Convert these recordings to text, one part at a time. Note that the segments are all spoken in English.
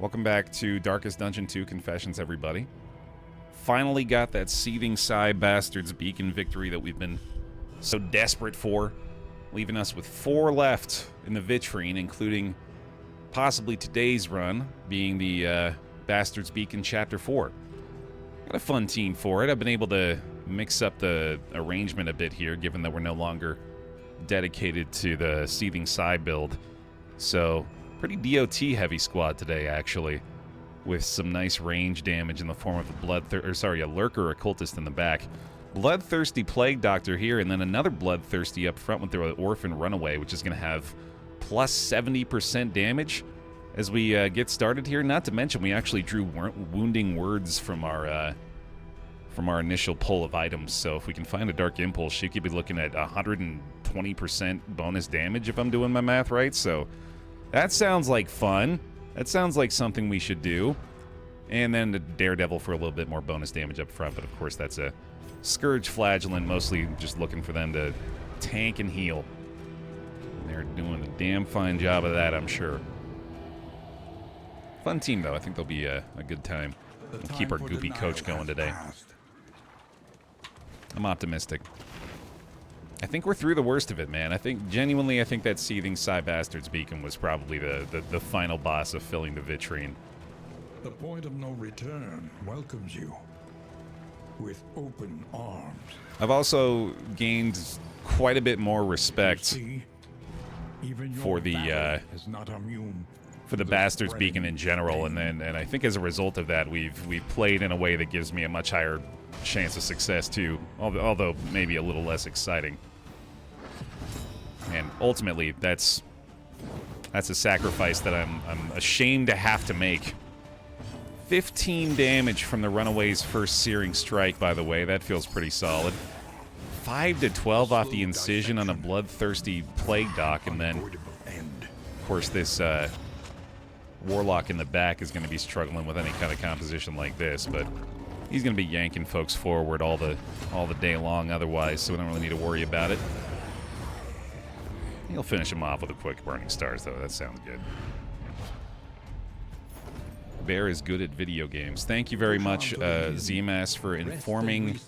Welcome back to Darkest Dungeon 2 Confessions, everybody. Finally got that Seething Sigh Bastard's Beacon victory that we've been so desperate for, leaving us with 4 left in the vitrine, including possibly today's run, being the Bastard's Beacon Chapter 4. Got a fun team for it. I've been able to mix up the arrangement a bit here, given that we're no longer dedicated to the Seething Sigh build. So, pretty DOT-heavy squad today, actually, with some nice range damage in the form of a Lurker Occultist in the back. Bloodthirsty Plague Doctor here, and then another Bloodthirsty up front with the Orphan Runaway, which is going to have plus 70% damage as we get started here. Not to mention, we actually drew Wounding Words from our initial pull of items, so if we can find a Dark Impulse, she could be looking at 120% bonus damage if I'm doing my math right, so that sounds like fun. That sounds like something we should do. And then the Daredevil for a little bit more bonus damage up front, but of course that's a Scourge Flagellant, mostly just looking for them to tank and heal. And they're doing a damn fine job of that, I'm sure. Fun team, though. I think they'll be a good time. We'll keep our goopy coach going today. I'm optimistic. I think we're through the worst of it, man. I think that Seething Sigh Bastard's Beacon was probably the final boss of filling the vitrine. The point of no return welcomes you with open arms. I've also gained quite a bit more respect for the Bastard's Beacon in general, and I think as a result of that, we've played in a way that gives me a much higher chance of success too, although maybe a little less exciting. And ultimately, that's a sacrifice that I'm ashamed to have to make. 15 damage from the Runaway's first Searing Strike, by the way. That feels pretty solid. 5 to 12 off the Incision on a Bloodthirsty Plague Doc, and then, of course, this Warlock in the back is going to be struggling with any kind of composition like this, but he's going to be yanking folks forward all the day long otherwise, so we don't really need to worry about it. He'll finish him off with a quick Burning Stars, though. That sounds good. Baer is good at video games. Thank you very much, ZMass, for informing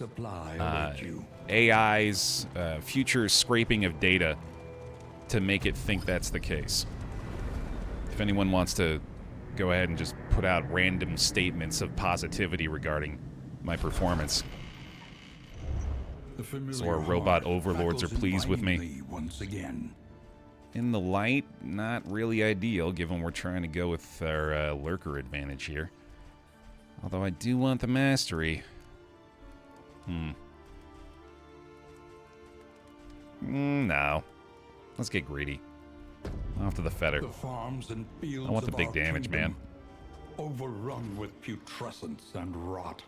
AI's future scraping of data to make it think that's the case. If anyone wants to go ahead and just put out random statements of positivity regarding my performance, so our robot overlords are pleased with me. Once again. In the light, not really ideal, given we're trying to go with our Lurker advantage here. Although I do want the Mastery. No. Let's get greedy. Off to the Fetter. The farms and fields I want the big damage, man. Overrun with putrescence and rot.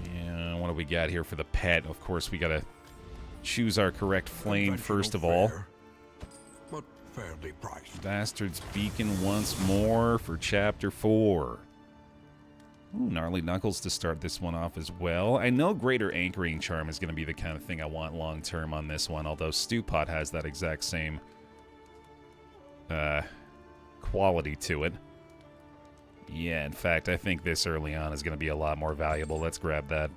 Yeah, what do we got here for the pet? Of course, we gotta choose our correct flame first of all. But fairly priced. Bastard's Beacon once more for Chapter 4. Ooh, Gnarly Knuckles to start this one off as well. I know Greater Anchoring Charm is going to be the kind of thing I want long-term on this one, although Stewpot has that exact same quality to it. Yeah, in fact, I think this early on is going to be a lot more valuable. Let's grab that.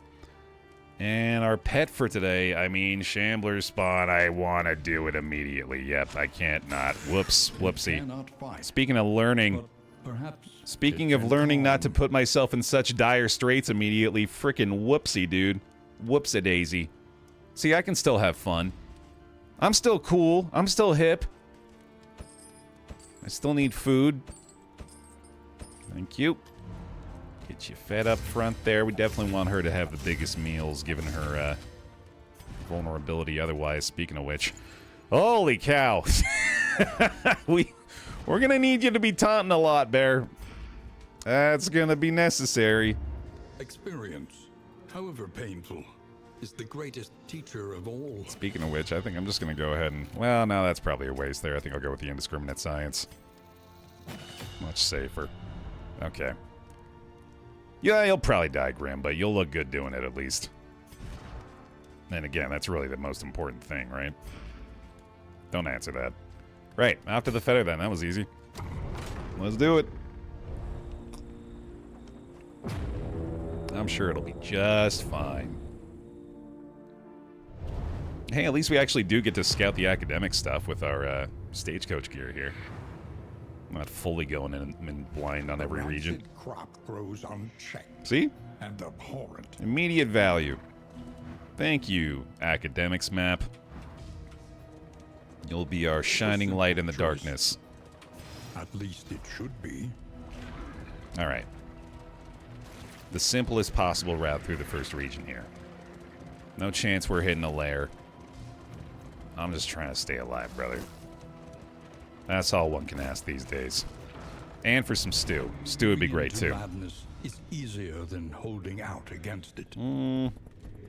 And our pet for today, I mean, Shambler's Spawn, I want to do it immediately. Yep, I can't not. Whoops, whoopsie. Speaking of learning, not to put myself in such dire straits immediately, frickin' whoopsie, dude. Whoops-a-daisy. See, I can still have fun. I'm still cool. I'm still hip. I still need food. Thank you. Get you fed up front there. We definitely want her to have the biggest meals, given her vulnerability otherwise, speaking of which. Holy cow! We're gonna need you to be taunting a lot, Baer. That's gonna be necessary. Experience, however painful, is the greatest teacher of all. Speaking of which, I think I'm just gonna go ahead and... Well, no, that's probably a waste there. I think I'll go with the Indiscriminate Science. Much safer. Okay. Yeah, you'll probably die, Grim, but you'll look good doing it at least. And again, that's really the most important thing, right? Don't answer that. Right, after the Fetter then. That was easy. Let's do it. I'm sure it'll be just fine. Hey, at least we actually do get to scout the academic stuff with our stagecoach gear here. Not fully going in blind on every region. Crop grows unchecked. See? And abhorrent. Immediate value. Thank you, academics map. You'll be our shining light in the darkness. At least it should be. Alright. The simplest possible route through the first region here. No chance we're hitting a lair. I'm just trying to stay alive, brother. That's all one can ask these days. And for some stew. Stew would be great, too. Madness is easier than holding out against it.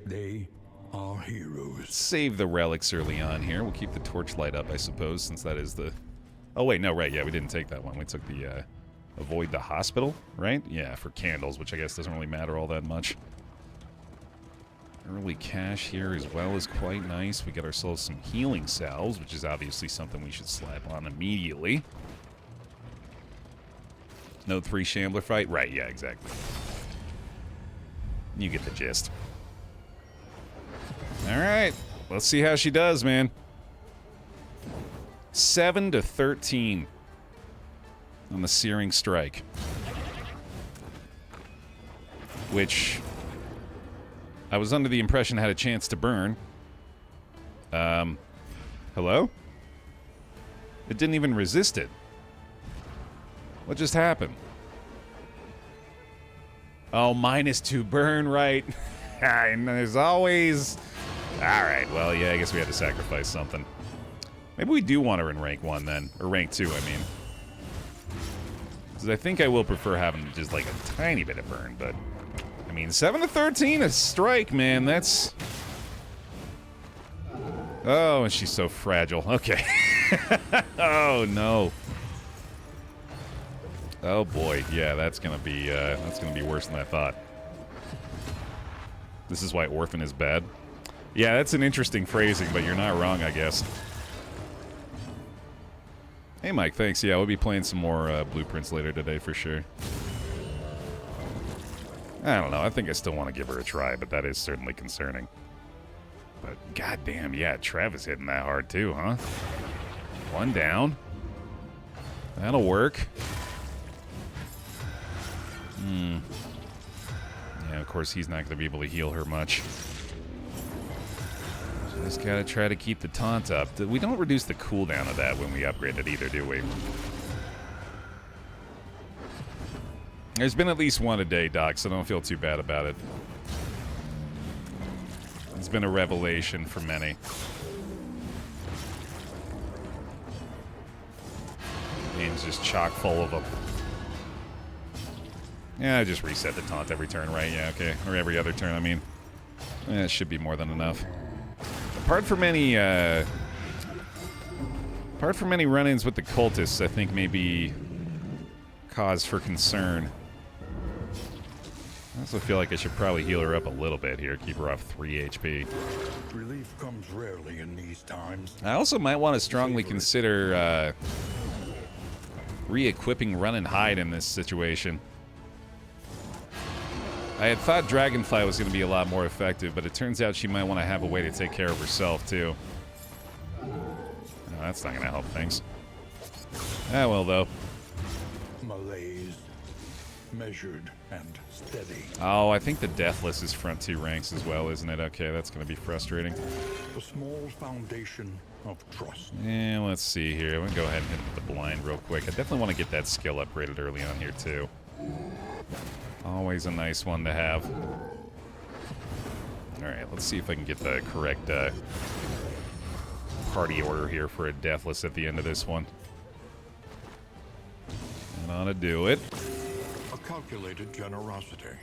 They are heroes. Save the relics early on here. We'll keep the torchlight up, I suppose, since that is the... Oh, wait, no, right, yeah, we didn't take that one. We took the, avoid the hospital, right? Yeah, for candles, which I guess doesn't really matter all that much. Early cash here as well is quite nice. We got ourselves some healing salves, which is obviously something we should slap on immediately. No 3 Shambler fight? Right, yeah, exactly. You get the gist. Alright, let's see how she does, man. 7 to 13 on the Searing Strike. Which I was under the impression had a chance to burn. Hello? It didn't even resist it. What just happened? Oh, -2 burn, right. And there's always... Alright, well, yeah, I guess we had to sacrifice something. Maybe we do want her in rank 1 then. Or rank 2, I mean. Because I think I will prefer having just like a tiny bit of burn, but... I mean, 7 to 13, a strike, man, that's... Oh, and she's so fragile. Okay. Oh, no. Oh, boy. Yeah, that's gonna be worse than I thought. This is why Orphan is bad. Yeah, that's an interesting phrasing, but you're not wrong, I guess. Hey, Mike, thanks. Yeah, we'll be playing some more Blueprints later today for sure. I don't know. I think I still want to give her a try, but that is certainly concerning. But goddamn, yeah, Trev is hitting that hard too, huh? 1 down. That'll work. Yeah, of course he's not going to be able to heal her much. Just gotta try to keep the taunt up. We don't reduce the cooldown of that when we upgrade it either, do we? There's been at least 1 a day, Doc, so don't feel too bad about it. It's been a revelation for many. Game's just chock full of them. Yeah, I just reset the taunt every turn, right? Yeah, okay. Or every other turn, I mean. Yeah, it should be more than enough. Apart from any run-ins with the cultists, I think maybe cause for concern. I also feel like I should probably heal her up a little bit here, keep her off 3 HP. Relief comes rarely in these times. I also might want to strongly consider re-equipping Run and Hide in this situation. I had thought Dragonfly was going to be a lot more effective, but it turns out she might want to have a way to take care of herself, too. No, that's not going to help things. Ah, well, though. Malaise, measured and steady. Oh, I think the Deathless is front 2 ranks as well, isn't it? Okay, that's going to be frustrating. The small foundation of trust. Yeah, let's see here. I'm going to go ahead and hit the blind real quick. I definitely want to get that skill upgraded early on here, too. Always a nice one to have. Alright, let's see if I can get the correct party order here for a Deathless at the end of this one. And on to do it. A calculated generosity,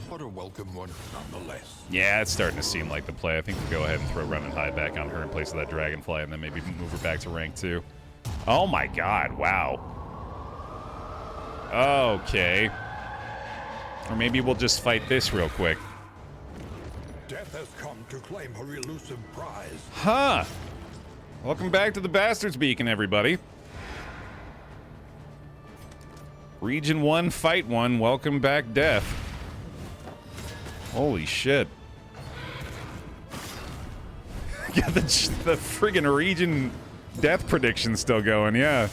but a welcome one nonetheless. Yeah, it's starting to seem like the play. I think we'll go ahead and throw Run and Hide back on her in place of that Dragonfly, and then maybe move her back to rank 2. Oh my god, wow. Okay. Or maybe we'll just fight this real quick. Death has come to claim her elusive prize. Huh. Welcome back to the Bastard's Beacon, everybody. Region 1, Fight 1, welcome back, Death. Holy shit. Got the friggin' region death prediction still going, yeah.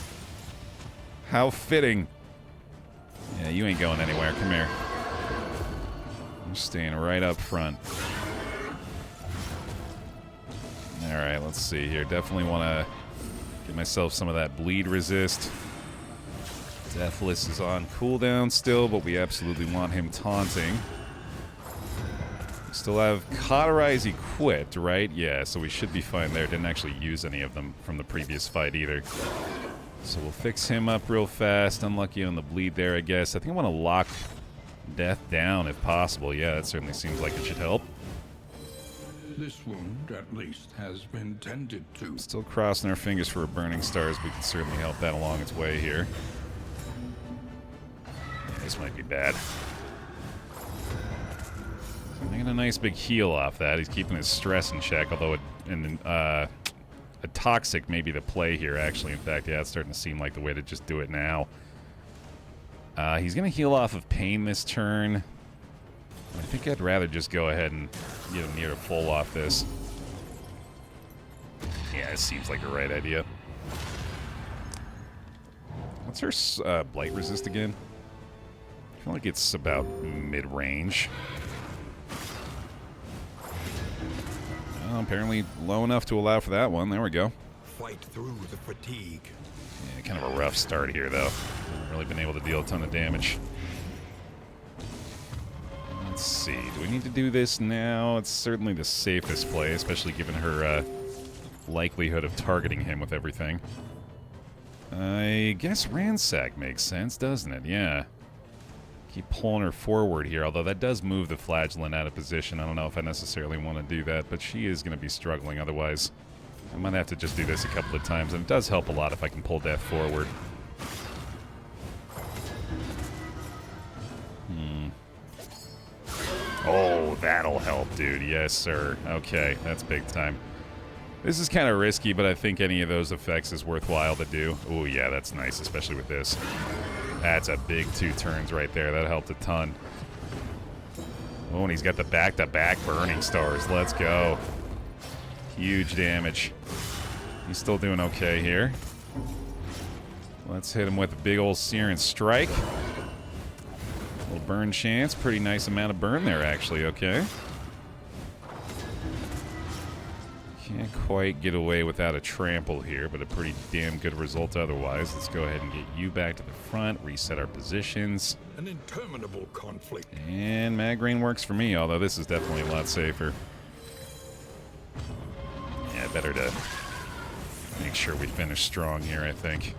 How fitting. Yeah, you ain't going anywhere. Come here. I'm staying right up front. Alright, let's see here. Definitely want to get myself some of that bleed resist. Deathless is on cooldown still, but we absolutely want him taunting. Still have Cauterize equipped, right? Yeah, so we should be fine there. Didn't actually use any of them from the previous fight either. So we'll fix him up real fast. Unlucky on the bleed there, I guess. I think I want to lock Death down if possible. Yeah, that certainly seems like it should help. This wound, at least, has been tended to. Still crossing our fingers for a Burning Stars. We can certainly help that along its way here. Yeah, this might be bad. Making a nice big heal off that. He's keeping his stress in check, although a toxic may be the play here, actually. In fact, yeah, it's starting to seem like the way to just do it now. He's going to heal off of pain this turn. I think I'd rather just go ahead and get him near to full off this. Yeah, it seems like the right idea. What's her blight resist again? I feel like it's about mid-range. Well, apparently low enough to allow for that one. There we go. Fight through the fatigue. Yeah, kind of a rough start here, though. Haven't really been able to deal a ton of damage. Let's see. Do we need to do this now? It's certainly the safest play, especially given her likelihood of targeting him with everything. I guess Ransack makes sense, doesn't it? Yeah. Keep pulling her forward here, although that does move the Flagellant out of position. I don't know if I necessarily want to do that, but she is going to be struggling otherwise. I might have to just do this a couple of times, and it does help a lot if I can pull Death forward. Oh, that'll help, dude. Yes, sir. Okay, that's big time. This is kind of risky, but I think any of those effects is worthwhile to do. Oh, yeah, that's nice, especially with this. That's a big 2 turns right there. That helped a ton. Oh, and he's got the back-to-back Burning Stars. Let's go. Huge damage. He's still doing okay here. Let's hit him with a big old Searing Strike. Little burn chance. Pretty nice amount of burn there, actually. Okay. Can't quite get away without a trample here, but a pretty damn good result otherwise. Let's go ahead and get you back to the front, reset our positions. An interminable conflict. And Mag Rain works for me, although this is definitely a lot safer. Yeah, better to make sure we finish strong here, I think.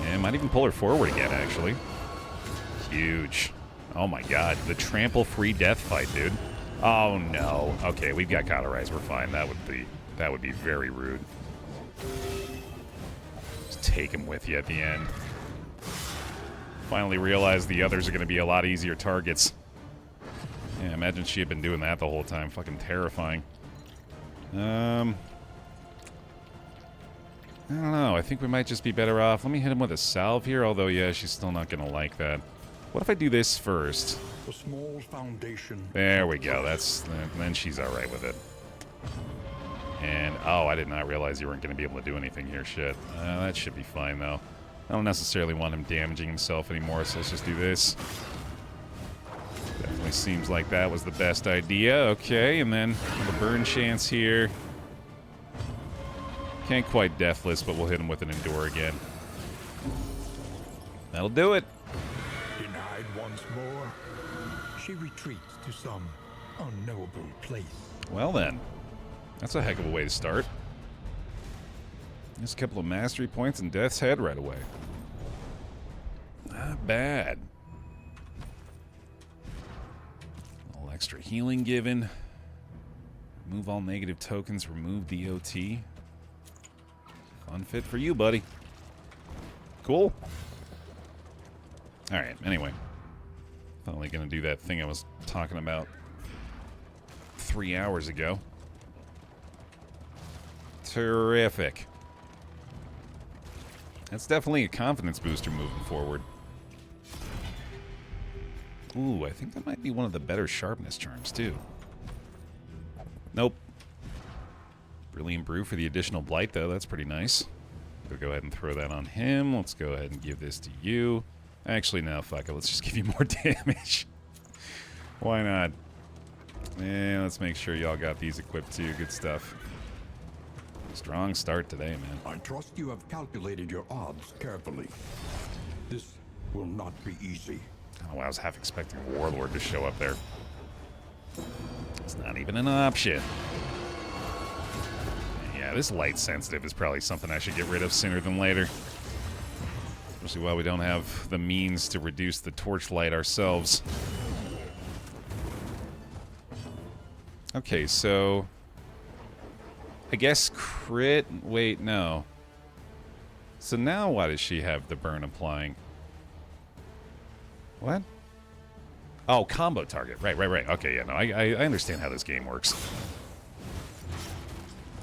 And might even pull her forward again, actually. Huge. Oh my god, the trample-free death fight, dude. Oh no. Okay, we've got Cauterize. We're fine. That would be very rude. Just take him with you at the end. Finally realized the others are going to be a lot easier targets. Yeah, imagine she had been doing that the whole time. Fucking terrifying. I don't know. I think we might just be better off. Let me hit him with a salve here, although, yeah, she's still not going to like that. What if I do this first? A small foundation. There we go. Then she's all right with it. And, oh, I did not realize you weren't going to be able to do anything here. Shit. That should be fine, though. I don't necessarily want him damaging himself anymore, so let's just do this. Definitely seems like that was the best idea. Okay, and then the burn chance here. Can't quite Deathless, but we'll hit him with an Endure again. That'll do it. Denied once more, she retreats to some unknowable place. Well then, that's a heck of a way to start. Just a couple of mastery points and Death's Head right away. Not bad. A little extra healing given. Remove all negative tokens, remove DOT. Fun fit for you, buddy. Cool. Alright, anyway. Finally gonna do that thing I was talking about 3 hours ago. Terrific. That's definitely a confidence booster moving forward. Ooh, I think that might be one of the better sharpness charms, too. Nope. Brilliant Brew for the additional blight, though. That's pretty nice. We'll go ahead and throw that on him. Let's go ahead and give this to you. Actually, no, fuck it. Let's just give you more damage. Why not? Yeah, let's make sure y'all got these equipped, too. Good stuff. Strong start today, man. I trust you have calculated your odds carefully. This will not be easy. Oh, I was half expecting Warlord to show up there. It's not even an option. Yeah, this light sensitive is probably something I should get rid of sooner than later. Especially while we don't have the means to reduce the torchlight ourselves. Okay, so I guess crit. Wait, no. So now why does she have the burn applying? What? Oh, combo target. Right. Okay, yeah, no, I understand how this game works.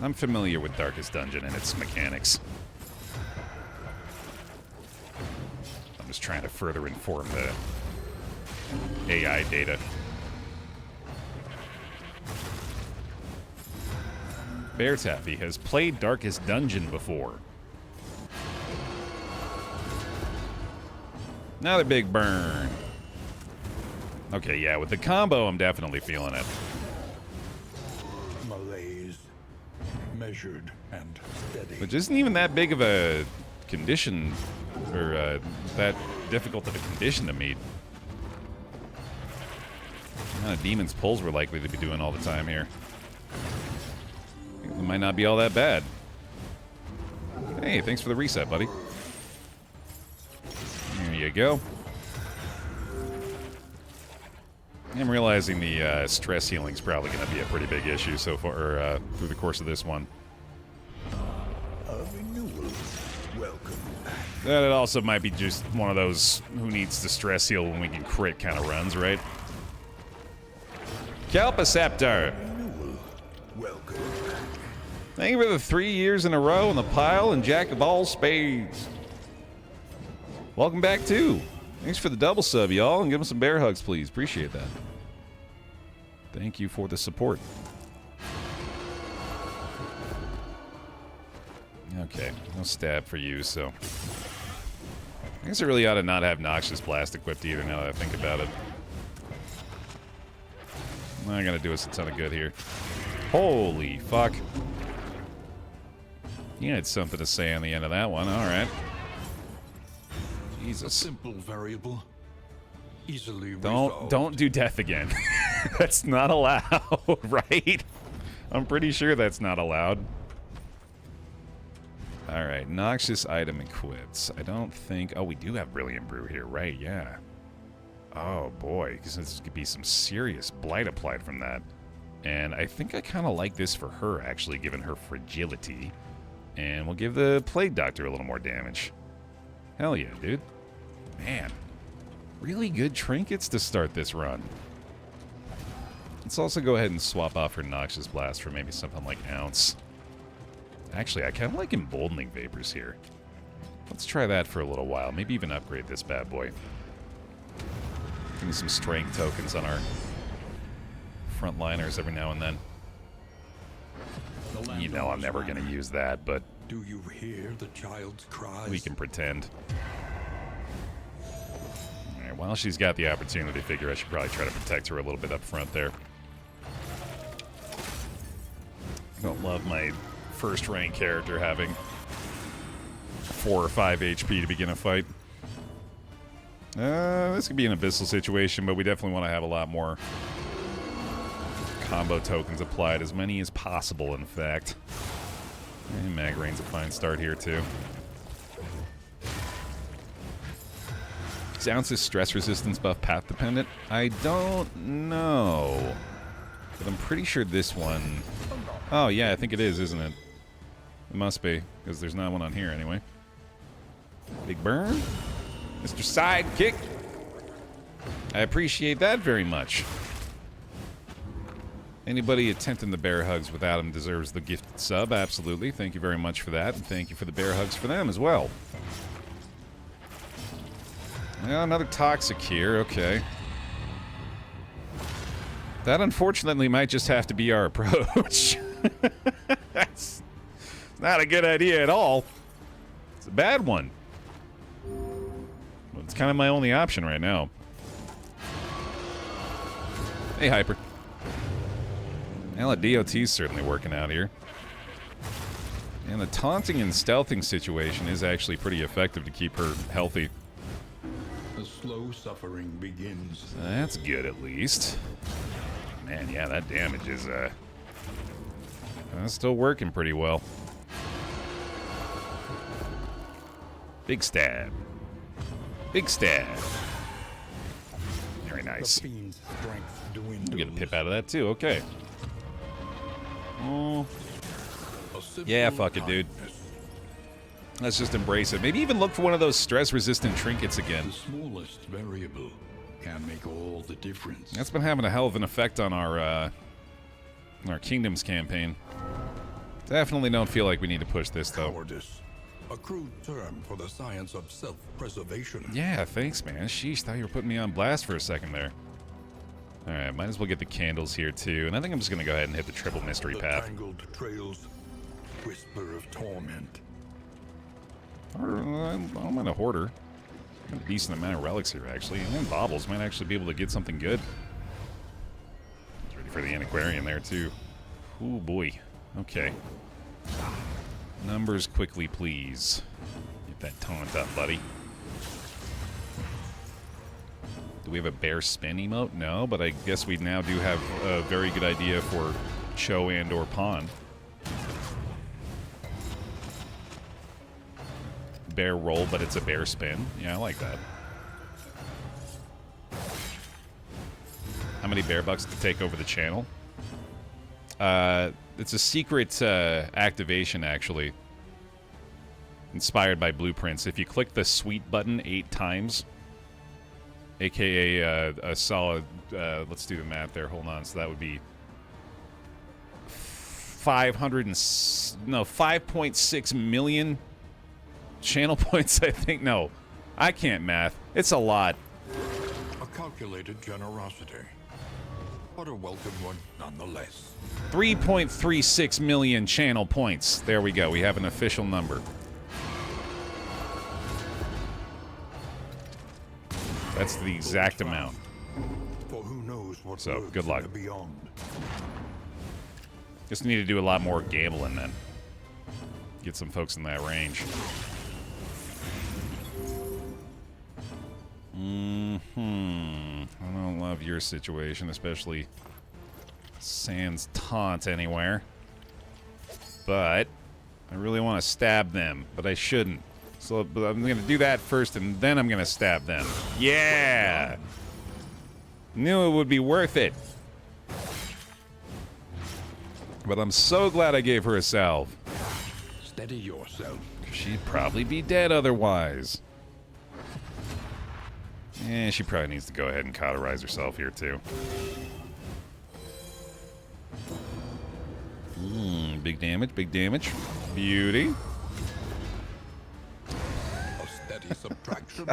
I'm familiar with Darkest Dungeon and its mechanics. I'm just trying to further inform the AI data. BaerTaffy has played Darkest Dungeon before. Another big burn. Okay, yeah, with the combo, I'm definitely feeling it. Malaise, measured and steady. Which isn't even that big of a condition, or that difficult of a condition to meet. What kind of demons pulls we're likely to be doing all the time here. It might not be all that bad. Hey, thanks for the reset, buddy. There you go. I'm realizing the stress healing is probably going to be a pretty big issue so far through the course of this one. A renewal. Welcome back. That it also might be just one of those who needs to stress heal when we can crit kind of runs, right? Kelpiceptor! Renewal. Welcome back. Thank you for the 3 years in a row in the pile and Jack of all spades. Welcome back, too. Thanks for the double sub, y'all, and give us some bear hugs, please. Appreciate that. Thank you for the support. Okay, no stab for you, so... I guess I really ought to not have Noxious Blast equipped either, now that I think about it. Not gonna do us a ton of good here. Holy fuck. You had something to say on the end of that one, alright. Jesus. A simple variable. Easily Don't do death again. That's not allowed, right? I'm pretty sure that's not allowed. Alright, noxious item equipped. I don't think... Oh, we do have Brilliant Brew here, right? Yeah. Oh, boy. Because this could be some serious blight applied from that. And I think I kind of like this for her, actually, given her fragility. And we'll give the Plague Doctor a little more damage. Hell yeah, dude. Man. Really good trinkets to start this run. Let's also go ahead and swap off her Noxious Blast for maybe something like Ounce. Actually, I kind of like Emboldening Vapors here. Let's try that for a little while. Maybe even upgrade this bad boy. Give me some strength tokens on our frontliners every now and then. You know I'm never going to use that, but... Do you hear the child's cries? We can pretend. Alright, while she's got the opportunity, I figure I should probably try to protect her a little bit up front there. Don't love my first rank character having 4 or 5 HP to begin a fight. This could be an abyssal situation, but we definitely want to have a lot more combo tokens applied, as many as possible, in fact. And Magrain's a fine start here, too. Is Ounce's stress resistance buff path dependent? I don't know. But I'm pretty sure this one... Oh, yeah, I think it is, isn't it? It must be, because there's not one on here anyway. Big burn. Mr. Sidekick. I appreciate that very much. Anybody attempting the bear hugs without him deserves the gifted sub, absolutely. Thank you very much for that, and thank you for the bear hugs for them as well. Well, another toxic here, okay. That unfortunately might just have to be our approach. That's not a good idea at all. It's a bad one. It's kind of my only option right now. Hey, Hyper. Well, the DOT's certainly working out here. And the taunting and stealthing situation is actually pretty effective to keep her healthy. The slow suffering begins. So that's good, at least. Man, yeah, that damage is, still working pretty well. Big stab. Big stab. Very nice. The fiend's strength dwindles. We'll get a pip out of that, too. Okay. Oh. Yeah, fuck it, dude. Let's just embrace it. Maybe even look for one of those stress-resistant trinkets again. The smallest variable can make all the difference. That's been having a hell of an effect on our Kingdoms campaign. Definitely don't feel like we need to push this, though. Cowardice, a crude term for the science of self-preservation. Yeah, thanks, man. Sheesh, thought you were putting me on blast for a second there. Alright, might as well get the candles here, too. And I think I'm just going to go ahead and hit the triple mystery path. Tangled trails, whisper of torment. I'm not a hoarder. A decent amount of relics here, actually. And then baubles might actually be able to get something good. Ready for the antiquarian there, too. Ooh, boy. Okay. Numbers quickly, please. Get that taunt up, buddy. Do we have a bear spin emote? No, but I guess we now do have a very good idea for Cho and or Pond. Bear roll, but it's a bear spin. Yeah, I like that. How many bear bucks to take over the channel? It's a secret activation, actually. Inspired by blueprints. If you click the sweet button 8 times, aka a solid, let's do the math there, hold on, so that would be 5.6 million channel points, I think. No, I can't math. It's a lot. A calculated generosity, but a welcome one nonetheless. 3.36 million channel points. There we go. We have an official number. That's the exact amount. For who knows what So, good luck. beyond. Just need to do a lot more gambling then. Get some folks in that range. I don't love your situation, especially sans taunt anywhere. But I really want to stab them, but I shouldn't. So but I'm going to do that first, and then I'm going to stab them. Yeah! Knew it would be worth it. But I'm so glad I gave her a salve. Steady yourself. She'd probably be dead otherwise. Eh, she probably needs to go ahead and cauterize herself here, too. Big damage, big damage. Beauty. A steady subtraction,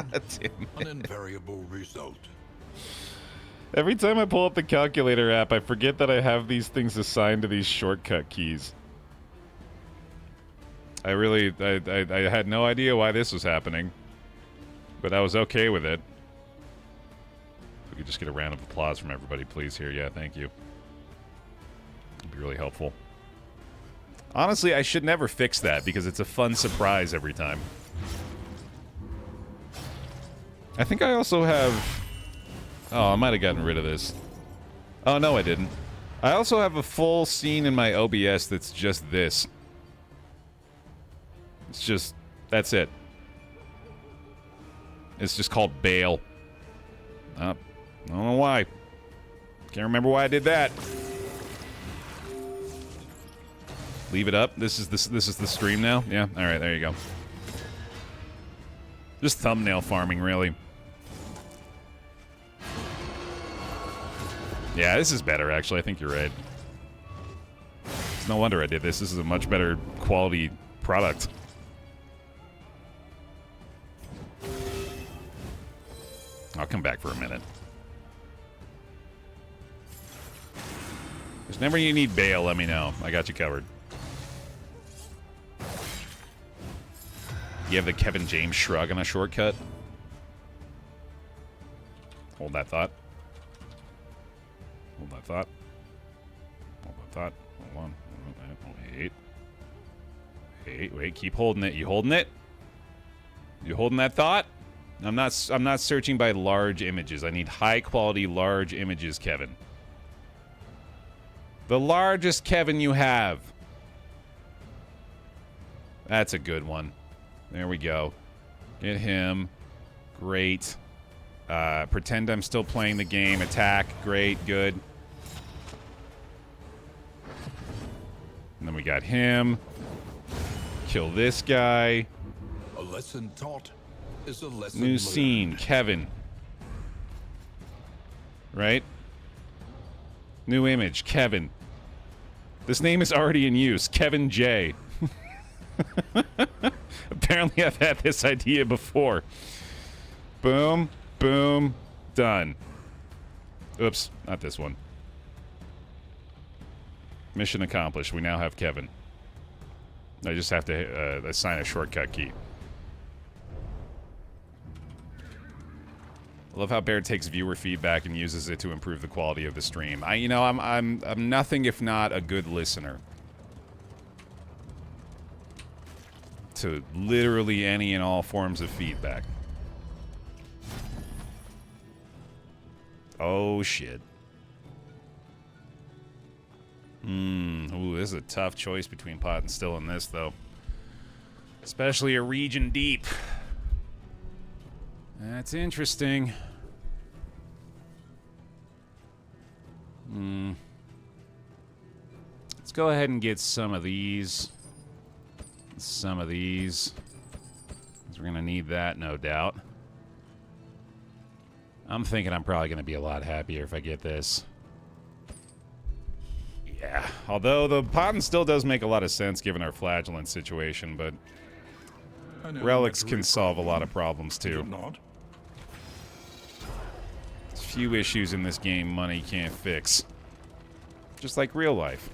an invariable result. Every time I pull up the calculator app, I forget that I have these things assigned to these shortcut keys. I had no idea why this was happening, but I was okay with it. If we could just get a round of applause from everybody, please, here. Yeah, thank you. It'd be really helpful. Honestly, I should never fix that because it's a fun surprise every time. I think I also have... Oh, I might have gotten rid of this. Oh, no, I didn't. I also have a full scene in my OBS that's just this. It's just... That's it. It's just called Bail. I don't know why. Can't remember why I did that. Leave it up. This is the stream now? Yeah? Alright, there you go. Just thumbnail farming, really. Yeah, this is better, actually. I think you're right. It's no wonder I did this. This is a much better quality product. I'll come back for a minute. There's never you need bail, let me know. I got you covered. You have the Kevin James shrug on a shortcut. Hold that thought. Hold that thought. Hold that thought. Hold on. Wait. Wait. Keep holding it. You holding it? You holding that thought? I'm not searching by large images. I need high quality large images, Kevin. The largest Kevin you have. That's a good one. There we go. Get him. Great. Pretend I'm still playing the game. Attack. Great. Good. And then we got him. Kill this guy. A lesson taught is a lesson New learned. scene. Kevin. Right? New image. Kevin. This name is already in use. Kevin J. Apparently I've had this idea before. Boom. Boom. Done. Oops. Not this one. Mission accomplished. We now have Kevin. I just have to assign a shortcut key. I love how Baer takes viewer feedback and uses it to improve the quality of the stream. I'm nothing if not a good listener to literally any and all forms of feedback. Oh shit. Ooh, this is a tough choice between pot and still in this though. Especially a region deep. That's interesting. Let's go ahead and get some of these. Some of these. 'Cause we're gonna need that, no doubt. I'm thinking I'm probably gonna be a lot happier if I get this. Yeah, although the Potten still does make a lot of sense given our flagellant situation, but relics can solve a lot of problems too. There's few issues in this game money can't fix. Just like real life.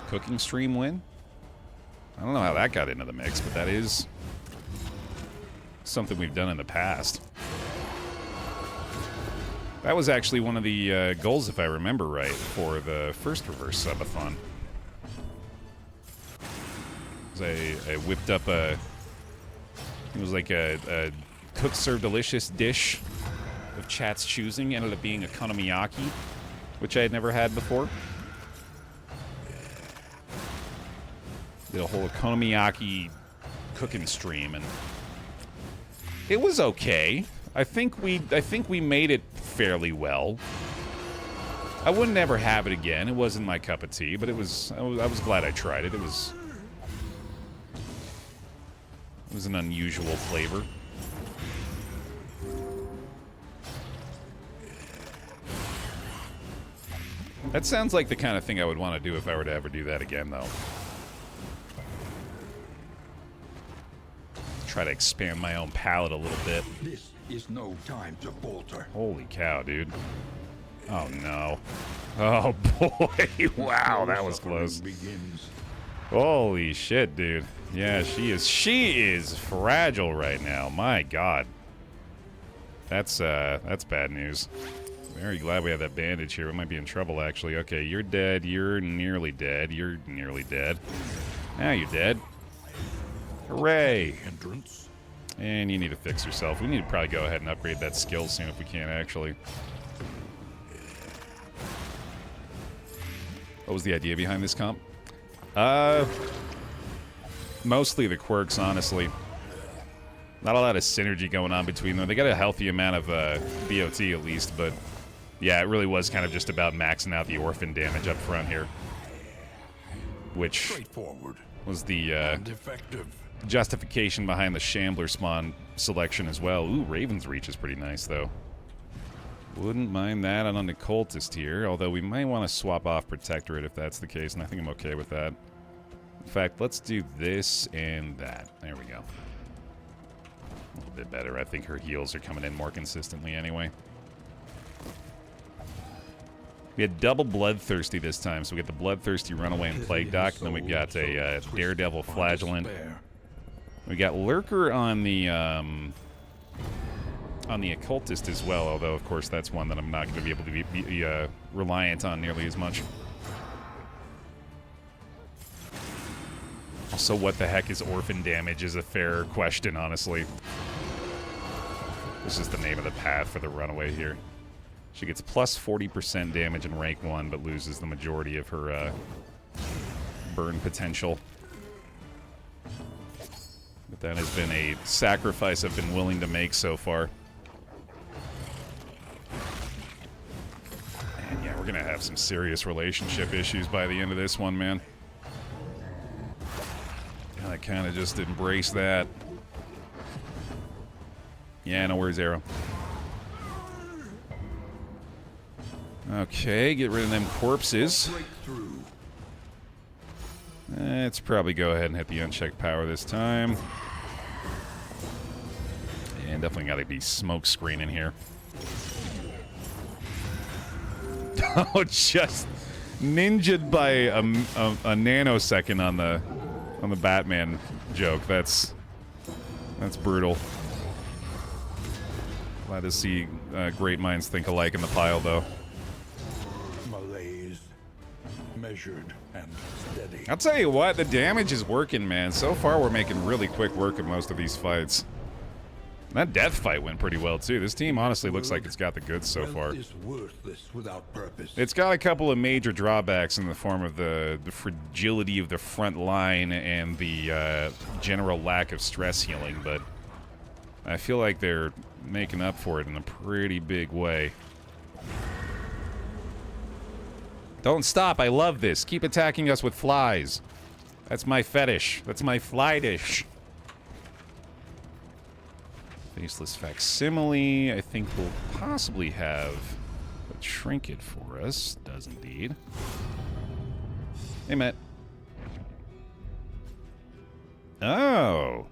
Cooking stream win? I don't know how that got into the mix, but that is something we've done in the past. That was actually one of the goals, if I remember right, for the first reverse subathon. I whipped up a... It was like a cook serve delicious dish of chat's choosing. Ended up being a konomiyaki, which I had never had before. Did a whole okonomiyaki cooking stream, and it was okay. I think we made it fairly well. I would never have it again. It wasn't my cup of tea, but I was glad I tried it. It was an unusual flavor. That sounds like the kind of thing I would want to do if I were to ever do that again, though. Try to expand my own palate a little bit. This is no time to falter. Holy cow, dude. Oh, no. Oh, boy. Wow, that was close. Begins. Holy shit, dude. Yeah, she is fragile right now. My God. That's bad news. Very glad we have that bandage here. We might be in trouble, actually. Okay, you're dead. You're nearly dead. You're nearly dead. Now you're dead. Hooray! Entrance. And you need to fix yourself. We need to probably go ahead and upgrade that skill soon if we can, actually. What was the idea behind this comp? Mostly the quirks, honestly. Not a lot of synergy going on between them. They got a healthy amount of BOT at least, but yeah, it really was kind of just about maxing out the orphan damage up front here. Which Straightforward. was the And effective. justification behind the Shambler spawn selection as well. Ooh, Raven's Reach is pretty nice, though. Wouldn't mind that on the Cultist here, although we might want to swap off Protectorate if that's the case, and I think I'm okay with that. In fact, let's do this and that. There we go. A little bit better. I think her heals are coming in more consistently anyway. We had double Bloodthirsty this time, so we got the Bloodthirsty Runaway and Plague Doc, and then we've got a Daredevil Flagellant. We got Lurker on the Occultist as well, although, of course, that's one that I'm not going to be able to be reliant on nearly as much. Also, what the heck is orphan damage is a fair question, honestly. This is the name of the path for the Runaway here. She gets plus 40% damage in rank 1, but loses the majority of her burn potential. But that has been a sacrifice I've been willing to make so far. And yeah, we're going to have some serious relationship issues by the end of this one, man. I kind of just embrace that. Yeah, no worries, Arrow. Okay, get rid of them corpses. Let's probably go ahead and hit the unchecked power this time. And definitely got to be smoke screening here. Oh, just ninja'd by a nanosecond on the Batman joke. That's brutal. Glad to see great minds think alike in the pile, though. Malaise, measured and steady. I'll tell you what, the damage is working, man. So far, we're making really quick work of most of these fights. That death fight went pretty well, too. This team honestly looks like it's got the goods so far. Worthless without purpose. It's got a couple of major drawbacks in the form of the fragility of the front line and the general lack of stress healing, but I feel like they're making up for it in a pretty big way. Don't stop. I love this. Keep attacking us with flies. That's my fetish. That's my fly dish. Faceless Facsimile. I think we'll possibly have a trinket for us. Does indeed. Hey, Matt. Oh.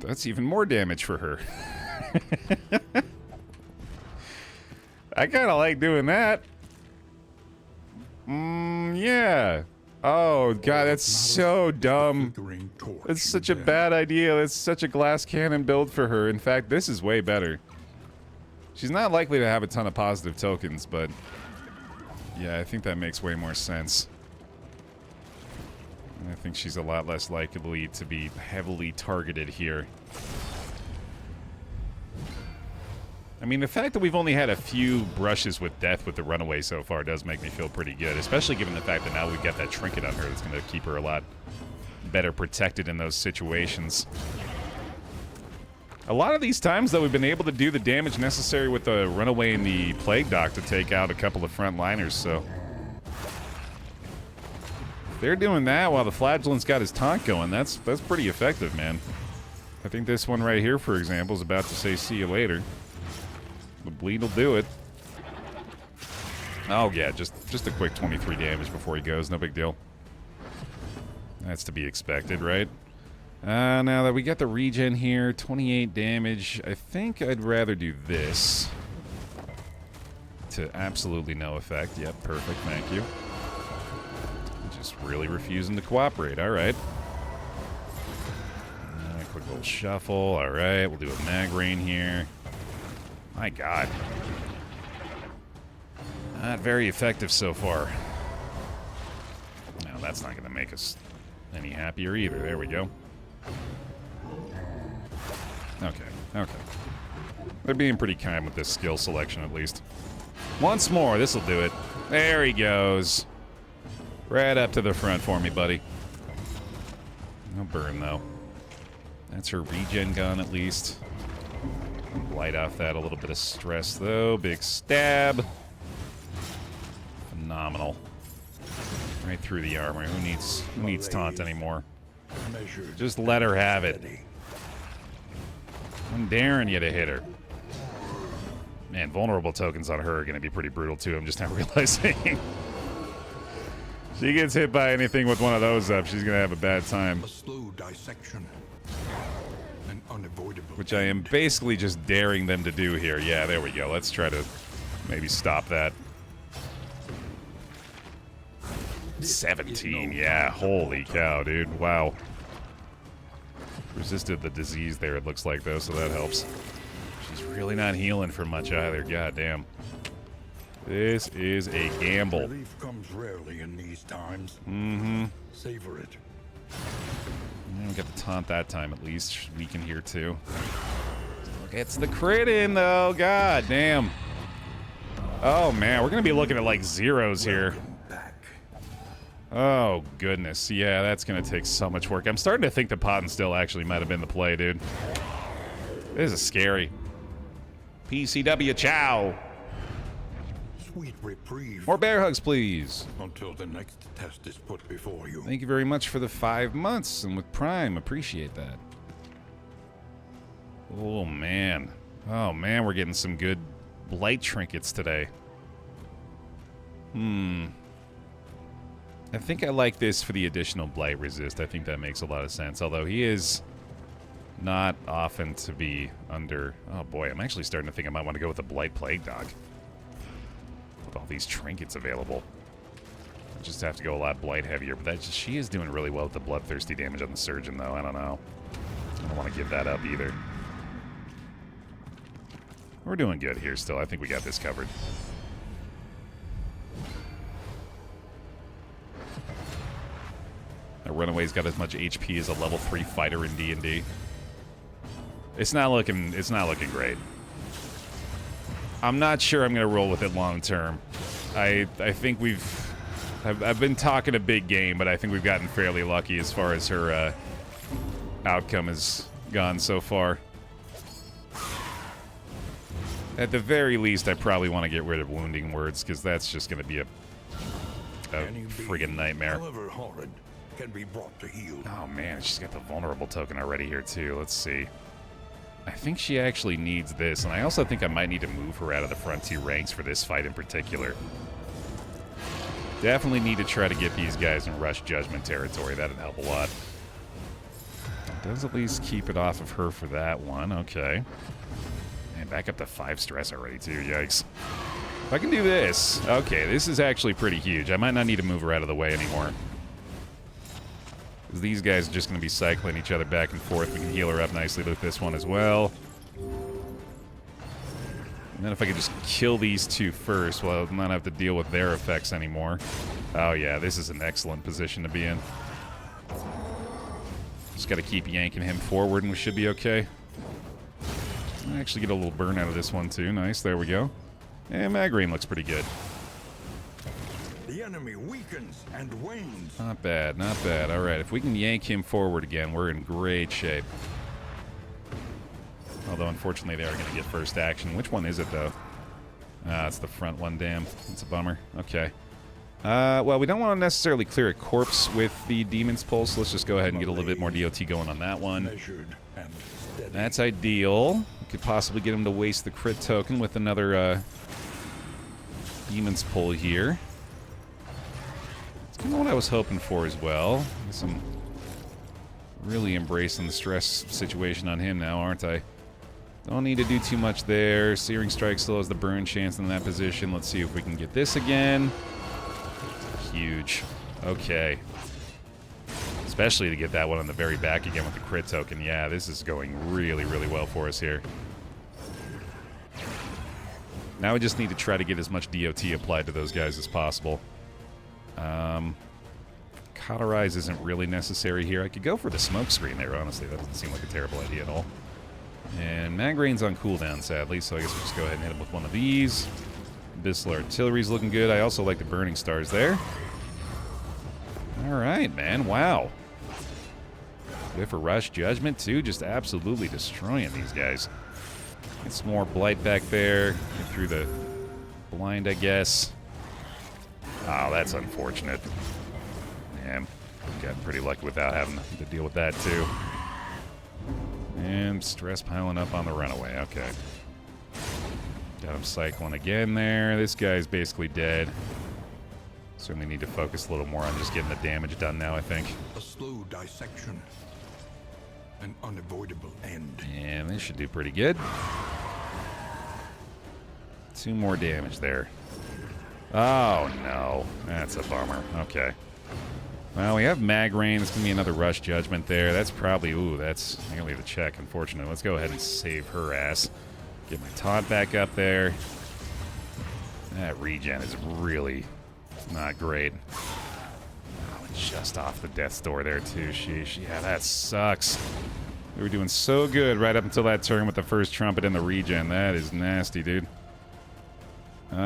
That's even more damage for her. I kind of like doing that. Yeah. Oh, God, that's so dumb. It's such a bad idea. That's such a glass cannon build for her. In fact, this is way better. She's not likely to have a ton of positive tokens, but yeah, I think that makes way more sense. I think she's a lot less likely to be heavily targeted here. I mean, the fact that we've only had a few brushes with death with the Runaway so far does make me feel pretty good, especially given the fact that now we've got that trinket on her that's going to keep her a lot better protected in those situations. A lot of these times, though, we've been able to do the damage necessary with the Runaway and the Plague Doc to take out a couple of frontliners, so if they're doing that while the Flagellant's got his taunt going, that's pretty effective, man. I think this one right here, for example, is about to say see you later. The bleed will do it. Oh, yeah, just a quick 23 damage before he goes. No big deal. That's to be expected, right? Now that we got the regen here, 28 damage, I think I'd rather do this. To absolutely no effect. Yep, perfect, thank you. Just really refusing to cooperate, alright. Quick little shuffle, alright, we'll do a mag rain here. My God. Not very effective so far. Now, that's not going to make us any happier either. There we go. Okay. They're being pretty kind with this skill selection, at least. Once more, this'll do it. There he goes. Right up to the front for me, buddy. No burn, though. That's her regen gun, at least. Light off that a little bit of stress, though. Big stab. Phenomenal. Right through the armor. Who needs taunt anymore? Just let her have it. I'm daring you to hit her. Man, vulnerable tokens on her are going to be pretty brutal, too. I'm just now realizing. She gets hit by anything with one of those up, she's going to have a bad time. A slow dissection. An unavoidable. Which I am basically just daring them to do here. Yeah, there we go. Let's try to maybe stop that. 17, yeah. Holy cow, dude. Wow. Resisted the disease there, it looks like, though, so that helps. She's really not healing for much either. God damn. This is a gamble. Relief comes rarely in these times. Mm-hmm. Savor it. We don't get the taunt that time, at least. She's weak in here, too. Still gets the crit in, though. God damn. Oh, man. We're going to be looking at, like, zeros here. Oh, goodness. Yeah, that's going to take so much work. I'm starting to think the pot and still actually might have been the play, dude. This is scary. PCW, ciao. Sweet reprieve. More bear hugs, please. Until the next test is put before you. Thank you very much for the 5 months, and with Prime, appreciate that. Oh, man. Oh, man, we're getting some good blight trinkets today. I think I like this for the additional blight resist. I think that makes a lot of sense, although he is not often to be under... Oh, boy, I'm actually starting to think I might want to go with the blight plague dog. With all these trinkets available. I just have to go a lot blight heavier, but that just, she is doing really well with the bloodthirsty damage on the surgeon, though. I don't know. I don't want to give that up either. We're doing good here still. I think we got this covered. The Runaway's got as much HP as a level 3 fighter in D&D. It's not looking great. I'm not sure I'm going to roll with it long term. I think I've been talking a big game, but I think we've gotten fairly lucky as far as her outcome has gone so far. At the very least, I probably want to get rid of wounding words, because that's just going to be a friggin' nightmare. However horrid, can be brought to heel. Oh man, she's got the vulnerable token already here too. Let's see. I think she actually needs this, and I also think I might need to move her out of the front 2 ranks for this fight in particular. Definitely need to try to get these guys in rush judgment territory. That'd help a lot. It does at least keep it off of her for that one. Okay. And back up to 5 stress already too. Yikes. If I can do this. Okay, this is actually pretty huge. I might not need to move her out of the way anymore. These guys are just going to be cycling each other back and forth. We can heal her up nicely with this one as well. And then if I could just kill these 2 first, well, I'll not have to deal with their effects anymore. Oh yeah, this is an excellent position to be in. Just got to keep yanking him forward and we should be okay. I actually get a little burn out of this one too. Nice, there we go. And Magrine looks pretty good. The enemy weakens and wanes. Not bad, not bad. All right, if we can yank him forward again, we're in great shape. Although, unfortunately, they are going to get first action. Which one is it, though? Ah, it's the front one, damn. It's a bummer. Okay. Well, we don't want to necessarily clear a corpse with the Demon's Pulse, so let's just go ahead and get a little bit more DOT going on that one. That's ideal. We could possibly get him to waste the crit token with another Demon's Pull here. Kind of what I was hoping for as well. I'm really embracing the stress situation on him now, aren't I? Don't need to do too much there. Searing Strike still has the burn chance in that position. Let's see if we can get this again. Huge. Okay. Especially to get that one on the very back again with the crit token. Yeah, this is going really, really well for us here. Now we just need to try to get as much DOT applied to those guys as possible. Cauterize isn't really necessary here. I could go for the smoke screen there, honestly. That doesn't seem like a terrible idea at all. And Magraine's on cooldown, sadly, so I guess we'll just go ahead and hit him with one of these. Abyssal Artillery's looking good. I also like the Burning Stars there. Alright, man. Wow. Good for Rush Judgment, too. Just absolutely destroying these guys. Get some more Blight back there. Get through the blind, I guess. Oh, that's unfortunate. Yeah, got pretty lucky without having to deal with that, too. And stress piling up on the Runaway. Okay. Got him cycling again there. This guy's basically dead. Certainly need to focus a little more on just getting the damage done now, I think. A slow dissection. an unavoidable end. And this should do pretty good. 2 more damage there. Oh, no. That's a bummer. Okay. Well, we have Mag Rain. There's going to be another Rush Judgment there. That's probably... Ooh, that's... I'm going to leave the check, unfortunately. Let's go ahead and save her ass. Get my taunt back up there. That regen is really not great. Oh, just off the death's door there, too. Sheesh. Yeah, that sucks. We were doing so good right up until that turn with the first trumpet and the regen. That is nasty, dude. We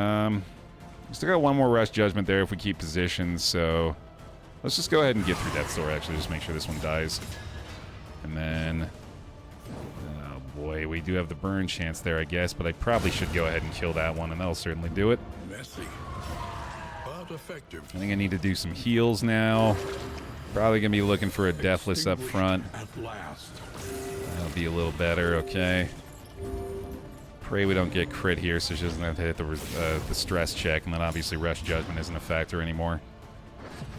still got 1 more Rush Judgment there if we keep position, so... Let's just go ahead and get through Death's Door, actually, just make sure this one dies. And then... Oh boy, we do have the burn chance there, I guess, but I probably should go ahead and kill that one, and that'll certainly do it. Messy, but effective. I think I need to do some heals now. Probably gonna be looking for a Deathless up front. At last. That'll be a little better, okay. Pray we don't get crit here, so she doesn't have to hit the stress check, and then obviously Rush Judgment isn't a factor anymore.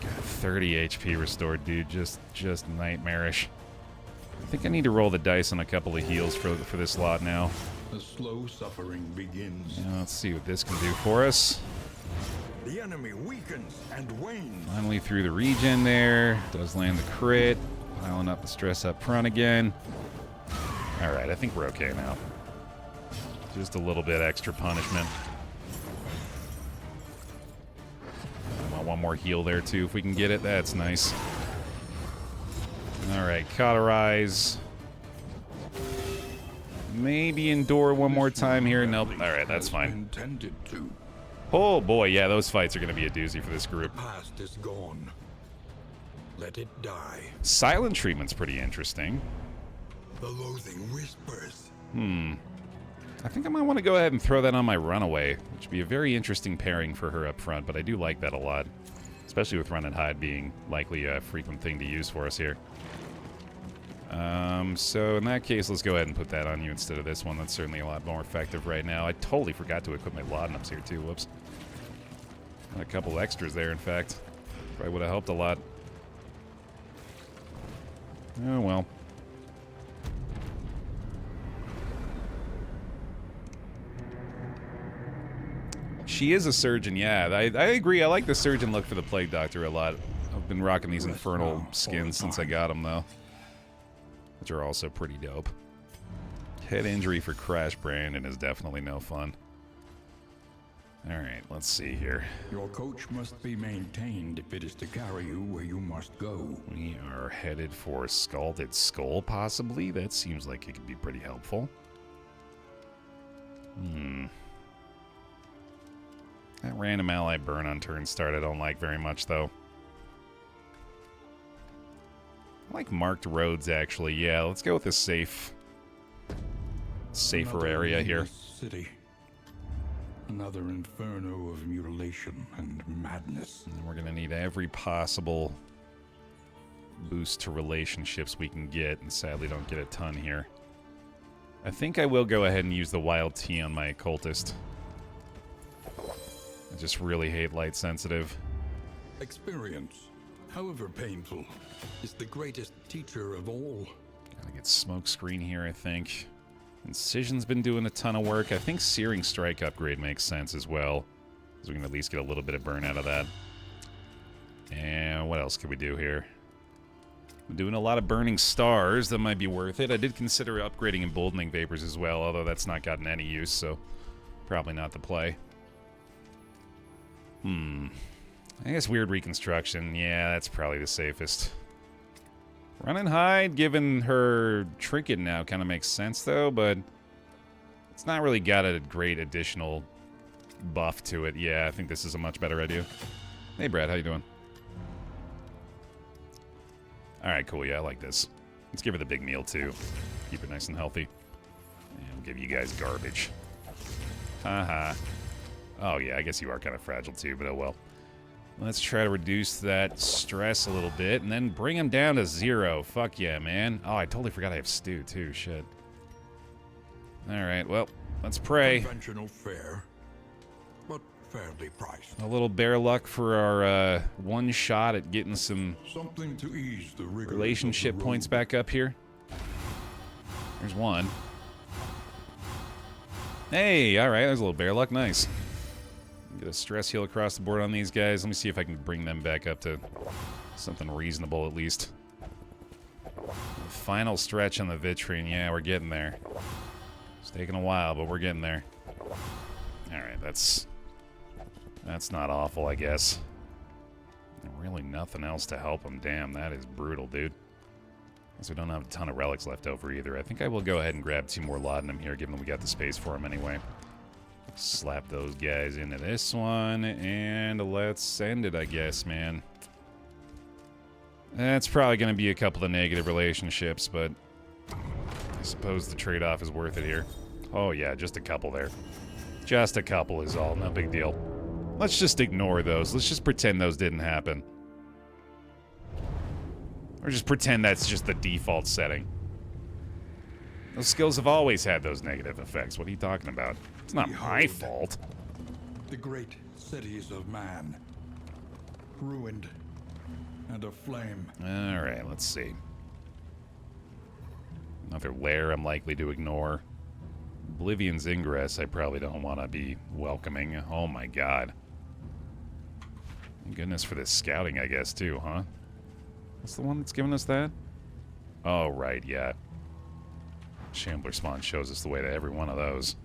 God, 30 HP restored, dude. Just nightmarish. I think I need to roll the dice on a couple of heals for this lot now. The slow suffering begins. Yeah, let's see what this can do for us. The enemy weakens and wanes. Finally through the regen there. Does land the crit. Piling up the stress up front again. Alright, I think we're okay now. Just a little bit extra punishment. I want 1 more heal there, too, if we can get it. That's nice. Alright, cauterize. Maybe endure 1 more time here. Nope. Alright, that's fine. Intended to. Oh, boy, yeah, those fights are going to be a doozy for this group. Past is gone. Let it die. Silent treatment's pretty interesting. The loathing whispers. I think I might want to go ahead and throw that on my Runaway, which would be a very interesting pairing for her up front, but I do like that a lot. Especially with Run and Hide being likely a frequent thing to use for us here. So in that case, let's go ahead and put that on you instead of this one. That's certainly a lot more effective right now. I totally forgot to equip my laudanums here too, whoops. Got a couple extras there, in fact. Probably would have helped a lot. Oh well. She is a surgeon, yeah. I agree. I like the surgeon look for the Plague Doctor a lot. I've been rocking these infernal skins since I got them, though. Which are also pretty dope. Head injury for Crash Brandon is definitely no fun. Alright, let's see here. Your coach must be maintained if it is to carry you where you must go. We are headed for Scalded Skull, possibly. That seems like it could be pretty helpful. That random ally burn on turn start I don't like very much, though. I like marked roads, actually. Yeah, let's go with a safer area here. City. Another inferno of mutilation and madness. And we're going to need every possible boost to relationships we can get, and sadly don't get a ton here. I think I will go ahead and use the Wild Tea on my Occultist. I just really hate light sensitive. Experience, however painful, is the greatest teacher of all. Gotta get Smoke Screen here, I think. Incision's been doing a ton of work. I think Searing Strike upgrade makes sense as well, because we can at least get a little bit of burn out of that. And what else could we do here? I'm doing a lot of Burning Stars. That might be worth it. I did consider upgrading Emboldening Vapors as well, although that's not gotten any use, so probably not the play. I guess Weird Reconstruction. Yeah, that's probably the safest. Run and Hide, given her Trinket now, kind of makes sense, though, but it's not really got a great additional buff to it. Yeah, I think this is a much better idea. Hey, Brad, how you doing? Alright, cool. Yeah, I like this. Let's give her the big meal, too. Keep it nice and healthy. And we'll give you guys garbage. Haha. Oh, yeah, I guess you are kind of fragile, too, but oh well. Let's try to reduce that stress a little bit, and then bring him down to 0. Fuck yeah, man. Oh, I totally forgot I have Stew, too. Shit. Alright, well, let's pray. Conventional fare, but fairly priced. A little bear luck for our one shot at getting some Something to ease the rigor relationship of the points road. back up here. There's one. Hey, alright, there's a little bear luck. Nice. Get a stress heal across the board on these guys. Let me see if I can bring them back up to something reasonable at least. Final stretch on the vitrine. Yeah, we're getting there. It's taking a while, but we're getting there. Alright, that's not awful, I guess. Really nothing else to help him. Damn, that is brutal, dude. Guess we don't have a ton of relics left over either. I think I will go ahead and grab 2 more laudanum here, given we got the space for them anyway. Slap those guys into this one, and let's end it, I guess, man. That's probably going to be a couple of negative relationships, but I suppose the trade-off is worth it here. Oh, yeah, just a couple there. Just a couple is all, no big deal. Let's just ignore those. Let's just pretend those didn't happen. Or just pretend that's just the default setting. Those skills have always had those negative effects. What are you talking about? It's not my fault. The great cities of man, ruined and aflame. Alright, let's see. Another lair I'm likely to ignore. Oblivion's Ingress I probably don't want to be welcoming. Oh my god. Thank goodness for this scouting, I guess, too, huh? What's the one that's giving us that? Oh, right, yeah. Shambler Spawn shows us the way to every one of those.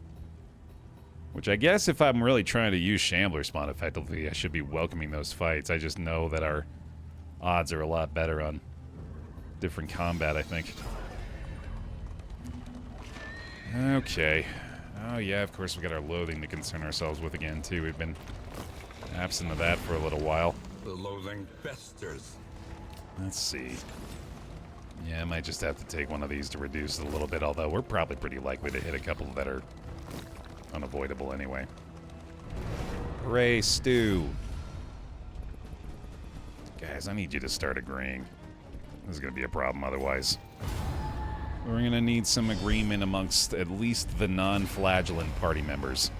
Which I guess if I'm really trying to use Shambler Spawn effectively, I should be welcoming those fights. I just know that our odds are a lot better on different combat, I think. Okay. Oh, yeah, of course we got our loathing to concern ourselves with again, too. We've been absent of that for a little while. The loathing festers. Let's see. Yeah, I might just have to take one of these to reduce it a little bit, although we're probably pretty likely to hit a couple that are unavoidable anyway. Hooray, stew. Guys, I need you to start agreeing. This is going to be a problem otherwise. We're going to need some agreement amongst at least the non-flagellant party members.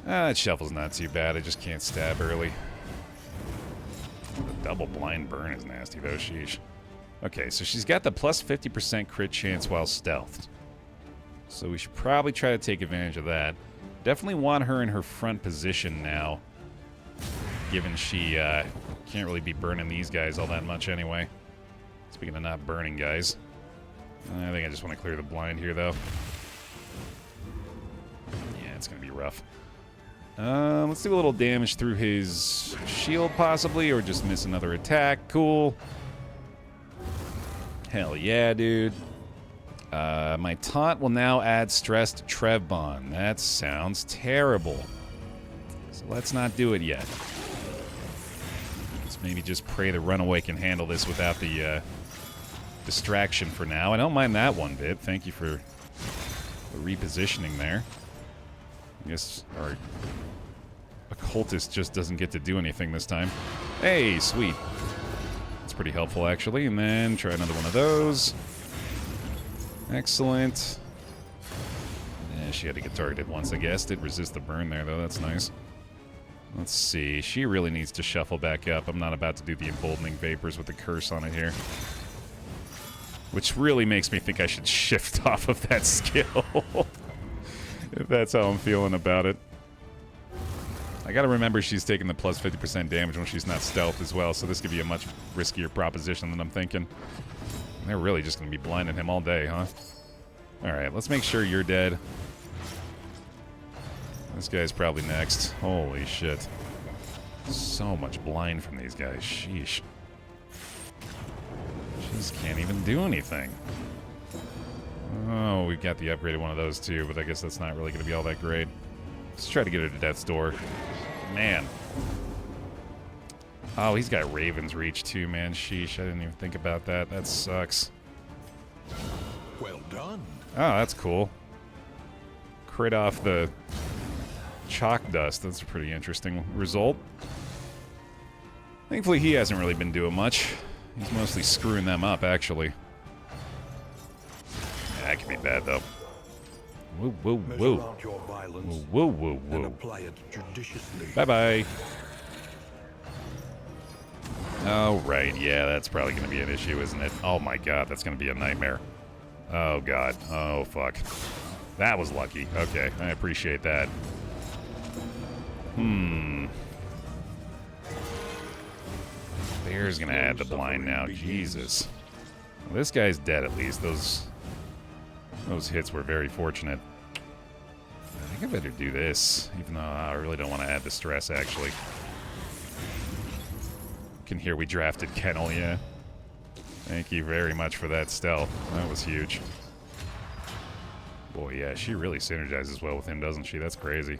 That shuffle's not too bad. I just can't stab early. The double blind burn is nasty, though. Sheesh. Okay, so she's got the plus 50% crit chance while stealthed. So we should probably try to take advantage of that. Definitely want her in her front position now, given she can't really be burning these guys all that much anyway. Speaking of not burning guys. I think I just want to clear the blind here, though. Yeah, it's going to be rough. Let's do a little damage through his shield, possibly, or just miss another attack. Cool. Hell yeah, dude. My taunt will now add stress to Trevbon. That sounds terrible. So let's not do it yet. Let's maybe just pray the runaway can handle this without the distraction for now. I don't mind that one bit. Thank you for the repositioning there. I guess our occultist just doesn't get to do anything this time. Hey, sweet. That's pretty helpful, actually. And then try another one of those. Excellent. Yeah, she had to get targeted once, I guess. Did resist the burn there, though. That's nice. Let's see. She really needs to shuffle back up. I'm not about to do the emboldening vapors with the curse on it here. Which really makes me think I should shift off of that skill. If that's how I'm feeling about it. I gotta remember she's taking the plus 50% damage when she's not stealth as well, so this could be a much riskier proposition than I'm thinking. They're really just gonna be blinding him all day, huh? Alright, let's make sure you're dead. This guy's probably next. Holy shit. So much blind from these guys. Sheesh. Just can't even do anything. Oh, we've got the upgraded one of those too, but I guess that's not really going to be all that great. Let's try to get her to death's door. Man. Oh, he's got Raven's Reach too, man. Sheesh, I didn't even think about that. That sucks. Well done. Oh, that's cool. Crit off the chalk dust. That's a pretty interesting result. Thankfully, he hasn't really been doing much. He's mostly screwing them up, actually. That could be bad, though. Whoa, whoa, whoa. Measure out your violence Whoa, whoa, whoa. and apply it judiciously. Bye-bye. Oh, right. Yeah, that's probably going to be an issue, isn't it? Oh, my God. That's going to be a nightmare. Oh, God. Oh, fuck. That was lucky. Okay, I appreciate that. Baer's going to add the blind now. Jesus. Well, this guy's dead, at least. Those hits were very fortunate. I think I better do this, even though I really don't want to add the stress, actually. Can hear we drafted Kennel, yeah. Thank you very much for that stealth. That was huge. Boy, yeah, she really synergizes well with him, doesn't she? That's crazy.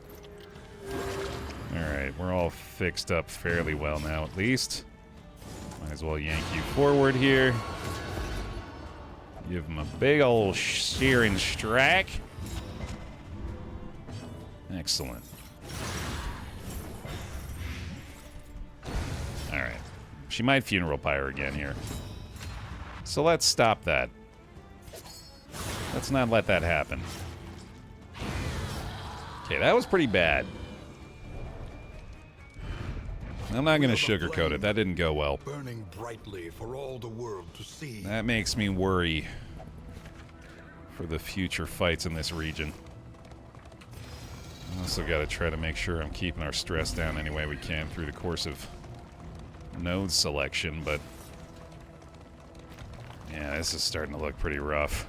Alright, we're all fixed up fairly well now, at least. Might as well yank you forward here. Give him a big old shearing strike. Excellent. Alright. She might funeral pyre again here. So let's stop that. Let's not let that happen. Okay, that was pretty bad. I'm not going to sugarcoat it. That didn't go well. Burning brightly for all the world to see. That makes me worry for the future fights in this region. Also got to try to make sure I'm keeping our stress down any way we can through the course of node selection, but yeah, this is starting to look pretty rough.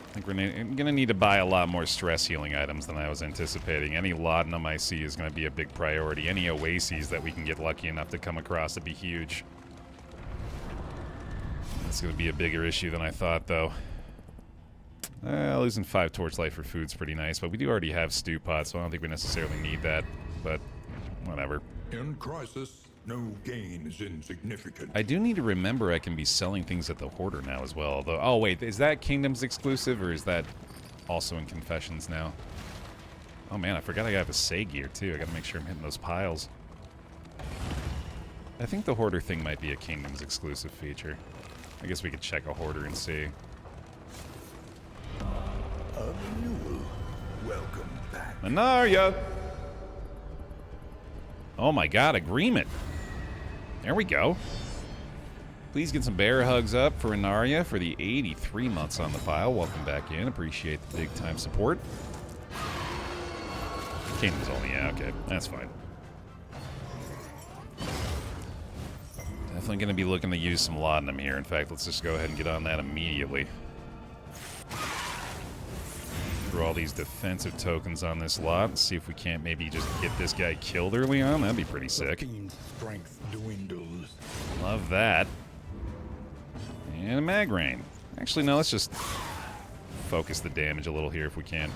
I think we're going to need to buy a lot more stress healing items than I was anticipating. Any laudanum I see is going to be a big priority. Any oases that we can get lucky enough to come across would be huge. It's going to be a bigger issue than I thought, though. Losing 5 torchlight for food's pretty nice, but we do already have stew pots, so I don't think we necessarily need that, but whatever. In crisis, no gain is insignificant. I do need to remember I can be selling things at the Hoarder now as well, although... Oh, wait, is that Kingdoms exclusive, or is that also in Confessions now? Oh, man, I forgot I have a Say gear, too. I gotta make sure I'm hitting those piles. I think the Hoarder thing might be a Kingdoms exclusive feature. I guess we could check a Hoarder and see. A renewal. Welcome back. Minaria! Oh my god, agreement. There we go. Please get some bear hugs up for Inaria for the 83 months on the file. Welcome back in. Appreciate the big time support. Kingdom's only, yeah, okay. That's fine. Definitely going to be looking to use some laudanum here. In fact, let's just go ahead and get on that immediately. Throw all these defensive tokens on this lot and see if we can't maybe just get this guy killed early on. That'd be pretty sick. Strength dwindles. Love that. And a mag rain. Actually, no, let's just focus the damage a little here if we can.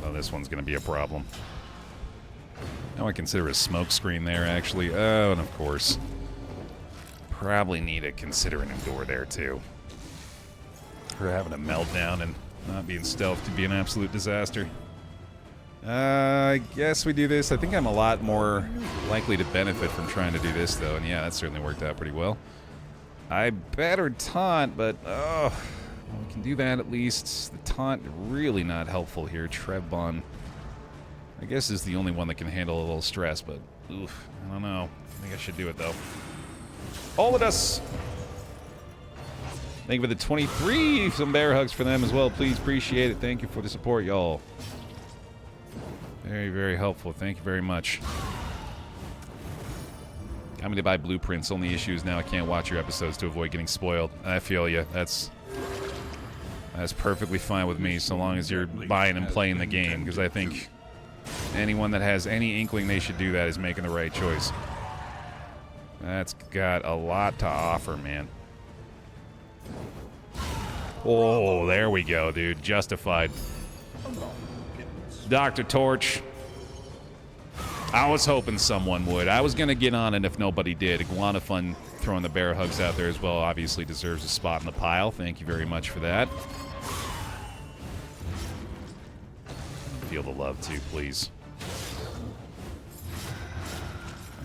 Oh, this one's going to be a problem. Now I consider a smoke screen there, actually. Oh, and of course. Probably need to consider an endure there, too. We're having a meltdown and not being stealthed to be an absolute disaster. I guess we do this. I think I'm a lot more likely to benefit from trying to do this, though. And yeah, that certainly worked out pretty well. I better taunt, but well, we can do that at least. The taunt really not helpful here. Trebon, I guess, is the only one that can handle a little stress, but oof, I don't know. I think I should do it, though. All of us! Thank you for the 23. Some bear hugs for them as well. Please appreciate it. Thank you for the support, y'all. Very, very helpful. Thank you very much. Got me to buy blueprints. Only issue is now I can't watch your episodes to avoid getting spoiled. I feel you. That's perfectly fine with me, so long as you're buying and playing the game, because I think anyone that has any inkling they should do that is making the right choice. That's got a lot to offer, man. Oh, there we go, dude. Justified. Dr. Torch. I was hoping someone would. I was going to get on it if nobody did. Iguana Fun throwing the bear hugs out there as well obviously deserves a spot in the pile. Thank you very much for that. Feel the love, too, please.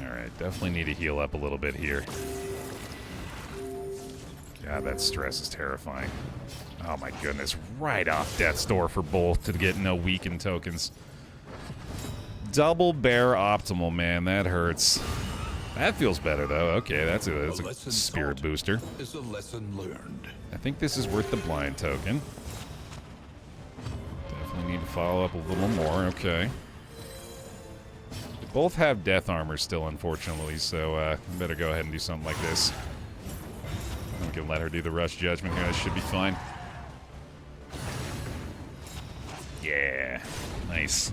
Alright, definitely need to heal up a little bit here. God, that stress is terrifying. Oh my goodness, right off death's door for both to get no weakened tokens. double Baer optimal, man. That hurts. That feels better, though. Okay, that's a spirit booster. Is a lesson learned. I think this is worth the blind token. Definitely need to follow up a little more. Okay. They both have death armor still, unfortunately, so I better go ahead and do something like this. We can let her do the rush judgment here. That should be fine. Yeah. Nice.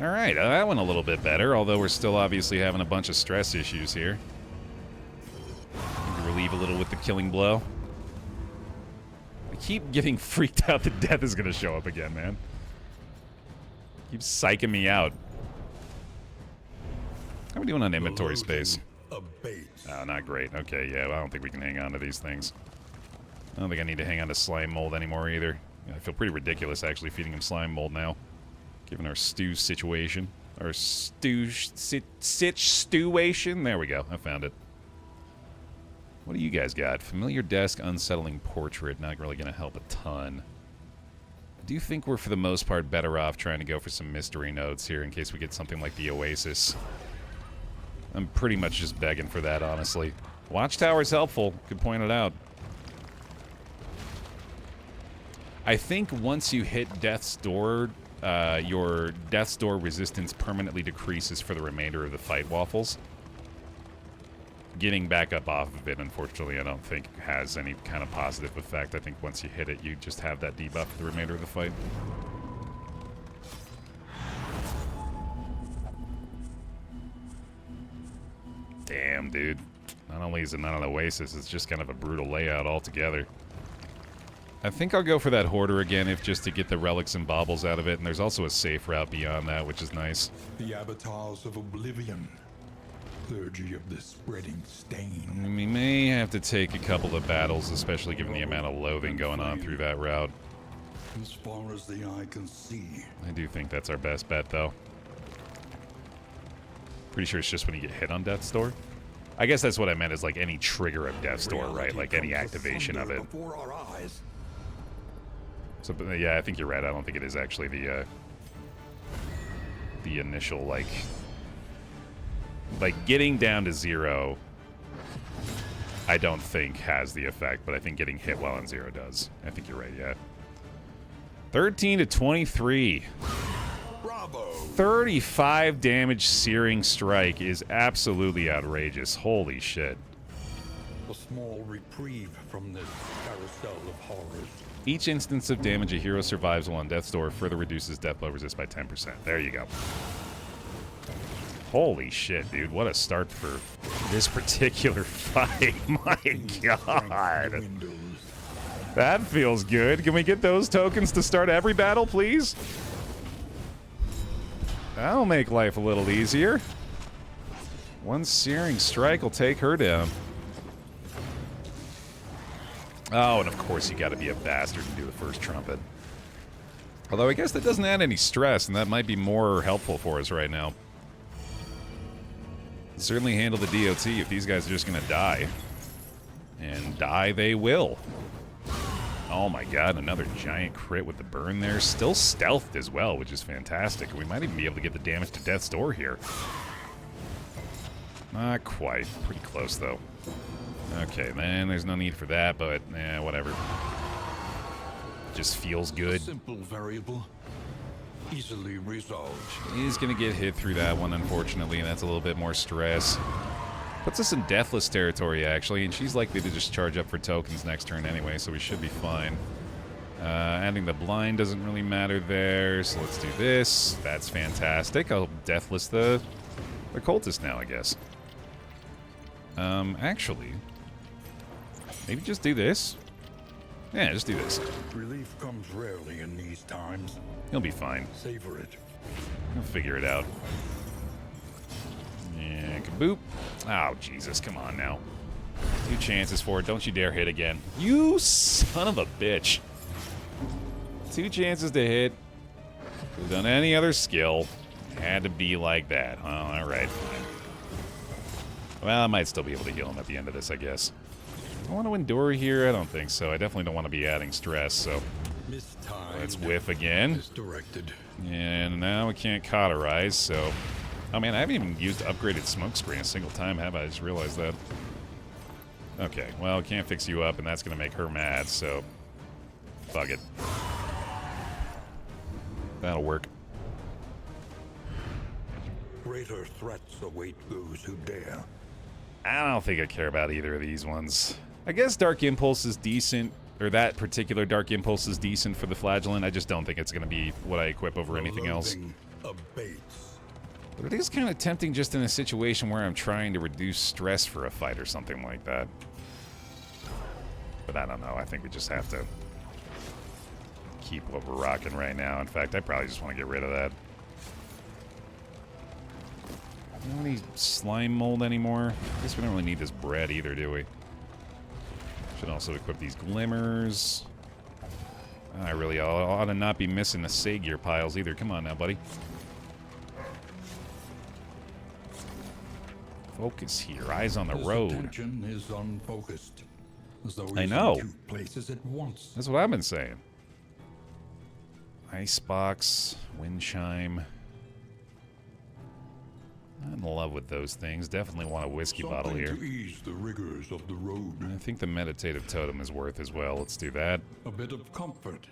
Alright, that went a little bit better, although we're still obviously having a bunch of stress issues here. Need to relieve a little with the killing blow. I keep getting freaked out that death is going to show up again, man. Keeps psyching me out. How are we doing on inventory space? Oh, not great. Okay, yeah, well, I don't think we can hang on to these things. I don't think I need to hang on to slime mold anymore either. I feel pretty ridiculous actually feeding him slime mold now. Given our stew situation. Our stewation. There we go. I found it. What do you guys got? Familiar desk, unsettling portrait. Not really going to help a ton. I do think we're, for the most part, better off trying to go for some mystery notes here in case we get something like the Oasis. I'm pretty much just begging for that, honestly. Watchtower's helpful. Could point it out. I think once you hit Death's Door, your Death's Door resistance permanently decreases for the remainder of the fight, Waffles. Getting back up off of it, unfortunately, I don't think has any kind of positive effect. I think once you hit it, you just have that debuff for the remainder of the fight. Damn, dude. Not only is it not an Oasis, it's just kind of a brutal layout altogether. I think I'll go for that Hoarder again, if just to get the relics and baubles out of it, and there's also a safe route beyond that, which is nice. The avatars of oblivion, clergy of the spreading stain. We may have to take a couple of battles, especially given the amount of loathing going on through that route. As far as the eye can see. I do think that's our best bet, though. Pretty sure it's just when you get hit on Death's Door. I guess that's what I meant, is like any trigger of Death's Door, right? Like any activation of it. Before our eyes. So, yeah, I think you're right. I don't think it is actually the initial, like getting down to 0, I don't think has the effect, but I think getting hit while on 0 does. I think you're right, yeah. 13 to 23. Bravo. 35 damage Searing Strike is absolutely outrageous. Holy shit. A small reprieve from this carousel of horrors. Each instance of damage a hero survives while on Death's Door further reduces death blow resist by 10%. There you go. Holy shit, dude. What a start for this particular fight. My god. That feels good. Can we get those tokens to start every battle, please? That'll make life a little easier. One Searing Strike will take her down. Oh, and of course you gotta be a bastard and do the first trumpet. Although I guess that doesn't add any stress, and that might be more helpful for us right now. Certainly handle the DOT if these guys are just gonna die. And die they will. Oh my god, another giant crit with the burn there. Still stealthed as well, which is fantastic. We might even be able to get the damage to Death's Door here. Not quite. Pretty close, though. Okay, man, there's no need for that, but, whatever. Just feels good. Simple variable, easily resolved. He's gonna get hit through that one, unfortunately, and that's a little bit more stress. Puts us in deathless territory, actually, and she's likely to just charge up for tokens next turn anyway, so we should be fine. Adding the blind doesn't really matter there, so let's do this. That's fantastic. I'll deathless the cultist now, I guess. Actually, maybe just do this. Yeah, just do this. Relief comes rarely in these times. He'll be fine. Savor it. He'll figure it out. Yeah, kaboop. Oh, Jesus, come on now. 2 chances for it. Don't you dare hit again. You son of a bitch. 2 chances to hit. Could have done any other skill. Had to be like that. Oh, alright, fine. Well, I might still be able to heal him at the end of this, I guess. Do I want to endure here? I don't think so. I definitely don't want to be adding stress, so Mistimed. Let's whiff again. Misdirected. And now we can't cauterize, so... Oh man, I haven't even used upgraded smoke screen a single time, have I? I just realized that. Okay, well, can't fix you up, and that's going to make her mad, so... Fuck it. That'll work. Greater threats await those who dare. I don't think I care about either of these ones. I guess Dark Impulse is decent, or that particular Dark Impulse is decent for the Flagellant. I just don't think it's going to be what I equip over anything else. Abates. But it is kind of tempting just in a situation where I'm trying to reduce stress for a fight or something like that. But I don't know. I think we just have to keep what we're rocking right now. In fact, I probably just want to get rid of that. Don't have any slime mold anymore. I guess we don't really need this bread either, do we? Should also equip these glimmers. I really ought to not be missing the Sagear piles either. Come on now, buddy. Focus here. Eyes on the road. Attention is unfocused. As though I know. two places at once. That's what I've been saying. Icebox, wind chime. I'm in love with those things. Definitely want a whiskey bottle here. To ease the rigors of the road. I think the meditative totem is worth as well. Let's do that. A bit of comfort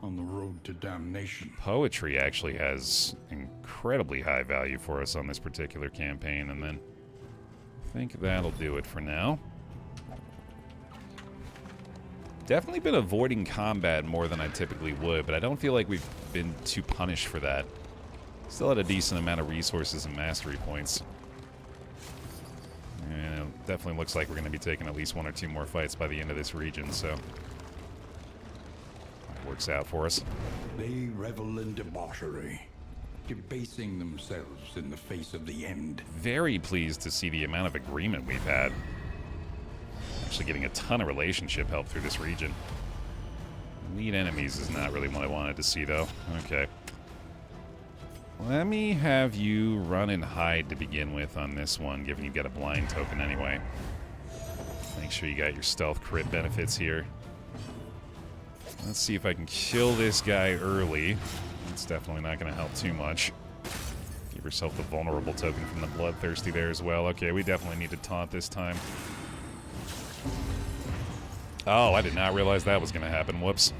on the road to damnation. Poetry actually has incredibly high value for us on this particular campaign, and then I think that'll do it for now. Definitely been avoiding combat more than I typically would, but I don't feel like we've been too punished for that. Still had a decent amount of resources and mastery points. And it definitely looks like we're going to be taking at least 1 or 2 more fights by the end of this region, so that works out for us. They revel in debauchery, debasing themselves in the face of the end. Very pleased to see the amount of agreement we've had. Actually getting a ton of relationship help through this region. Lead enemies is not really what I wanted to see, though. Okay. Let me have you run and hide to begin with on this one, given you got a blind token anyway. Make sure you got your stealth crit benefits here. Let's see if I can kill this guy early. That's definitely not going to help too much. Give yourself the vulnerable token from the bloodthirsty there as well. Okay, we definitely need to taunt this time. Oh, I did not realize that was going to happen. Whoops.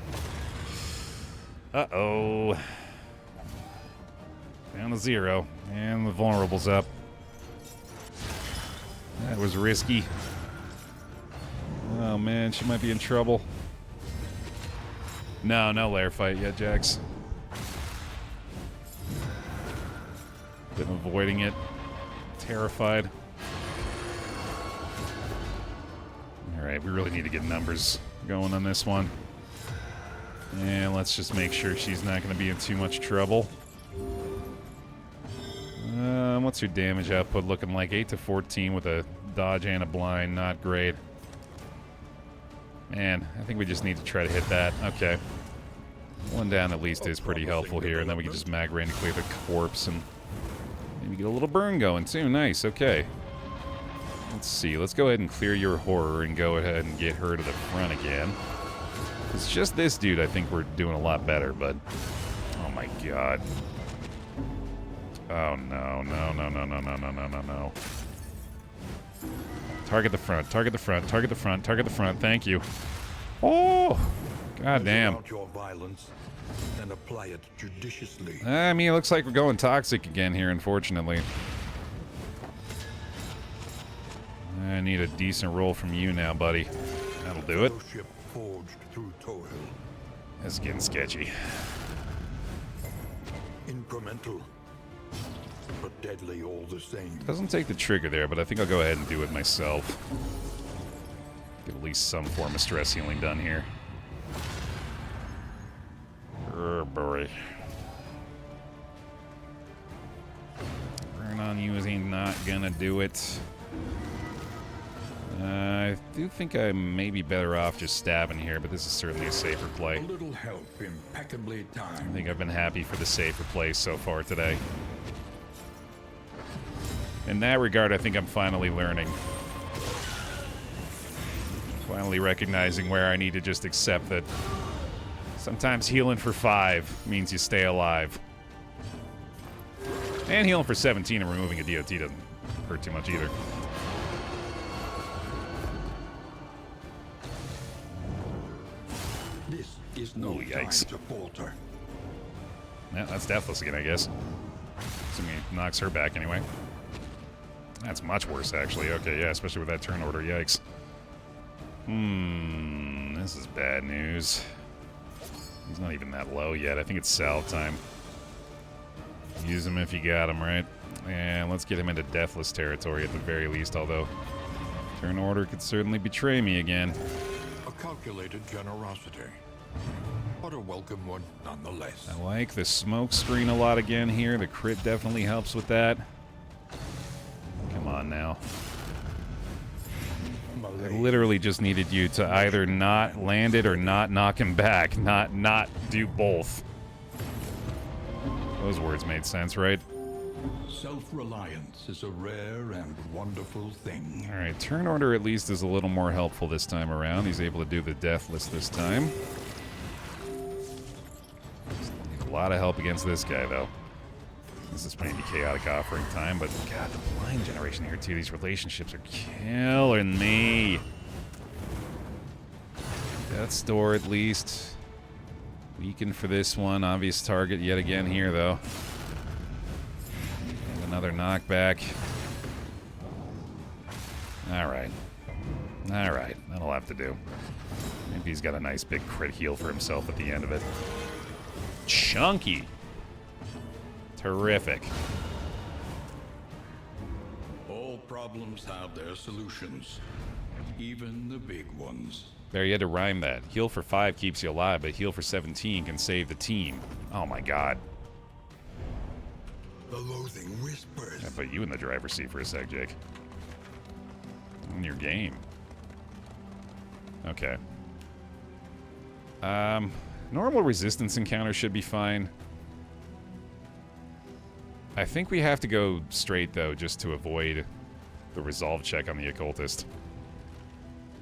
Uh-oh. Down to 0. And the vulnerable's up. That was risky. Oh, man, she might be in trouble. No, no Lair fight yet, Jax. Been avoiding it. Terrified. Alright, we really need to get numbers going on this one. And let's just make sure she's not going to be in too much trouble. What's her damage output looking like? 8 to 14 with a dodge and a blind. Not great. Man, I think we just need to try to hit that. Okay. 1 down at least is pretty helpful here, and then we can just mag rain to clear the corpse and maybe get a little burn going too. Nice, okay. Let's see, let's go ahead and clear your horror and go ahead and get her to the front again. It's just this dude I think we're doing a lot better, but... Oh my god. Oh no, no, no, no, no, no, no, no, no, no. Target the front, target the front, target the front, target the front, thank you. Oh! God damn. Your violence and apply it judiciously. I mean, it looks like we're going toxic again here, unfortunately. I need a decent roll from you now, buddy. That'll do it. Forged through toil. That's getting sketchy. Incremental, but deadly all the same. Doesn't take the trigger there, but I think I'll go ahead and do it myself. Get at least some form of stress healing done here. Oh boy. Burn on you is not gonna do it. I do think I may be better off just stabbing here, but this is certainly a safer play. A little help impeccably timed. I think I've been happy for the safer play so far today. In that regard, I think I'm finally learning. Finally recognizing where I need to just accept that Sometimes healing for 5 means you stay alive. And healing for 17 and removing a DOT doesn't hurt too much either. This is no time to falter. Yeah, that's deathless again, I guess. Assuming he knocks her back anyway. That's much worse, actually. Okay, yeah, especially with that turn order. Yikes. This is bad news. He's not even that low yet. I think it's salve time. Use him if you got him, right? And let's get him into deathless territory at the very least, although turn order could certainly betray me again. A calculated generosity, but a welcome one nonetheless. I like the smoke screen a lot again here. The crit definitely helps with that. Come on now. I literally just needed you to either not land it or not knock him back. Not do both. Those words made sense, right? Self-reliance is a rare and wonderful thing. Alright, turn order at least is a little more helpful this time around. He's able to do the deathless this time. Need a lot of help against this guy, though. This is maybe chaotic offering time, but god, the blind generation here, too. These relationships are killing me. Death's Door, at least. Weakened for this one. Obvious target yet again here, though. And another knockback. Alright. Alright, that'll have to do. Maybe he's got a nice big crit heal for himself at the end of it. Chunky! Terrific. All problems have their solutions, even the big ones. There, you had to rhyme that. Heal for 5 keeps you alive, but heal for 17 can save the team. Oh my god. The loathing whispers. I put you in the driver's seat for a sec, Jake. In your game. Okay. Normal resistance encounter should be fine. I think we have to go straight, though, just to avoid the resolve check on the occultist.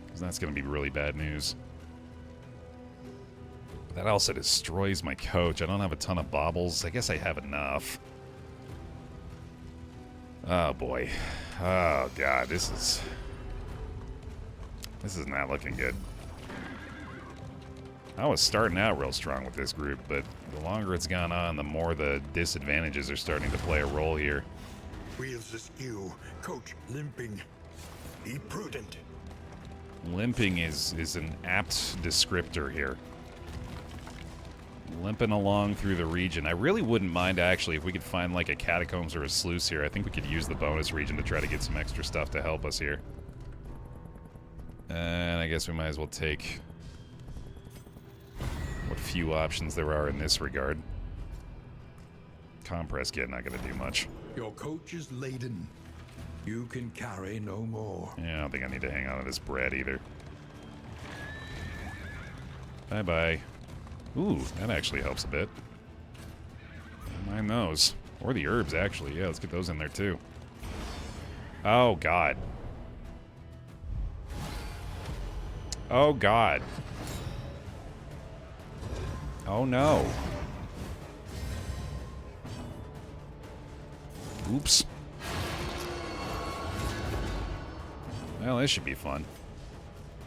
Because that's going to be really bad news. But that also destroys my coach. I don't have a ton of baubles. I guess I have enough. Oh, boy. Oh, God. This is not looking good. I was starting out real strong with this group, but the longer it's gone on, the more the disadvantages are starting to play a role here. Wheels askew, coach limping. Be prudent. Limping is an apt descriptor here. Limping along through the region. I really wouldn't mind, actually, if we could find like a Catacombs or a sluice here. I think we could use the bonus region to try to get some extra stuff to help us here. And I guess we might as well take what few options there are in this regard. Compress kit, not going to do much. Your coach is laden. You can carry no more. Yeah, I don't think I need to hang on to this bread either. Bye-bye. Ooh, that actually helps a bit. Don't mind those. Or the herbs, actually. Yeah, let's get those in there, too. Oh, God. Oh, God. Oh, no. Oops. Well, this should be fun.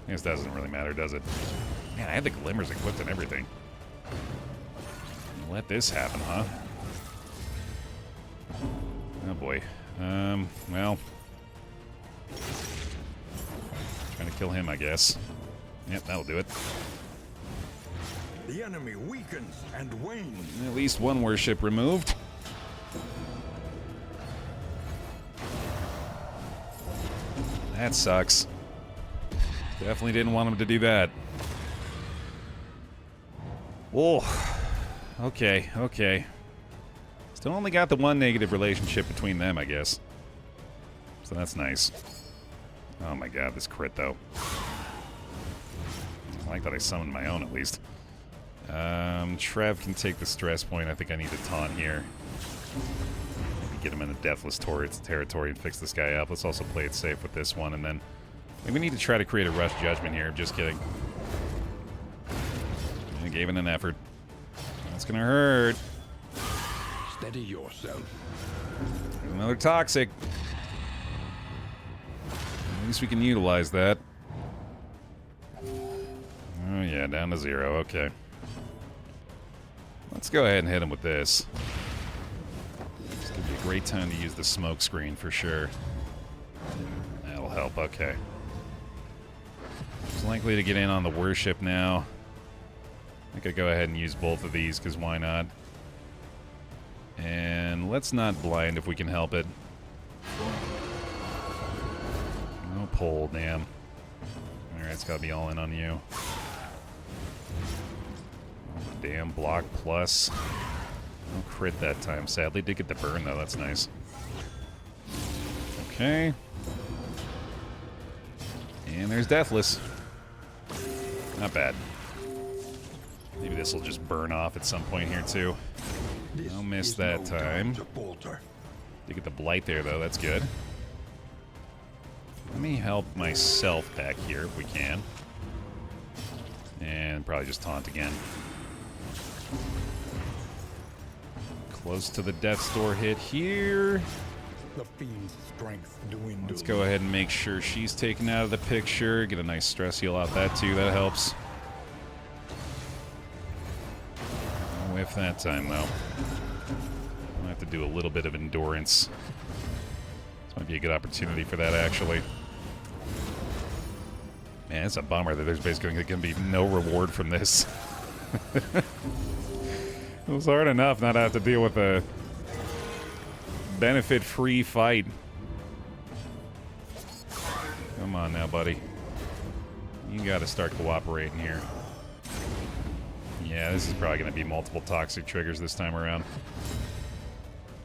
I guess that doesn't really matter, does it? Man, I had the glimmers equipped and everything. Let this happen, huh? Oh, boy. Well. Trying to kill him, I guess. Yep, that'll do it. The enemy weakens and wanes. At least one warship removed. That sucks. Definitely didn't want him to do that. Oh. Okay, okay. Still only got the one negative relationship between them, I guess. So that's nice. Oh my god, this crit, though. I like that I summoned my own, at least. Trev can take the stress point. I think I need to taunt here. Maybe get him in a deathless territory and fix this guy up. Let's also play it safe with this one, and then maybe we need to try to create a rush judgment here. Just kidding. Gave it an effort. That's gonna hurt. Steady yourself. There's another toxic. At least we can utilize that. Oh yeah, down to 0. Okay. Let's go ahead and hit him with this. It's gonna be a great time to use the smoke screen for sure. That'll help. Okay. He's likely to get in on the warship now. I could go ahead and use both of these, because why not? And let's not blind if we can help it. No pole, damn. Alright, it's gotta be all in on you. Oh, damn, block plus. No crit that time. Sadly, did get the burn, though. That's nice. Okay. And there's Deathless. Not bad. Maybe this will just burn off at some point here, too. I'll miss that time. Did get the blight there, though. That's good. Let me help myself back here if we can. And probably just taunt again. Close to the death's door hit here. The fiend's strength dwindles. Let's go ahead and make sure she's taken out of the picture. Get a nice stress heal off that, too. That helps. No whiff that time, though. I'll have to do a little bit of endurance. This might be a good opportunity for that, actually. Man, it's a bummer that there's basically going to be no reward from this. It was hard enough not to have to deal with a benefit-free fight. Come on now, buddy. You got to start cooperating here. Yeah, this is probably going to be multiple toxic triggers this time around.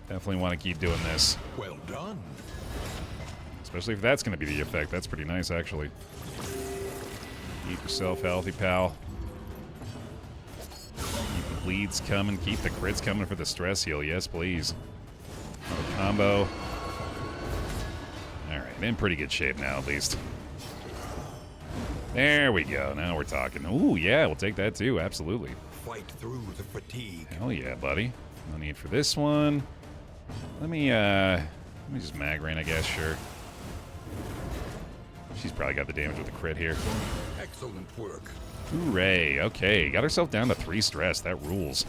Definitely want to keep doing this. Well done. Especially if that's going to be the effect. That's pretty nice, actually. Keep yourself healthy, pal. Keep the bleeds coming. Keep the crits coming for the stress heal. Yes, please. Another combo. Alright, in pretty good shape now, at least. There we go. Now we're talking. Ooh, yeah, we'll take that too. Absolutely. Fight through the fatigue. Hell yeah, buddy. No need for this one. Let me just mag rain, I guess, sure. She's probably got the damage with the crit here. Excellent work. Hooray. Okay, got herself down to 3 stress. That rules.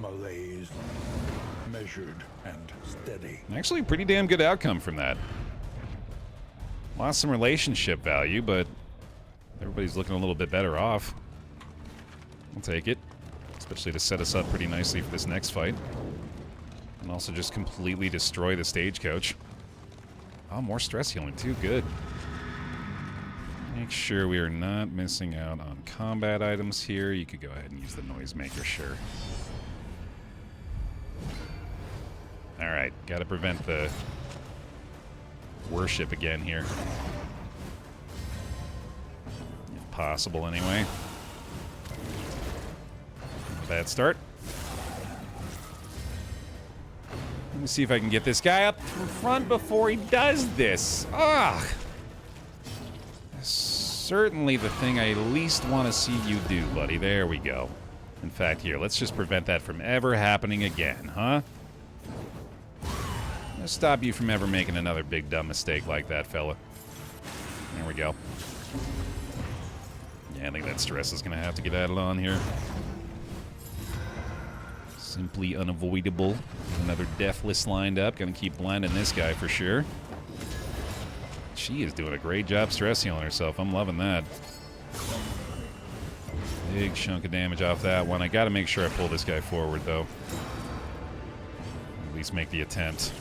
Malaise. Measured and steady. Actually, pretty damn good outcome from that. Lost some relationship value, but everybody's looking a little bit better off. I'll take it. Especially to set us up pretty nicely for this next fight. And also just completely destroy the stagecoach. Oh, more stress healing too. Good. Make sure we are not missing out on combat items here. You could go ahead and use the noisemaker, sure. Alright, gotta prevent the worship again here. If possible, anyway. Bad start. Let me see if I can get this guy up in front before he does this. Ah! Certainly the thing I least want to see you do, buddy. There we go. In fact, here, let's just prevent that from ever happening again, huh? Let's stop you from ever making another big dumb mistake like that, fella. There we go. Yeah, I think that stress is going to have to get added on here. Simply unavoidable. Another Deathless lined up. Gonna keep blinding this guy for sure. She is doing a great job stress healing herself. I'm loving that. Big chunk of damage off that one. I gotta make sure I pull this guy forward, though. At least make the attempt.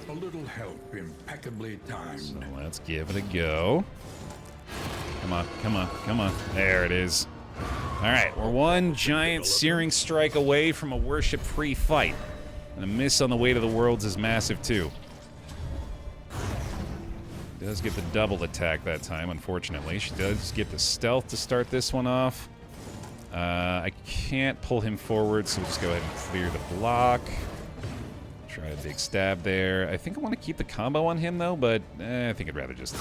A little help impeccably timed. So let's give it a go. Come on, come on, come on. There it is. Alright, we're one giant searing strike away from a worship-free fight. And a miss on the way to the worlds is massive, too. Does get the double attack that time, unfortunately. She does get the stealth to start this one off. I can't pull him forward, so we'll just go ahead and clear the block. Try a big stab there. I think I want to keep the combo on him, though, but I think I'd rather just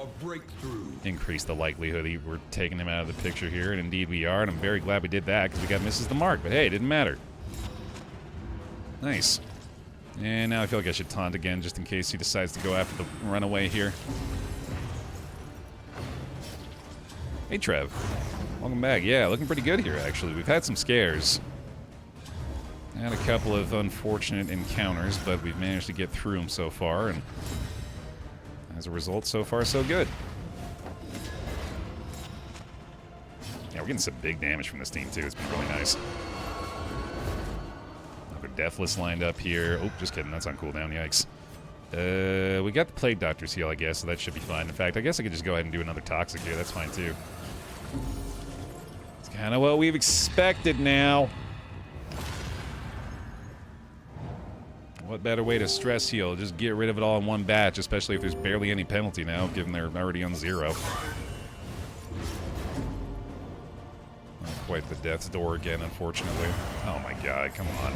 A breakthrough. increase the likelihood that we're taking him out of the picture here, and indeed we are, and I'm very glad we did that because we got misses the mark, but hey, it didn't matter. Nice. And now I feel like I should taunt again just in case he decides to go after the runaway here. Hey, Trev. Welcome back. Yeah, looking pretty good here, actually. We've had some scares. Had a couple of unfortunate encounters, but we've managed to get through them so far, and as a result, so far, so good. Yeah, we're getting some big damage from this team, too. It's been really nice. Another Deathless lined up here. Oh, just kidding. That's on cooldown. Yikes. We got the Plague Doctor's heal, I guess, so that should be fine. In fact, I guess I could just go ahead and do another Toxic here. That's fine, too. It's kind of what we've expected now. What better way to stress heal? Just get rid of it all in one batch, especially if there's barely any penalty now, given they're already on 0. Not quite the death's door again, unfortunately. Oh my god, come on.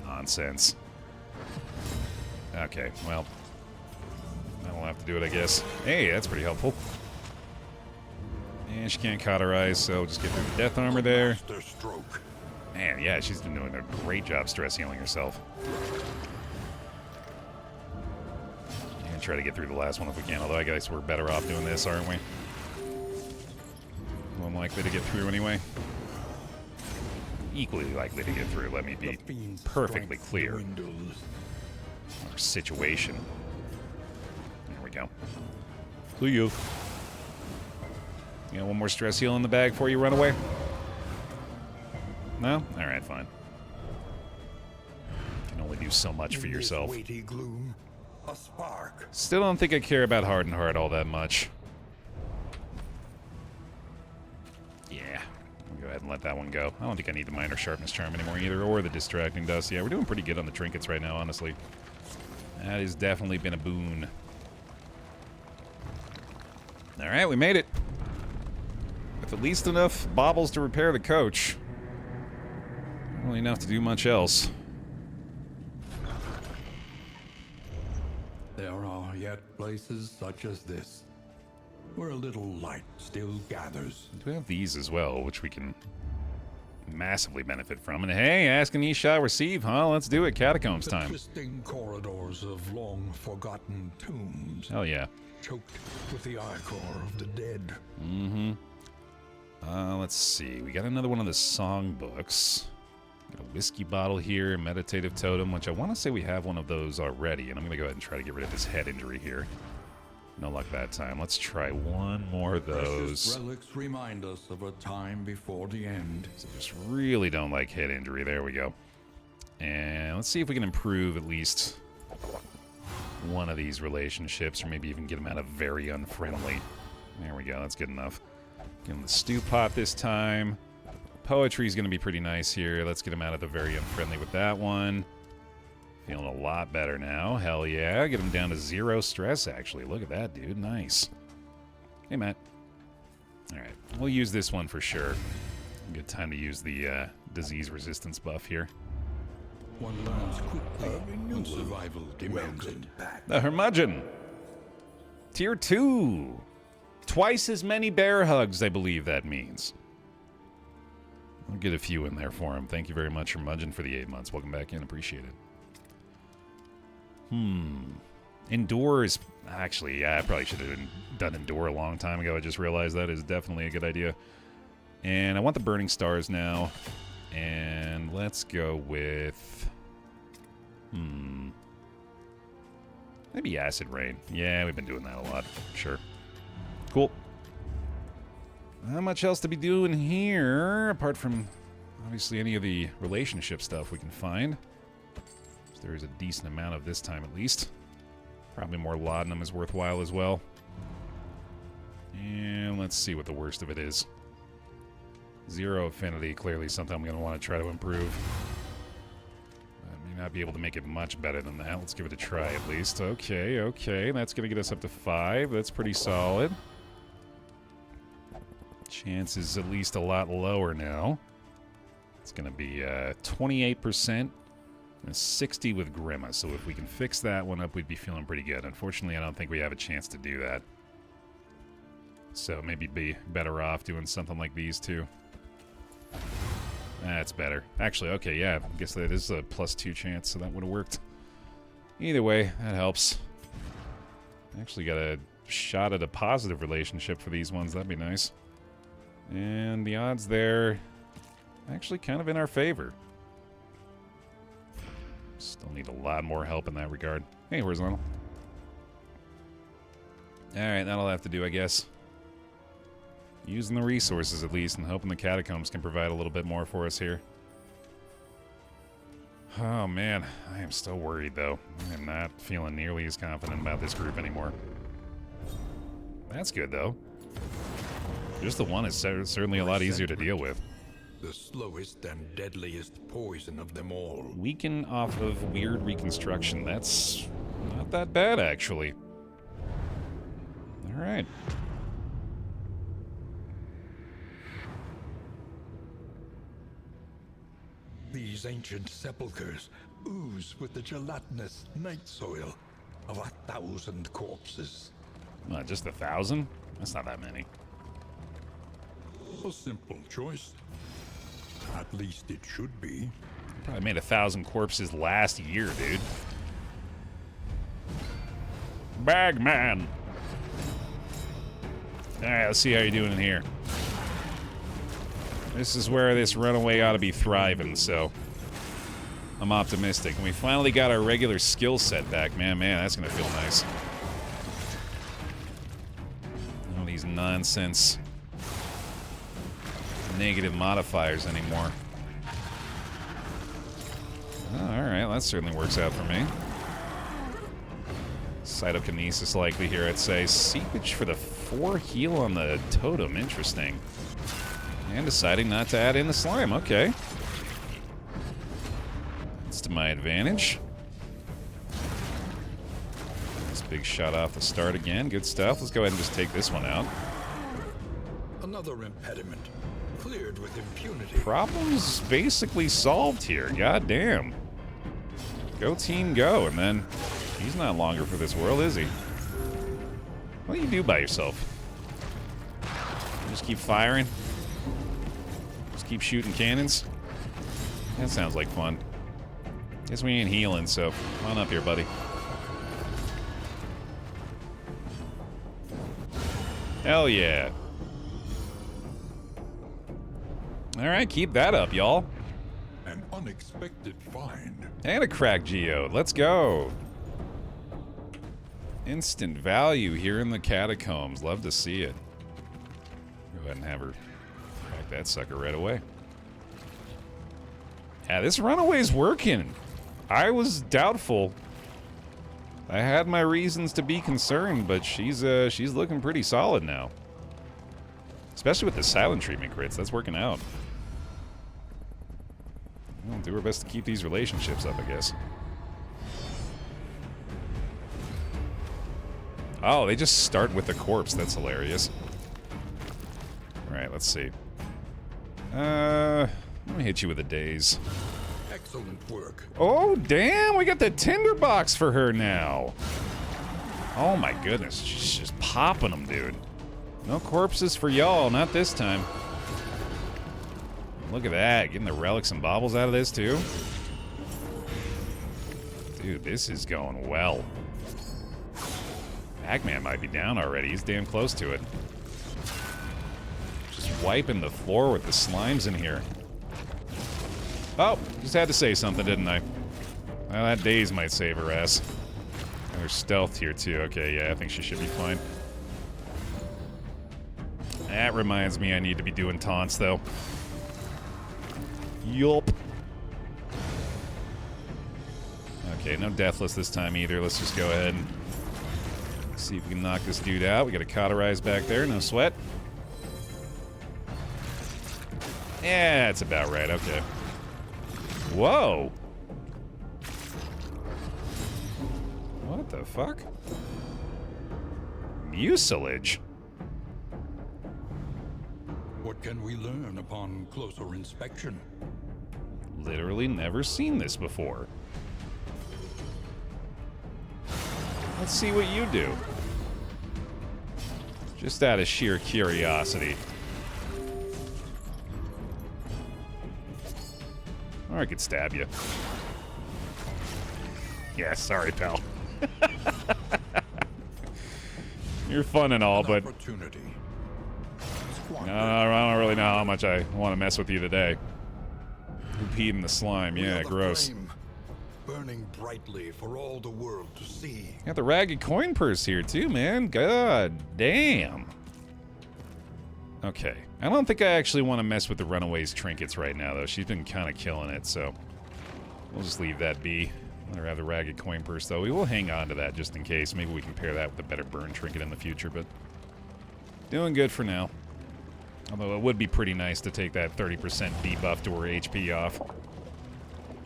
Nonsense. Okay, well, that'll have to do it, I guess. Hey, that's pretty helpful. And she can't cauterize, so just get through the death armor there. Man, yeah, she's been doing a great job stress healing herself. And try to get through the last one if we can, although I guess we're better off doing this, aren't we? More likely to get through anyway. Equally likely to get through, let me be perfectly clear. Our situation. There we go. Clue you. You got one more stress heal in the bag before you run away? No? Alright, fine. Can only do so much for yourself. Gloom, a spark. Still don't think I care about Hardened Heart all that much. Yeah. I'll go ahead and let that one go. I don't think I need the Minor Sharpness Charm anymore either, or the Distracting Dust. Yeah, we're doing pretty good on the Trinkets right now, honestly. That has definitely been a boon. Alright, we made it. With at least enough baubles to repair the coach. Not really enough to do much else. There are yet places such as this, where a little light still gathers. We have these as well, which we can massively benefit from. And hey, ask and ye shall receive, huh? Let's do it. Catacombs time. Twisting corridors of long-forgotten tombs. Hell yeah. Choked with the ichor of the dead. Mm-hmm. Let's see. We got another one of the songbooks. Got a whiskey bottle here, meditative totem, which I want to say we have one of those already, and I'm going to go ahead and try to get rid of this head injury here. No luck that time. Let's try one more of those. Precious relics remind us of a time before the end. So just really don't like head injury. There we go. And let's see if we can improve at least one of these relationships, or maybe even get them out of very unfriendly. There we go. That's good enough. Give him the stew pot this time. Poetry's going to be pretty nice here. Let's get him out of the very unfriendly with that one. Feeling a lot better now. Hell yeah. Get him down to 0 stress, actually. Look at that, dude. Nice. Hey, Matt. Alright. We'll use this one for sure. Good time to use the disease resistance buff here. One learns quickly when survival demands it. The Hermudgeon. Tier 2. Twice as many bear hugs, I believe that means. I'll get a few in there for him. Thank you very much, Hermudgeon, for the 8 months. Welcome back in. Appreciate it. Endure is... Actually, yeah, I probably should have done Endure a long time ago. I just realized that is definitely a good idea. And I want the Burning Stars now. And let's go with... Maybe Acid Rain. Yeah, we've been doing that a lot. Sure. Cool. Not much else to be doing here, apart from, obviously, any of the relationship stuff we can find. So there is a decent amount of this time, at least. Probably more laudanum is worthwhile as well. And let's see what the worst of it is. 0 affinity, clearly something I'm going to want to try to improve. I may not be able to make it much better than that. Let's give it a try, at least. Okay, okay. That's going to get us up to 5. That's pretty solid. Chance is at least a lot lower now. It's going to be 28% And a 60 with Grimace. So if we can fix that one up, we'd be feeling pretty good. Unfortunately, I don't think we have a chance to do that. So maybe be better off doing something like these two. That's better. Actually, okay, yeah. I guess that is a +2 chance, so that would have worked. Either way, that helps. Actually got a shot at a positive relationship for these ones. That'd be nice. And the odds there actually kind of in our favor. Still need a lot more help in that regard. Hey, horizontal. Alright, that'll have to do, I guess. Using the resources at least and hoping the Catacombs can provide a little bit more for us here. Oh man, I am still worried though. I am not feeling nearly as confident about this group anymore. That's good though. Just the one is certainly a lot easier to deal with. The slowest and deadliest poison of them all. Weaken off of weird reconstruction. That's not that bad actually. Alright. These ancient sepulchres ooze with the gelatinous night soil of 1,000 corpses. Just 1,000? That's not that many. A simple choice. At least it should be. Probably made 1,000 corpses last year, dude. Bagman! Alright, let's see how you're doing in here. This is where this runaway ought to be thriving, so I'm optimistic. And we finally got our regular skill set back. Man, that's gonna feel nice. All these nonsense negative modifiers anymore. Oh, alright, that certainly works out for me. Cytokinesis likely here, I'd say. Seepage for the 4 heal on the totem. Interesting. And deciding not to add in the slime. Okay. That's to my advantage. Nice big shot off the start again. Good stuff. Let's go ahead and just take this one out. Another impediment. Cleared with impunity. Problems basically solved here. God damn. Go team, go. And then he's not longer for this world, is he? What do you do by yourself? Just keep firing? Just keep shooting cannons? That sounds like fun. Guess we ain't healing, so come on up here, buddy. Hell yeah. Alright, keep that up, y'all. An unexpected find. And a cracked geode. Let's go. Instant value here in the Catacombs. Love to see it. Go ahead and have her crack that sucker right away. Yeah, this runaway's working. I was doubtful. I had my reasons to be concerned, but she's looking pretty solid now. Especially with the silent treatment crits. That's working out. We'll do our best to keep these relationships up, I guess. Oh, they just start with the corpse. That's hilarious. Alright, let's see. Let me hit you with a daze. Excellent work. Oh, damn! We got the tinderbox for her now! Oh my goodness, she's just popping them, dude. No corpses for y'all, not this time. Look at that, getting the relics and baubles out of this, too. Dude, this is going well. Pac-Man might be down already. He's damn close to it. Just wiping the floor with the slimes in here. Oh, just had to say something, didn't I? Well, that daze might save her ass. And there's stealth here, too. Okay, yeah, I think she should be fine. That reminds me I need to be doing taunts, though. Yup. Okay, no deathless this time either. Let's just go ahead and see if we can knock this dude out. We got a cauterize back there, no sweat. Yeah, that's about right, okay. Whoa! What the fuck? Mucilage? What can we learn upon closer inspection? Literally never seen this before. Let's see what you do. Just out of sheer curiosity. Or I could stab you. Yeah, sorry, pal. You're fun and all, but no, I don't really know how much I want to mess with you today. Who peed in the slime? Yeah, gross. Burning brightly for all the world to see. Got the ragged coin purse here too, man. God damn. Okay, I don't think I actually want to mess with the Runaway's trinkets right now, though. She's been kind of killing it, so we'll just leave that be. Let her have the ragged coin purse, though. We will hang on to that just in case. Maybe we can pair that with a better burn trinket in the future, but doing good for now. Although it would be pretty nice to take that 30% debuff to her HP off.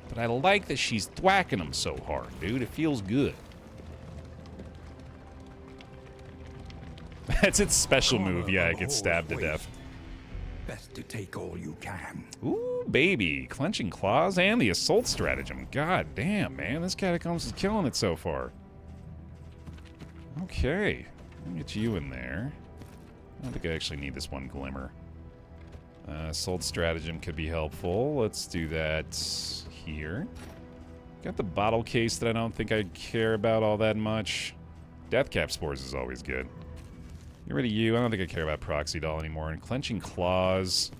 But I like that she's thwacking them so hard, dude. It feels good. That's its special move. Yeah, it gets stabbed to death. Best to take all you can. Ooh, baby. Clenching claws and the assault stratagem. God damn, man. This Catacombs is killing it so far. Okay. Let me get you in there. I don't think I actually need this one glimmer. Assault stratagem could be helpful. Let's do that here. Got the bottle case that I don't think I care about all that much. Deathcap spores is always good. Get rid of you. I don't think I care about Proxy Doll anymore. And Clenching Claws.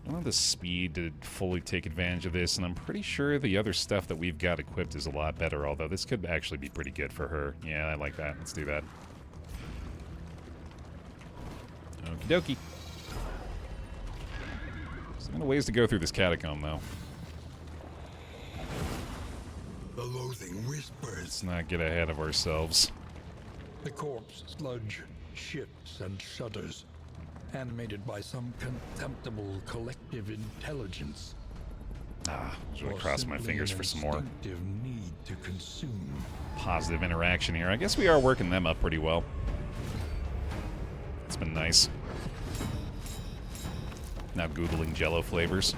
I don't have the speed to fully take advantage of this, and I'm pretty sure the other stuff that we've got equipped is a lot better, although this could actually be pretty good for her. Yeah, I like that. Let's do that. Okie dokie. Some ways to go through this catacomb, though. The loathing whispers. Let's not get ahead of ourselves. The corpse sludge shifts and shudders, animated by some contemptible collective intelligence. Ah, just gonna cross my fingers for some more need to consume. positive interaction here. I guess we are working them up pretty well. It's been nice. Now Googling Jello flavors.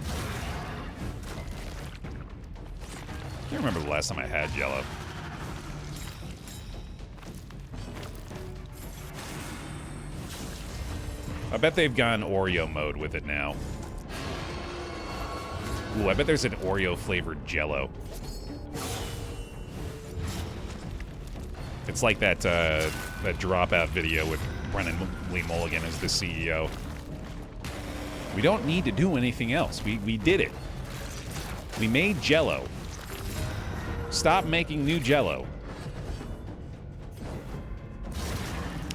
I can't remember the last time I had Jello. I bet they've gone Oreo mode with it now. Ooh, I bet there's an Oreo flavored Jello. It's like that that Dropout video with Brennan Lee Mulligan as the CEO. We don't need to do anything else. We did it. We made Jello. Stop making new Jello.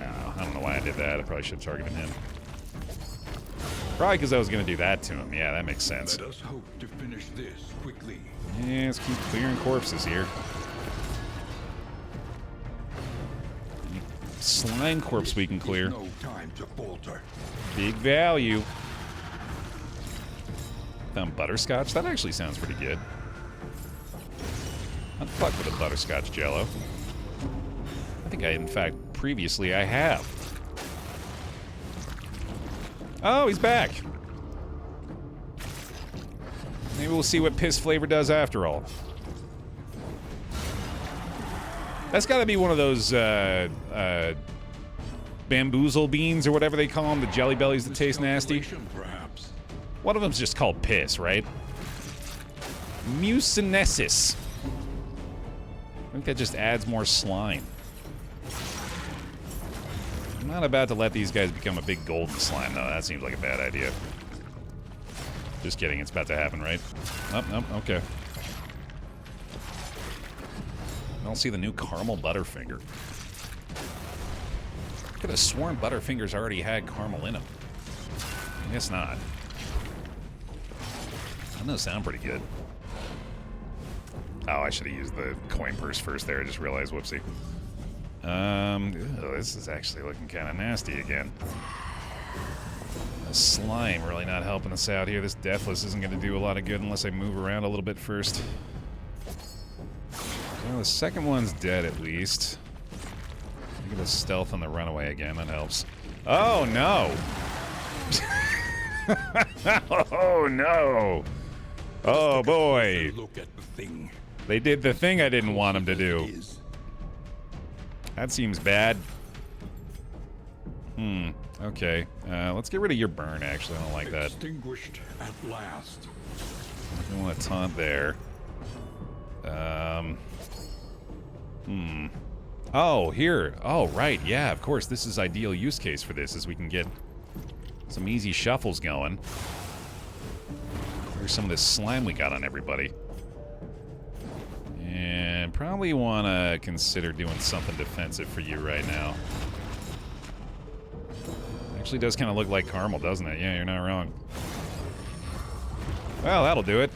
Oh, I don't know why I did that. I probably should have targeted him. Probably because I was going to do that to him. Yeah, that makes sense. Let us hope to finish this quickly. Yeah, let's keep clearing corpses here. Slime corpse we can clear. No time to falter. Big value. Found butterscotch? That actually sounds pretty good. I'd fuck with a butterscotch Jello. I think in fact, previously I have. Oh, he's back. Maybe we'll see what piss flavor does after all. That's got to be one of those bamboozle beans or whatever they call them, the jelly bellies that taste nasty. Perhaps. One of them's just called piss, right? Mucinesis. I think that just adds more slime. I'm not about to let these guys become a big golden slime, though. That seems like a bad idea. Just kidding. It's about to happen, right? Oh, no, okay. I don't see the new caramel Butterfinger. Could have sworn Butterfingers already had caramel in them. I guess not. That does sound pretty good. Oh, I should have used the coin purse first there. I just realized, whoopsie. Ew, this is actually looking kind of nasty again. The slime really not helping us out here. This Deathless isn't going to do a lot of good unless I move around a little bit first. Well, the second one's dead at least. Look at the stealth on the runaway again. That helps. Oh, no! Oh, no! Oh, boy! Look at the thing. They did the thing I didn't want them to do. That seems bad. Okay. Let's get rid of your burn, actually. I don't like that. Extinguished at last. I don't want to taunt there. Oh, here. Oh, right. Yeah, of course. This is ideal use case for this, is we can get some easy shuffles going. Here's some of this slime we got on everybody. And probably want to consider doing something defensive for you right now. Actually does kind of look like caramel, doesn't it? Yeah, you're not wrong. Well, that'll do it.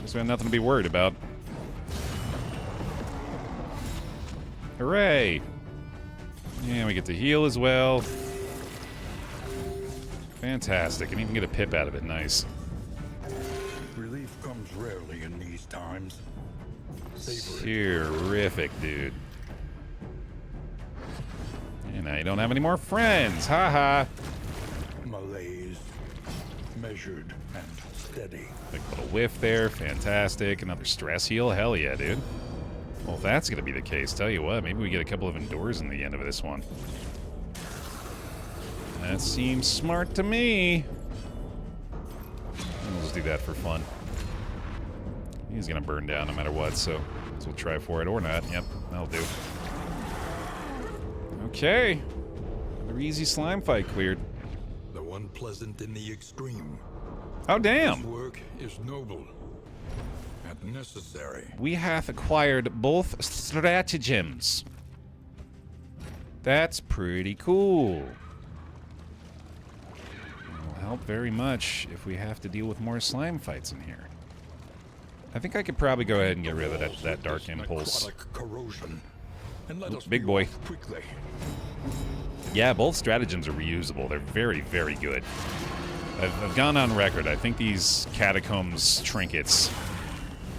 Just got nothing to be worried about. Hooray! Yeah, we get to heal as well. Fantastic. And even get a pip out of it. Nice. Relief comes rarely in these times. Savor it. Terrific, dude. And now you don't have any more friends. Haha. Malaise. Measured and steady. Big little whiff there. Fantastic. Another stress heal. Hell yeah, dude. Well, if that's going to be the case, tell you what, maybe we get a couple of endures in the end of this one. That seems smart to me. We'll just do that for fun. He's going to burn down no matter what, so we'll try for it or not. Yep, that'll do. Okay. Another easy slime fight cleared. The one pleasant in the extreme. Oh, damn. This work is noble and necessary. We have acquired both stratagems. That's pretty cool. It'll help very much if we have to deal with more slime fights in here. I think I could probably go ahead and get rid of that dark impulse. Corrosion. And let us Big be boy. off quickly. Yeah, both stratagems are reusable. They're very, very good. I've gone on record. I think these Catacombs trinkets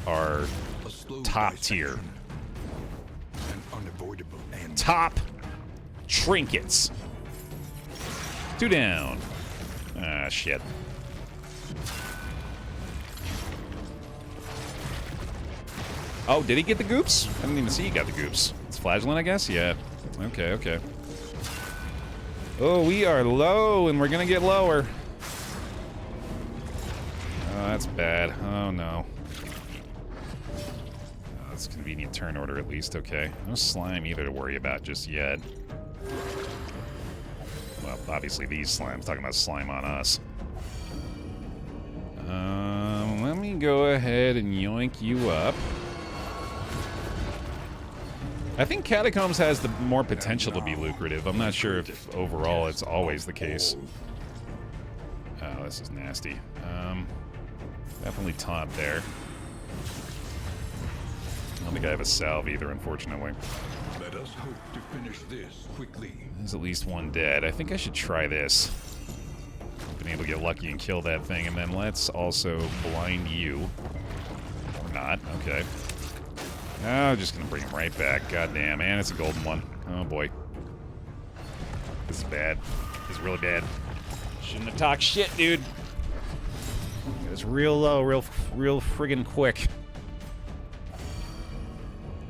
are A slow top tier. dissection. An unavoidable end. Top trinkets. 2 down. Ah, shit. Oh, did he get the goops? I didn't even see he got the goops. It's flagellant, I guess? Yeah. Okay, okay. Oh, we are low, and we're gonna get lower. Oh, that's bad. Oh, no. Oh, that's a convenient turn order, at least. Okay. No slime either to worry about just yet. Well, obviously these slimes. Talking about slime on us. Let me go ahead and yoink you up. I think Catacombs has the more potential to be lucrative. I'm not sure if overall it's always the case. Oh, this is nasty. Definitely taunt there. I don't think I have a salve either, unfortunately. Let us hope to finish this quickly. There's at least one dead. I think I should try this. Been able to get lucky and kill that thing, and then let's also blind you. Or not. Okay. Oh, just gonna bring him right back. God damn, and it's a golden one. Oh boy. This is bad. This is really bad. Shouldn't have talked shit, dude. It was real low, real friggin' quick.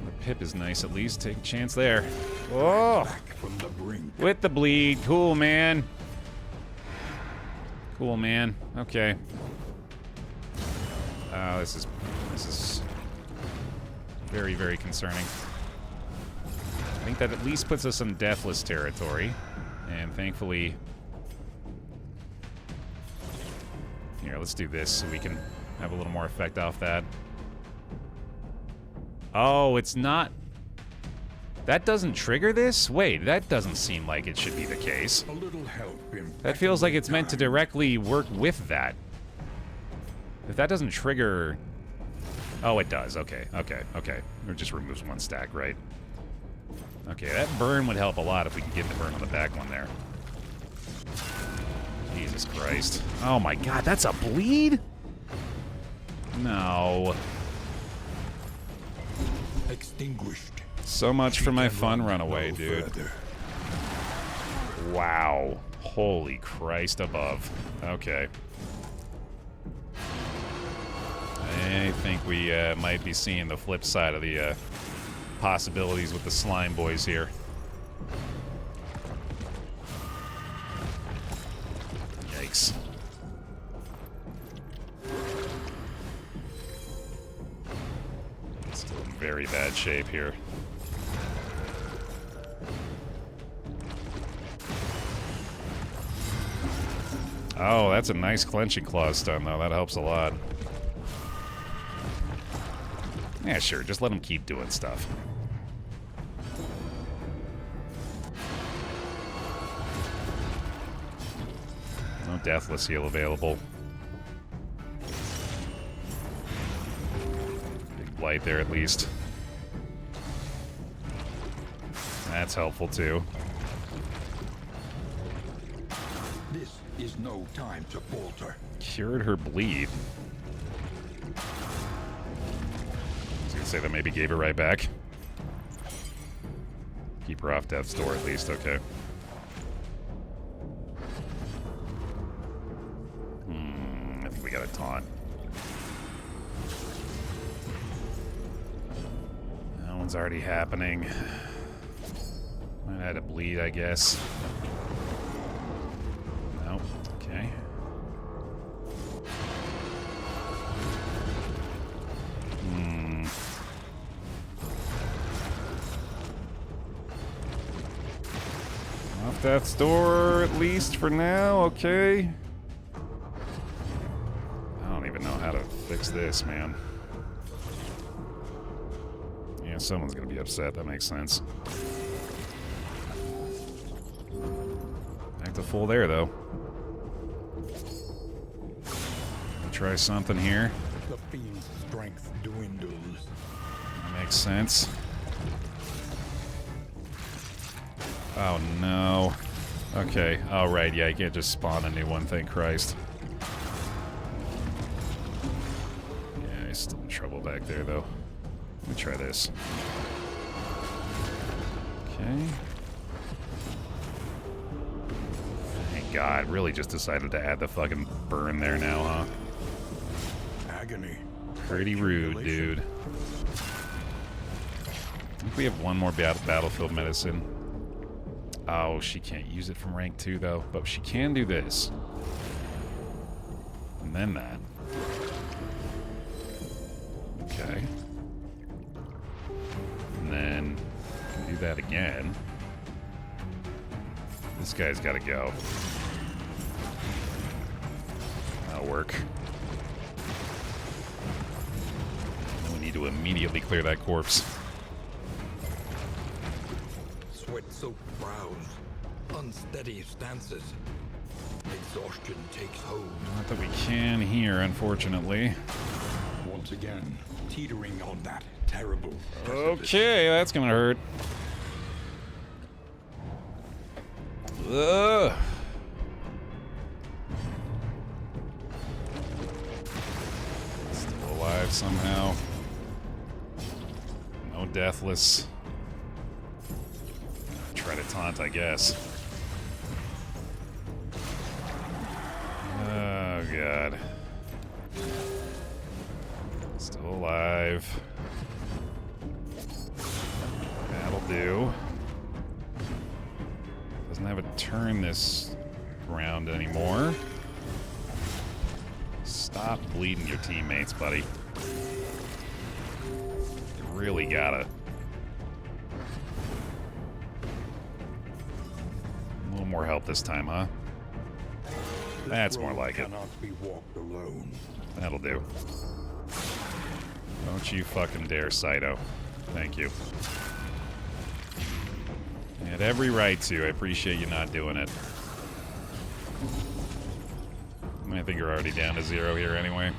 The pip is nice at least. Take a chance there. Oh! Back from the brink. With the bleed. Cool, man. Cool, man. Okay. Oh, this is very, very concerning. I think that at least puts us in deathless territory. And thankfully... Here, let's do this so we can have a little more effect off that. Oh, it's not... That doesn't trigger this? Wait, that doesn't seem like it should be the case. A little help in That feels like it's meant to directly work with that. If that doesn't trigger... Oh, it does. Okay, okay, okay. It just removes one stack, right? Okay, that burn would help a lot if we could get the burn on the back one there. Jesus Christ. Oh my god, that's a bleed? No. extinguished. So much for my fun runaway, dude. Further. Wow. Holy Christ above. Okay. I think we might be seeing the flip side of the possibilities with the slime boys here. Yikes. Still in very bad shape here. Oh, that's a nice clenching claw stun, though. That helps a lot. Yeah, sure. Just let him keep doing stuff. No Deathless heal available. Big Blight there, at least. That's helpful, too. This is no time to falter. Cured her bleed. I was gonna say that maybe gave her right back. Keep her off death's door at least, okay. I think we got a taunt. That one's already happening. Might have to bleed, I guess. Nope, okay. Off death's door, at least for now, okay. I don't even know how to fix this, man. Yeah, someone's gonna be upset, that makes sense. Back to full there, though. Try something here. The fiend's strength dwindles. That makes sense. Oh no. Okay. Oh right, yeah, you can't just spawn a new one, thank Christ. Yeah, he's still in trouble back there though. Let me try this. Okay. Thank God, really just decided to add the fucking burn there now, huh? Agony. Pretty rude, dude. I think we have one more battlefield medicine. Oh, she can't use it from rank 2, though. But she can do this. And then that. Okay. And then do that again. This guy's got to go. That'll work. We need to immediately clear that corpse. Sweat-soaked brows, unsteady stances. Exhaustion takes hold. Not that we can here, unfortunately. Once again, teetering on that terrible precipice. Okay, that's gonna hurt. Ugh. Still alive somehow. No deathless. Try to taunt, I guess. Oh, God. Still alive. That'll do. Doesn't have a turn this round anymore. Stop bleeding your teammates, buddy. You really gotta. A little more help this time, huh? That's more like it. Cannot be walked alone. That'll do. Don't you fucking dare, Saito. Thank you. You had every right to. I appreciate you not doing it. I think you're already down to 0 here anyway.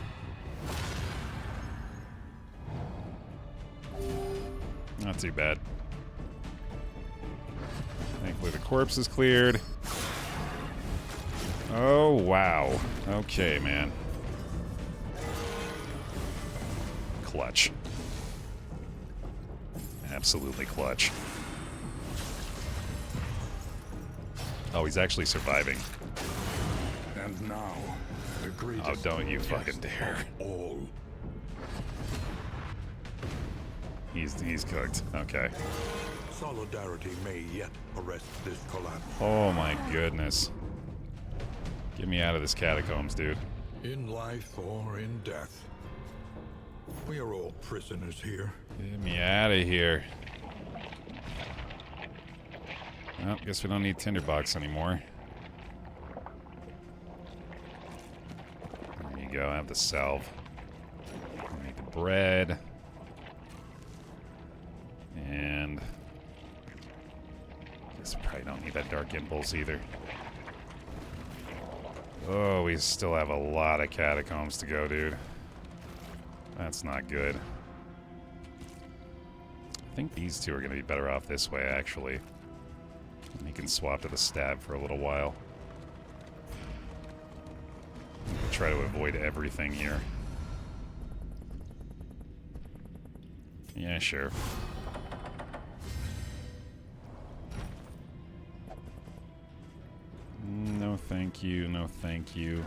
Not too bad. Thankfully the corpse is cleared. Oh, wow. Okay, man. Clutch. Absolutely clutch. Oh, he's actually surviving. And now, the greatest. Oh, don't you fucking dare. All. He's cooked. Okay. Solidarity may yet arrest this collapse. Oh my goodness. Get me out of this catacombs, dude. In life or in death, we are all prisoners here. Get me out of here. Well, guess we don't need tinderbox anymore. There you go, I have the salve. I need the bread. And guess we probably don't need that dark impulse either. Oh, we still have a lot of catacombs to go, dude. That's not good. I think these two are going to be better off this way, actually. And you can swap to the stab for a little while. Try to avoid everything here. Yeah, sure. No thank you, no thank you.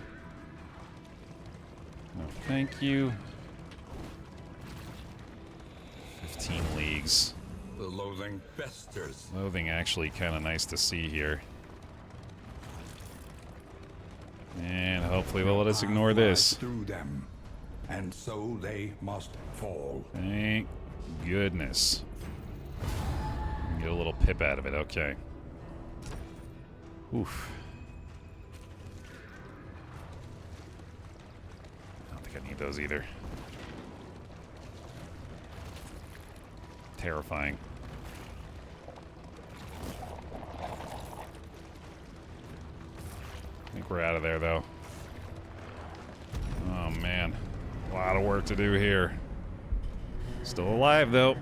No thank you. 15 leagues. The loathing festers. Loathing actually kind of nice to see here. And hopefully they'll let us ignore this. Through them, and so they must fall. Thank goodness. Get a little pip out of it, okay. Oof. I don't think I need those either. Terrifying. I think we're out of there, though. Oh, man. A lot of work to do here. Still alive, though.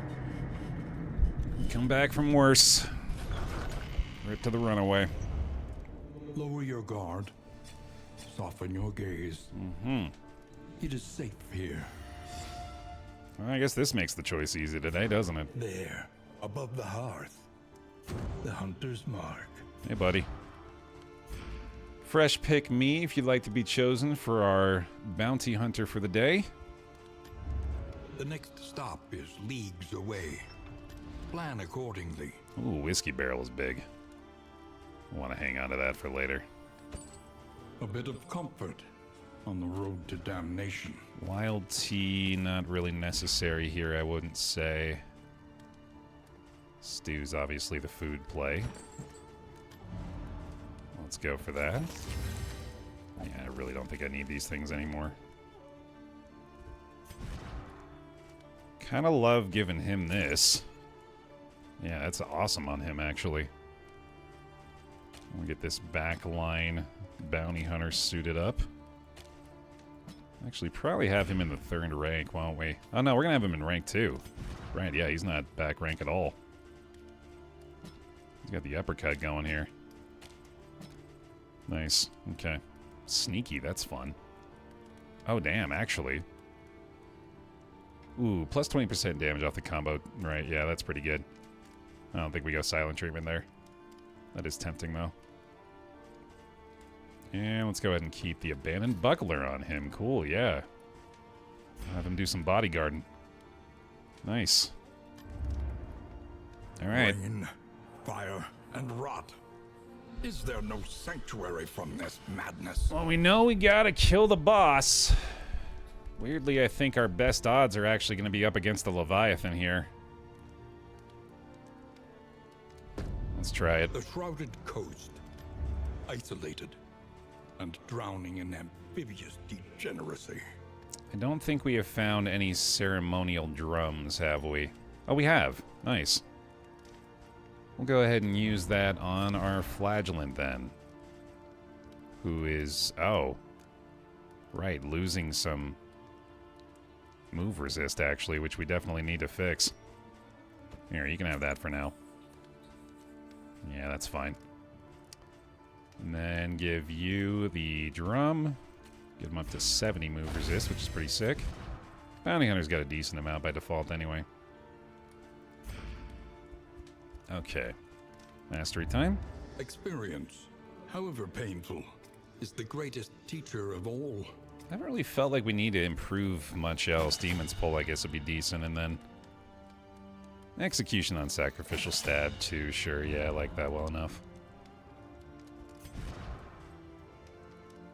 Come back from worse. Right to the runaway. Lower your guard. Soften your gaze. Mm-hmm. It is safe here. Well, I guess this makes the choice easy today, doesn't it? There, above the hearth. The hunter's mark. Hey, buddy. Fresh pick me if you'd like to be chosen for our bounty hunter for the day. The next stop is leagues away. Plan accordingly. Ooh, whiskey barrel is big. I want to hang on to that for later. A bit of comfort on the road to damnation. Wild tea, not really necessary here, I wouldn't say. Stew's obviously the food play. Let's go for that. Yeah, I really don't think I need these things anymore. Kind of love giving him this. Yeah, that's awesome on him, actually. We'll get this back line bounty hunter suited up. Actually, probably have him in the 3rd rank, won't we? Oh, no, we're going to have him in rank 2. Right, yeah, he's not back rank at all. He's got the uppercut going here. Nice. Okay. Sneaky, that's fun. Oh, damn, actually. Ooh, plus 20% damage off the combo. Right, yeah, that's pretty good. I don't think we go silent treatment there. That is tempting, though. And let's go ahead and keep the abandoned buckler on him. Cool, yeah. Have him do some bodyguarding. Nice. All right. Rain, fire, and rot. Is there no sanctuary from this madness? Well, we know we gotta kill the boss. Weirdly, I think our best odds are actually going to be up against the Leviathan here. Let's try it. The shrouded coast, isolated, and drowning in amphibious degeneracy. I don't think we have found any ceremonial drums, have we? Oh, we have. Nice. We'll go ahead and use that on our flagellant then. Who is... oh. Right, losing some move resist, actually, which we definitely need to fix. Here, you can have that for now. Yeah, that's fine. And then give you the drum. Get him up to 70 move resist, which is pretty sick. Bounty Hunter's got a decent amount by default anyway. Okay. Mastery time. Experience, however painful, is the greatest teacher of all. I haven't really felt like we need to improve much else. Demon's Pull, I guess, would be decent, and then Execution on sacrificial stab, too. Sure, yeah, I like that well enough.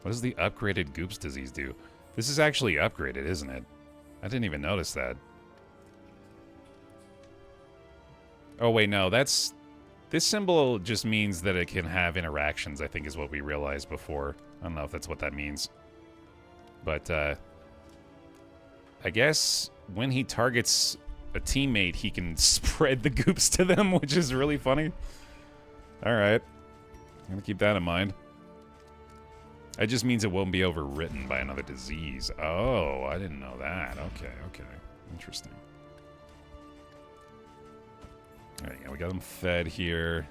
What does the upgraded Goops disease do? This is actually upgraded, isn't it? I didn't even notice that. Oh, wait, no, that's... This symbol just means that it can have interactions, I think is what we realized before. I don't know if that's what that means. But, I guess when he targets a teammate, he can spread the goops to them, which is really funny. Alright. I'm gonna keep that in mind. It just means it won't be overwritten by another disease. Oh, I didn't know that. Okay, okay. Interesting. Alright, yeah, we got them fed here.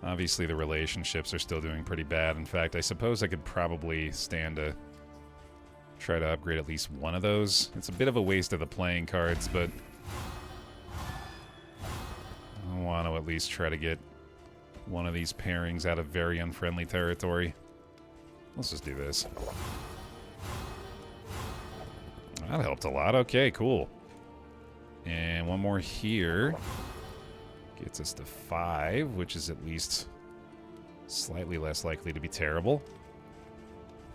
Obviously, the relationships are still doing pretty bad. In fact, I suppose I could probably stand to try to upgrade at least one of those. It's a bit of a waste of the playing cards, but I want to at least try to get one of these pairings out of very unfriendly territory. Let's just do this. That helped a lot. Okay, cool. And one more here. Gets us to 5, which is at least slightly less likely to be terrible.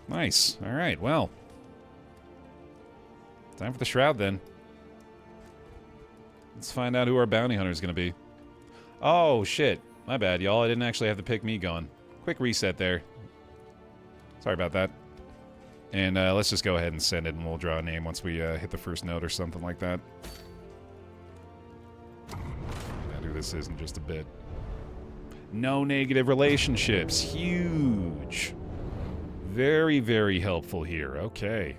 Nice. All right, well. Time for the Shroud, then. Let's find out who our bounty hunter is going to be. Oh, shit. My bad, y'all. I didn't actually have the pick me going. Quick reset there. Sorry about that. And let's just go ahead and send it, and we'll draw a name once we hit the first note or something like that. Now who this is in just a bit. No negative relationships. Huge. Very, very helpful here. Okay.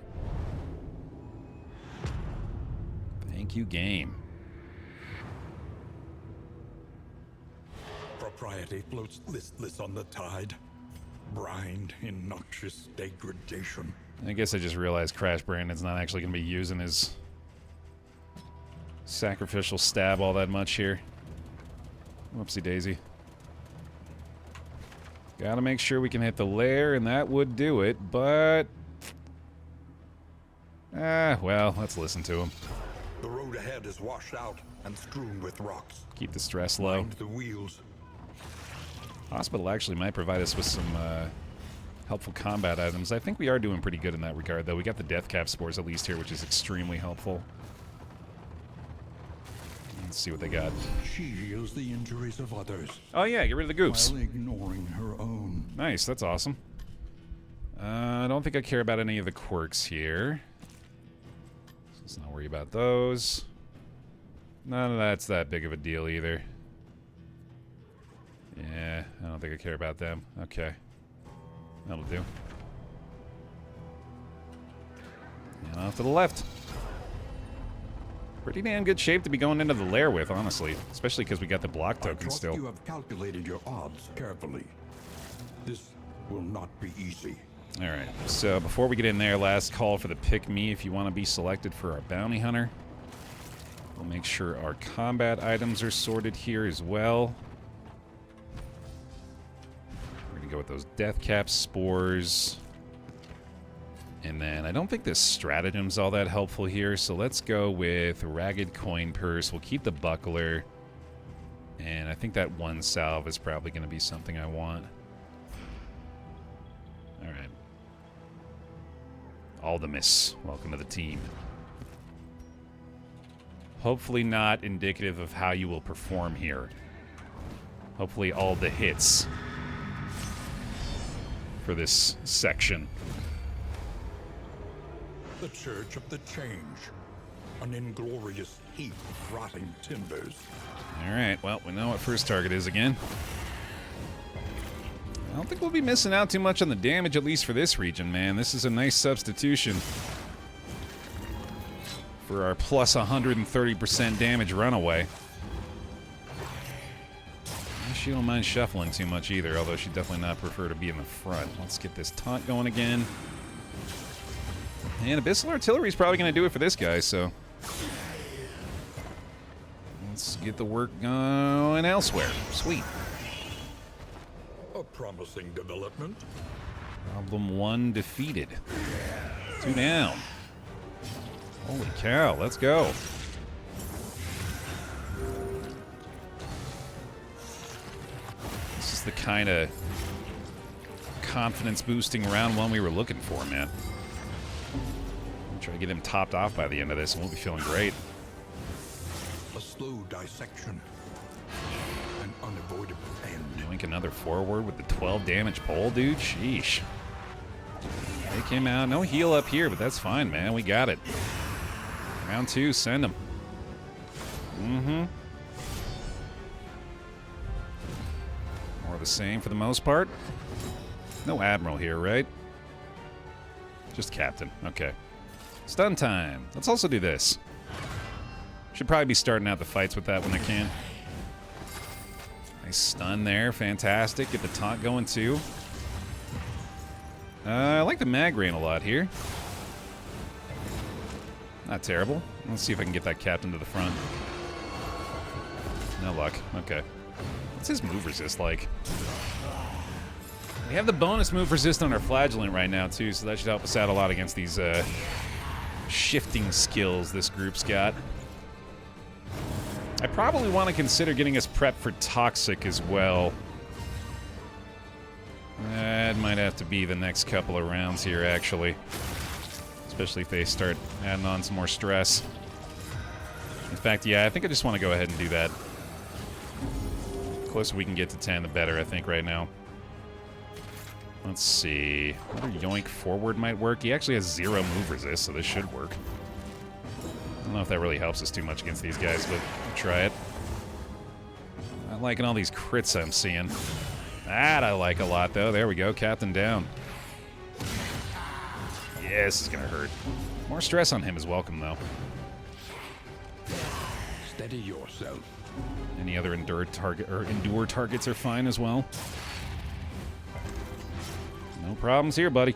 Thank you, game. Propriety floats listless on the tide. Brined in noxious degradation. I guess I just realized Crash Brandon's not actually going to be using his sacrificial stab all that much here. Whoopsie daisy. Gotta make sure we can hit the Lair, and that would do it, but... well, let's listen to him. The road ahead is washed out and strewn with rocks. Keep the stress low. Mind the wheels. Hospital actually might provide us with some helpful combat items. I think we are doing pretty good in that regard, though. We got the death cap spores at least here, which is extremely helpful. Let's see what they got. She heals the injuries of others. Oh yeah, get rid of the goops. While ignoring her own. Nice, that's awesome. I don't think I care about any of the quirks here. Let's not worry about those. None of that's that big of a deal either. Yeah, I don't think I care about them. Okay. That'll do. And off to the left. Pretty damn good shape to be going into the Lair with, honestly. Especially because we got the block token still. You have calculated your odds carefully. This will not be easy. Alright, so before we get in there, last call for the pick me if you want to be selected for our bounty hunter. We'll make sure our combat items are sorted here as well. Go with those death cap spores. And then I don't think this stratagem's all that helpful here, so let's go with ragged coin purse. We'll keep the buckler. And I think that one salve is probably going to be something I want. Alright. Aldemus, welcome to the team. Hopefully not indicative of how you will perform here. Hopefully all the hits for this section. The Church of the Change. An inglorious heap of rotting timbers. Alright, well, we know what first target is again. I don't think we'll be missing out too much on the damage, at least for this region, man. This is a nice substitution for our plus 130% damage runaway. She don't mind shuffling too much either, although she'd definitely not prefer to be in the front. Let's get this taunt going again. And Abyssal Artillery is probably going to do it for this guy, so... let's get the work going elsewhere. Sweet. A promising development. Problem 1 defeated. 2 down. Holy cow, let's go. is the kind of confidence-boosting round one we were looking for, man. Try to get him topped off by the end of this, and we'll be feeling great. A slow dissection. An unavoidable end. Doink another forward with the 12 damage pole, dude. Sheesh. Take him out. No heal up here, but that's fine, man. We got it. Round 2, send him. Mm-hmm. More of the same for the most part. No Admiral here, right? Just Captain. Okay. Stun time. Let's also do this. Should probably be starting out the fights with that when I can. Nice stun there. Fantastic. Get the taunt going, too. I like the mag rain a lot here. Not terrible. Let's see if I can get that captain to the front. No luck. Okay. What's his move resist like? We have the bonus move resist on our flagellant right now, too, so that should help us out a lot against these shifting skills this group's got. I probably want to consider getting us prepped for Toxic as well. That might have to be the next couple of rounds here, actually. Especially if they start adding on some more stress. In fact, yeah, I think I just want to go ahead and do that. The closer we can get to 10, the better, I think, right now. Let's see. Another yoink forward might work. He actually has 0 move resist, so this should work. I don't know if that really helps us too much against these guys, but we'll try it. Not liking all these crits I'm seeing. That I like a lot, though. There we go. Captain down. Yeah, this is going to hurt. More stress on him is welcome, though. Steady yourself. Any other endure targets are fine as well. No problems here, buddy.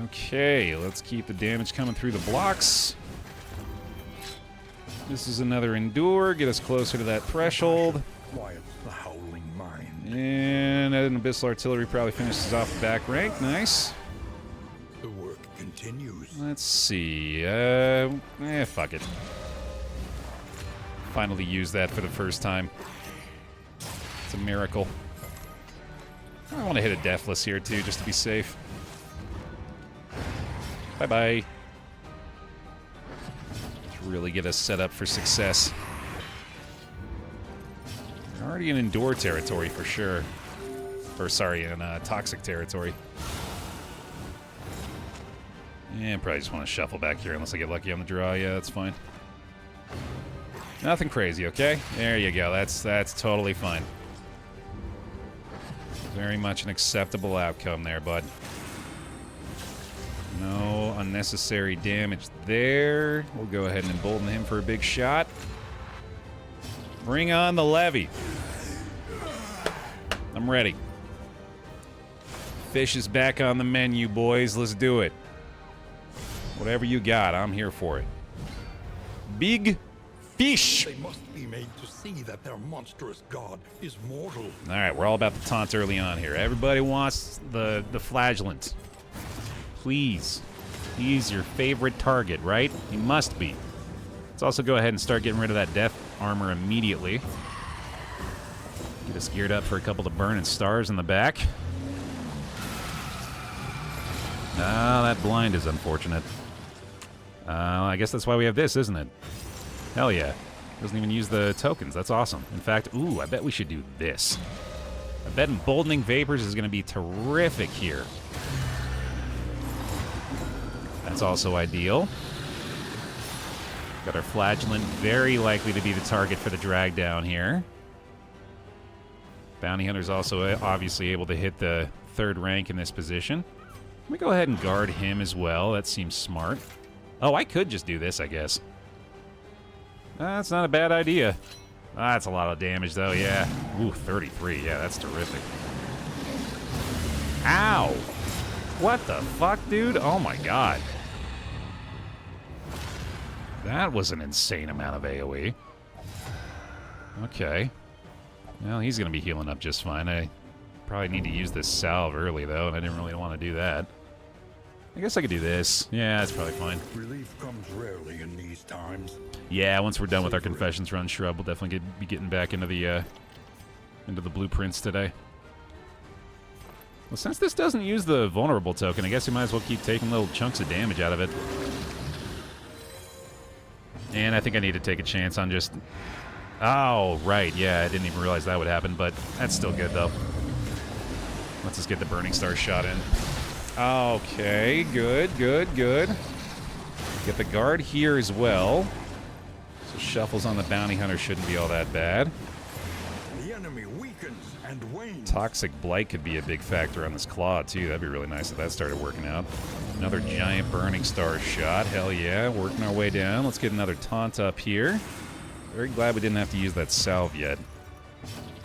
Okay, let's keep the damage coming through the blocks. This is another endure. Get us closer to that threshold. Quiet the howling mind. And an abyssal artillery probably finishes off the back rank. Nice. The work continues. Let's see. Fuck it. Finally used that for the first time. It's a miracle. I want to hit a Deathless here, too, just to be safe. Bye-bye. To really get us set up for success. We're already in Endure territory, for sure. Or, sorry, in Toxic territory. Yeah, probably just want to shuffle back here unless I get lucky on the draw. Yeah, that's fine. Nothing crazy, okay? There you go. That's totally fine. Very much an acceptable outcome there, bud. No unnecessary damage there. We'll go ahead and embolden him for a big shot. Bring on the levy. I'm ready. Fish is back on the menu, boys. Let's do it. Whatever you got, I'm here for it. Big fish. They must be made to see that their monstrous god is mortal. All right, we're all about the taunt early on here. Everybody wants the flagellant. Please. He's your favorite target, right? He must be. Let's also go ahead and start getting rid of that death armor immediately. Get us geared up for a couple of burning stars in the back. Ah, that blind is unfortunate. I guess that's why we have this, isn't it? Hell yeah. Doesn't even use the tokens. That's awesome. In fact, ooh, I bet we should do this. I bet Emboldening Vapors is going to be terrific here. That's also ideal. Got our Flagellant, very likely to be the target for the drag down here. Bounty Hunter's also obviously able to hit the 3rd rank in this position. Let me go ahead and guard him as well. That seems smart. Oh, I could just do this, I guess. That's not a bad idea. That's a lot of damage, though, yeah. Ooh, 33. Yeah, that's terrific. Ow! What the fuck, dude? Oh, my God. That was an insane amount of AoE. Okay. Well, he's going to be healing up just fine. I probably need to use this salve early, though, and I didn't really want to do that. I guess I could do this. Yeah, that's probably fine. Relief comes rarely in these times. Yeah, once we're done with our Confessions run, Shrub, we'll definitely be getting back into the into the blueprints today. Well, since this doesn't use the vulnerable token, I guess you might as well keep taking little chunks of damage out of it. And I think I need to take a chance on just... Oh, right, yeah, I didn't even realize that would happen, but that's still good, though. Let's just get the Burning Star shot in. Okay, good, good, good. Get the guard here as well. So shuffles on the bounty hunter shouldn't be all that bad. The enemy weakens and wanes. Toxic Blight could be a big factor on this claw, too. That'd be really nice if that started working out. Another giant Burning Star shot. Hell yeah, working our way down. Let's get another taunt up here. Very glad we didn't have to use that salve yet.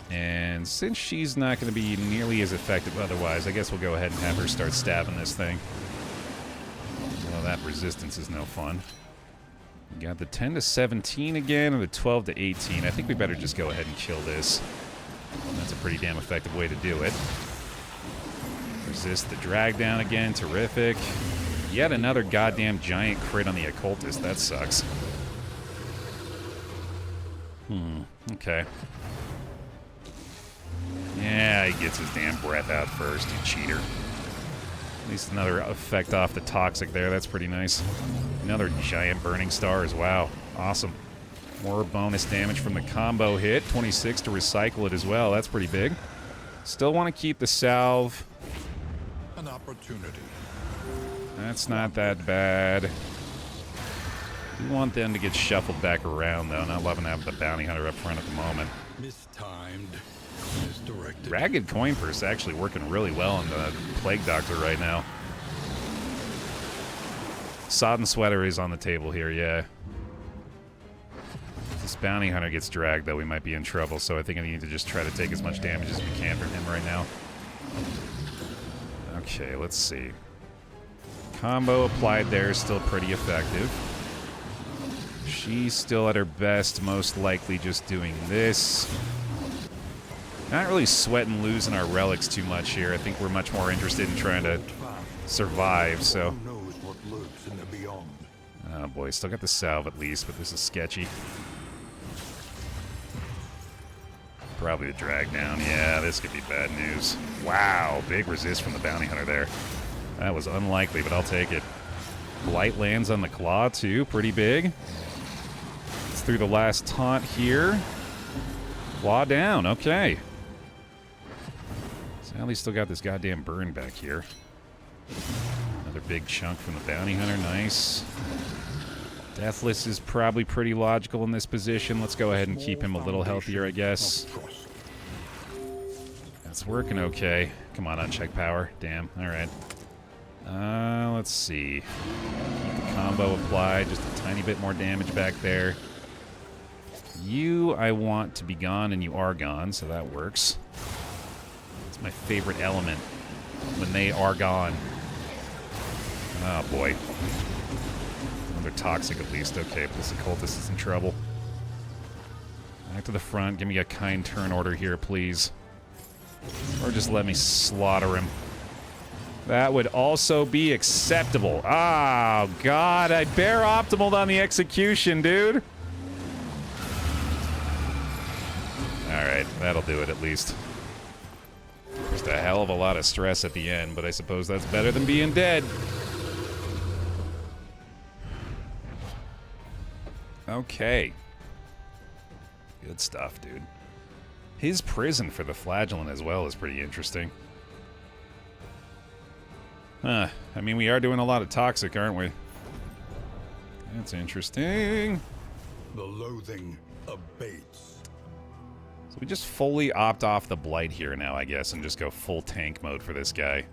And since she's not going to be nearly as effective otherwise, I guess we'll go ahead and have her start stabbing this thing. Well, that resistance is no fun. We got the 10 to 17 again, or the 12 to 18. I think we better just go ahead and kill this. That's a pretty damn effective way to do it. Resist the drag down again. Terrific. Yet another goddamn giant crit on the occultist. That sucks. Okay. Yeah, he gets his damn breath out first, you cheater. At least another effect off the toxic there. That's pretty nice. Another giant Burning Stars. Wow. Awesome. More bonus damage from the combo hit. 26 to recycle it as well. That's pretty big. Still want to keep the salve. An opportunity. That's not that bad. We want them to get shuffled back around, though. Not loving having the bounty hunter up front at the moment. Mistimed. Misdirected. Ragged Coin Purse actually working really well on the Plague Doctor right now. Sodden Sweater is on the table here, yeah. If this bounty hunter gets dragged, though, we might be in trouble, so I think I need to just try to take as much damage as we can from him right now. Okay, let's see. Combo applied there is still pretty effective. She's still at her best, most likely just doing this. Not really sweating losing our relics too much here. I think we're much more interested in trying to survive, so... Who knows what lurks in the beyond? Oh boy, still got the salve at least, but this is sketchy. Probably a drag down. Yeah, this could be bad news. Wow, big resist from the bounty hunter there. That was unlikely, but I'll take it. Blight lands on the claw, too. Pretty big. It's through the last taunt here. Claw down. Okay. Sally's still got this goddamn burn back here. Another big chunk from the bounty hunter. Nice. Deathless is probably pretty logical in this position. Let's go ahead and keep him a little healthier, I guess. That's working okay. Come on, uncheck power. Damn. All right. Let's see. Keep the combo applied. Just a tiny bit more damage back there. You, I want to be gone, and you are gone, so that works. It's my favorite element when they are gone. Oh, boy. They're toxic, at least. Okay, but this occultist is in trouble. Back to the front. Give me a kind turn order here, please. Or just let me slaughter him. That would also be acceptable. Oh, God. I Baer optimaled on the execution, dude. Alright, that'll do it at least. Just a hell of a lot of stress at the end, but I suppose that's better than being dead. Okay. Good stuff, dude. His prison for the flagellant as well is pretty interesting. Huh. I mean, we are doing a lot of toxic, aren't we? That's interesting. The loathing abates. So we just fully opt off the blight here now, I guess, and just go full tank mode for this guy.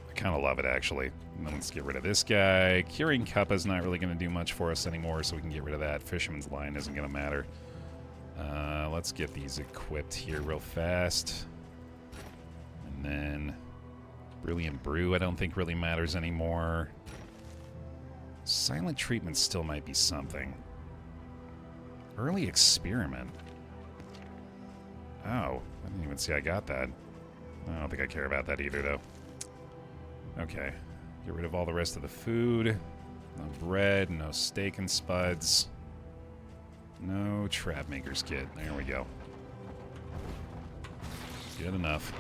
I kind of love it, actually. And then let's get rid of this guy. Curing Cuppa's not really going to do much for us anymore, so we can get rid of that. Fisherman's Line isn't going to matter. Let's get these equipped here real fast. And then Brilliant Brew I don't think really matters anymore. Silent Treatment still might be something. Early Experiment. Oh, I didn't even see I got that. I don't think I care about that either, though. Okay. Get rid of all the rest of the food. No bread, no steak and spuds. No Trap Maker's Kit. There we go. Good enough.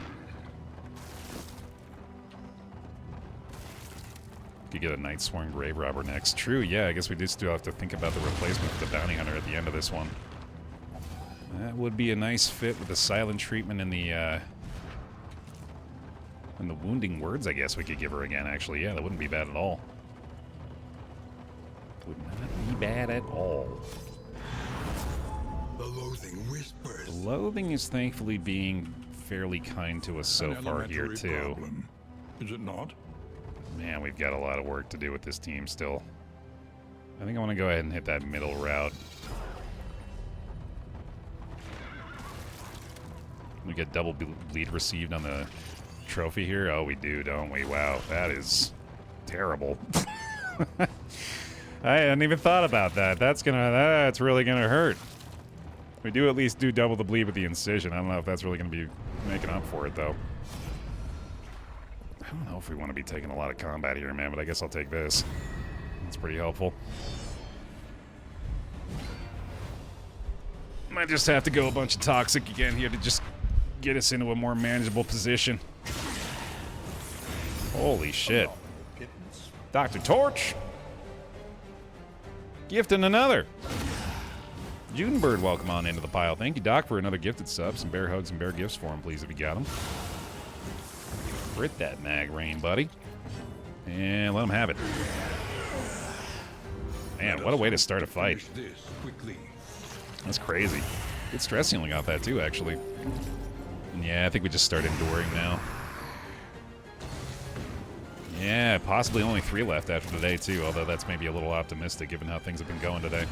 Could get a Night Sworn Grave Robber next. True, yeah, I guess we do still have to think about the replacement for the Bounty Hunter at the end of this one. That would be a nice fit with the silent treatment and the wounding words, I guess we could give her again, actually. Yeah, that wouldn't be bad at all. Would not be bad at all. The loathing whispers. The loathing is thankfully being fairly kind to us so far here, too. Problem. Is it not? Man, we've got a lot of work to do with this team still. I think I want to go ahead and hit that middle route. We get double bleed received on the trophy here. Oh, we do, don't we? Wow, that is terrible. I hadn't even thought about that. That's really gonna hurt. We do at least do double the bleed with the incision. I don't know if that's really gonna be making up for it, though. I don't know if we want to be taking a lot of combat here, man, but I guess I'll take this. That's pretty helpful. Might just have to go a bunch of toxic again here to just get us into a more manageable position. Holy shit. Dr. Torch! Gifting another! Judenbird, welcome on into the pile. Thank you, Doc, for another gifted sub. Some bear hugs and bear gifts for him, please, if you got them. Crit that mag rain, buddy. And let him have it. Man, what a way to start a fight. That's crazy. Good stress healing off that, too, actually. And yeah, I think we just start enduring now. Yeah, possibly only 3 left after today, too, although that's maybe a little optimistic given how things have been going today.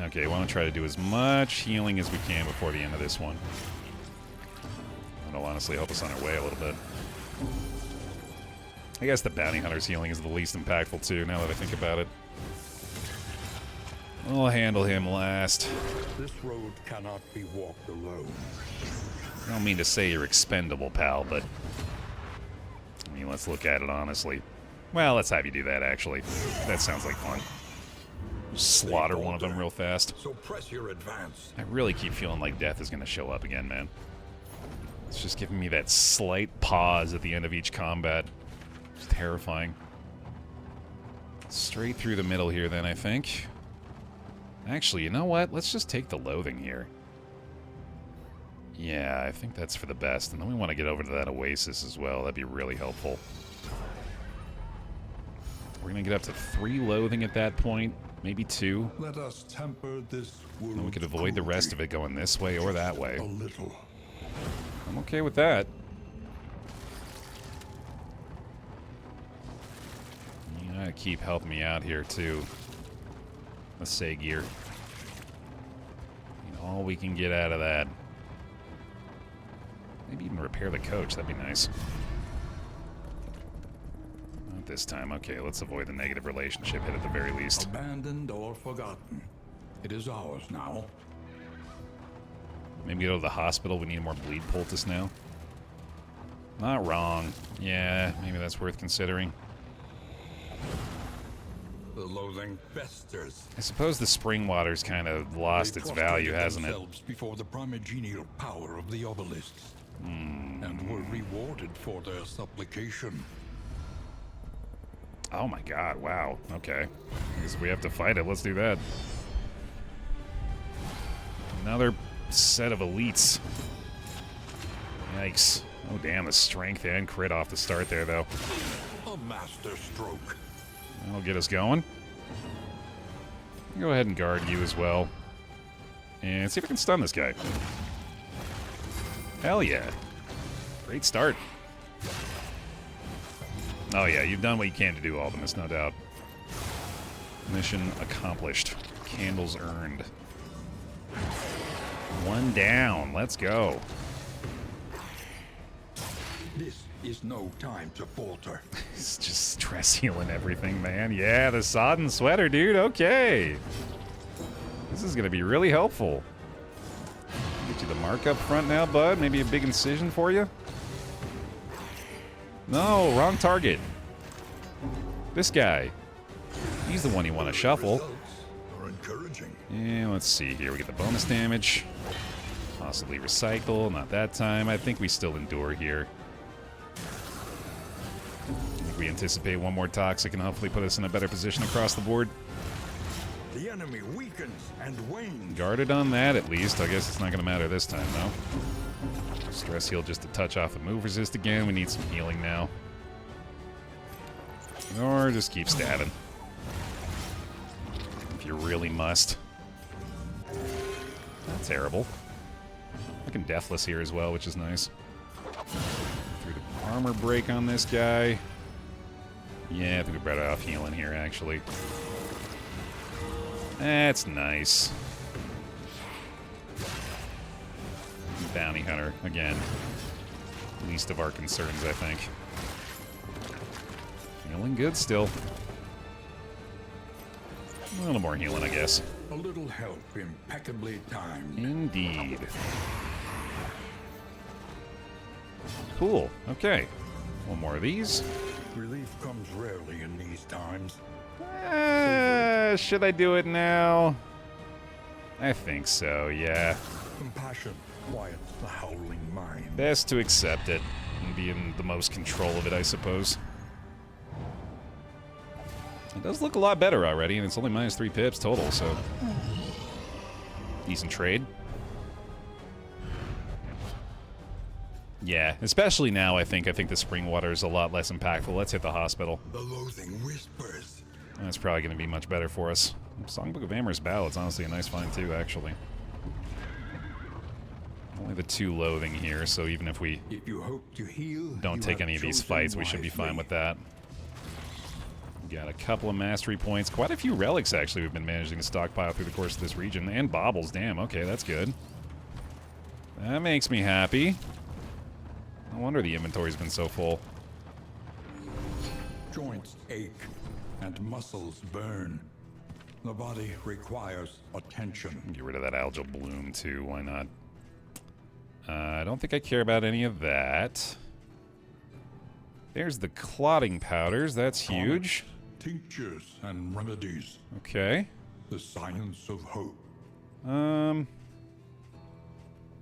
Okay, I want to try to do as much healing as we can before the end of this one. That'll honestly help us on our way a little bit. I guess the Bounty Hunter's healing is the least impactful, too, now that I think about it. We'll handle him last. This road cannot be walked alone. I don't mean to say you're expendable, pal, but... I mean, let's look at it honestly. Well, let's have you do that, actually. That sounds like fun. Slaughter one of them real fast. So press your advance. I really keep feeling like death is going to show up again, man. It's just giving me that slight pause at the end of each combat. It's terrifying. Straight through the middle here, then, I think. Actually, you know what? Let's just take the loathing here. Yeah, I think that's for the best. And then we want to get over to that oasis as well. That'd be really helpful. We're going to get up to 3 loathing at that point. Maybe 2. Let us temper this world. And we could avoid the rest of it going this way or that way. A little. I'm okay with that. You gotta keep helping me out here, too. Let's say gear. All we can get out of that. Maybe even repair the coach. That'd be nice. Not this time. Okay, let's avoid the negative relationship hit at the very least. Abandoned or forgotten. It is ours now. Maybe go to the hospital. We need more bleed poultice now. Not wrong. Yeah, maybe that's worth considering. The loathing festers. I suppose the spring water's kind of lost its value, hasn't it? Before the primogenial power of the obelisks, and were rewarded for their supplication. Oh my god, wow. Okay. I guess if we have to fight it, let's do that. Another set of elites. Yikes. Oh damn, the strength and crit off the start there, though. A master stroke. That'll get us going. Go ahead and guard you as well. And see if we can stun this guy. Hell yeah. Great start. Oh yeah, you've done what you can to do, Aldemus, no doubt. Mission accomplished. Candles earned. 1 down. Let's go. This is no time to falter. It's just stress healing everything, man. Yeah, the sodden sweater, dude. Okay. This is going to be really helpful. Get you the mark up front now, bud. Maybe a big incision for you. No, wrong target. This guy. He's the one you want to shuffle. Results are encouraging. And let's see here. We get the bonus damage. Possibly recycle. Not that time. I think we still endure here. I think we anticipate one more toxic and hopefully put us in a better position across the board. The enemy weakens and wanes. Guarded on that at least. I guess it's not going to matter this time though. Stress heal just to touch off the move resist again. We need some healing now. Or just keep stabbing. If you really must. Not terrible. I can deathless here as well, which is nice. Through the armor break on this guy. Yeah, I think we're better off healing here, actually. That's nice. Bounty Hunter, again. Least of our concerns, I think. Feeling good still. A little more healing, I guess. A little help impeccably timed. Indeed. Cool. Okay. One more of these. Relief comes rarely in these times. Should I do it now? I think so, yeah. Compassion quiets the howling mind. Best to accept it and be in the most control of it, I suppose. It does look a lot better already, and it's only minus 3 pips total, so... Decent trade. Yeah, especially now, I think the spring water is a lot less impactful. Let's hit the hospital. The loathing whispers. That's probably going to be much better for us. Songbook of Amorous Ballad's honestly a nice find, too, actually. Only the 2 loathing here, so even if we you hope to heal, don't take any of these fights, we should be fine with that. Got a couple of mastery points. Quite a few relics, actually, we've been managing to stockpile through the course of this region. And baubles, damn. Okay, that's good. That makes me happy. No wonder the inventory's been so full. Joints ache and muscles burn. The body requires attention. Get rid of that algal bloom, too. Why not? I don't think I care about any of that. There's the clotting powders. That's huge. Tinctures and remedies. Okay. The science of hope.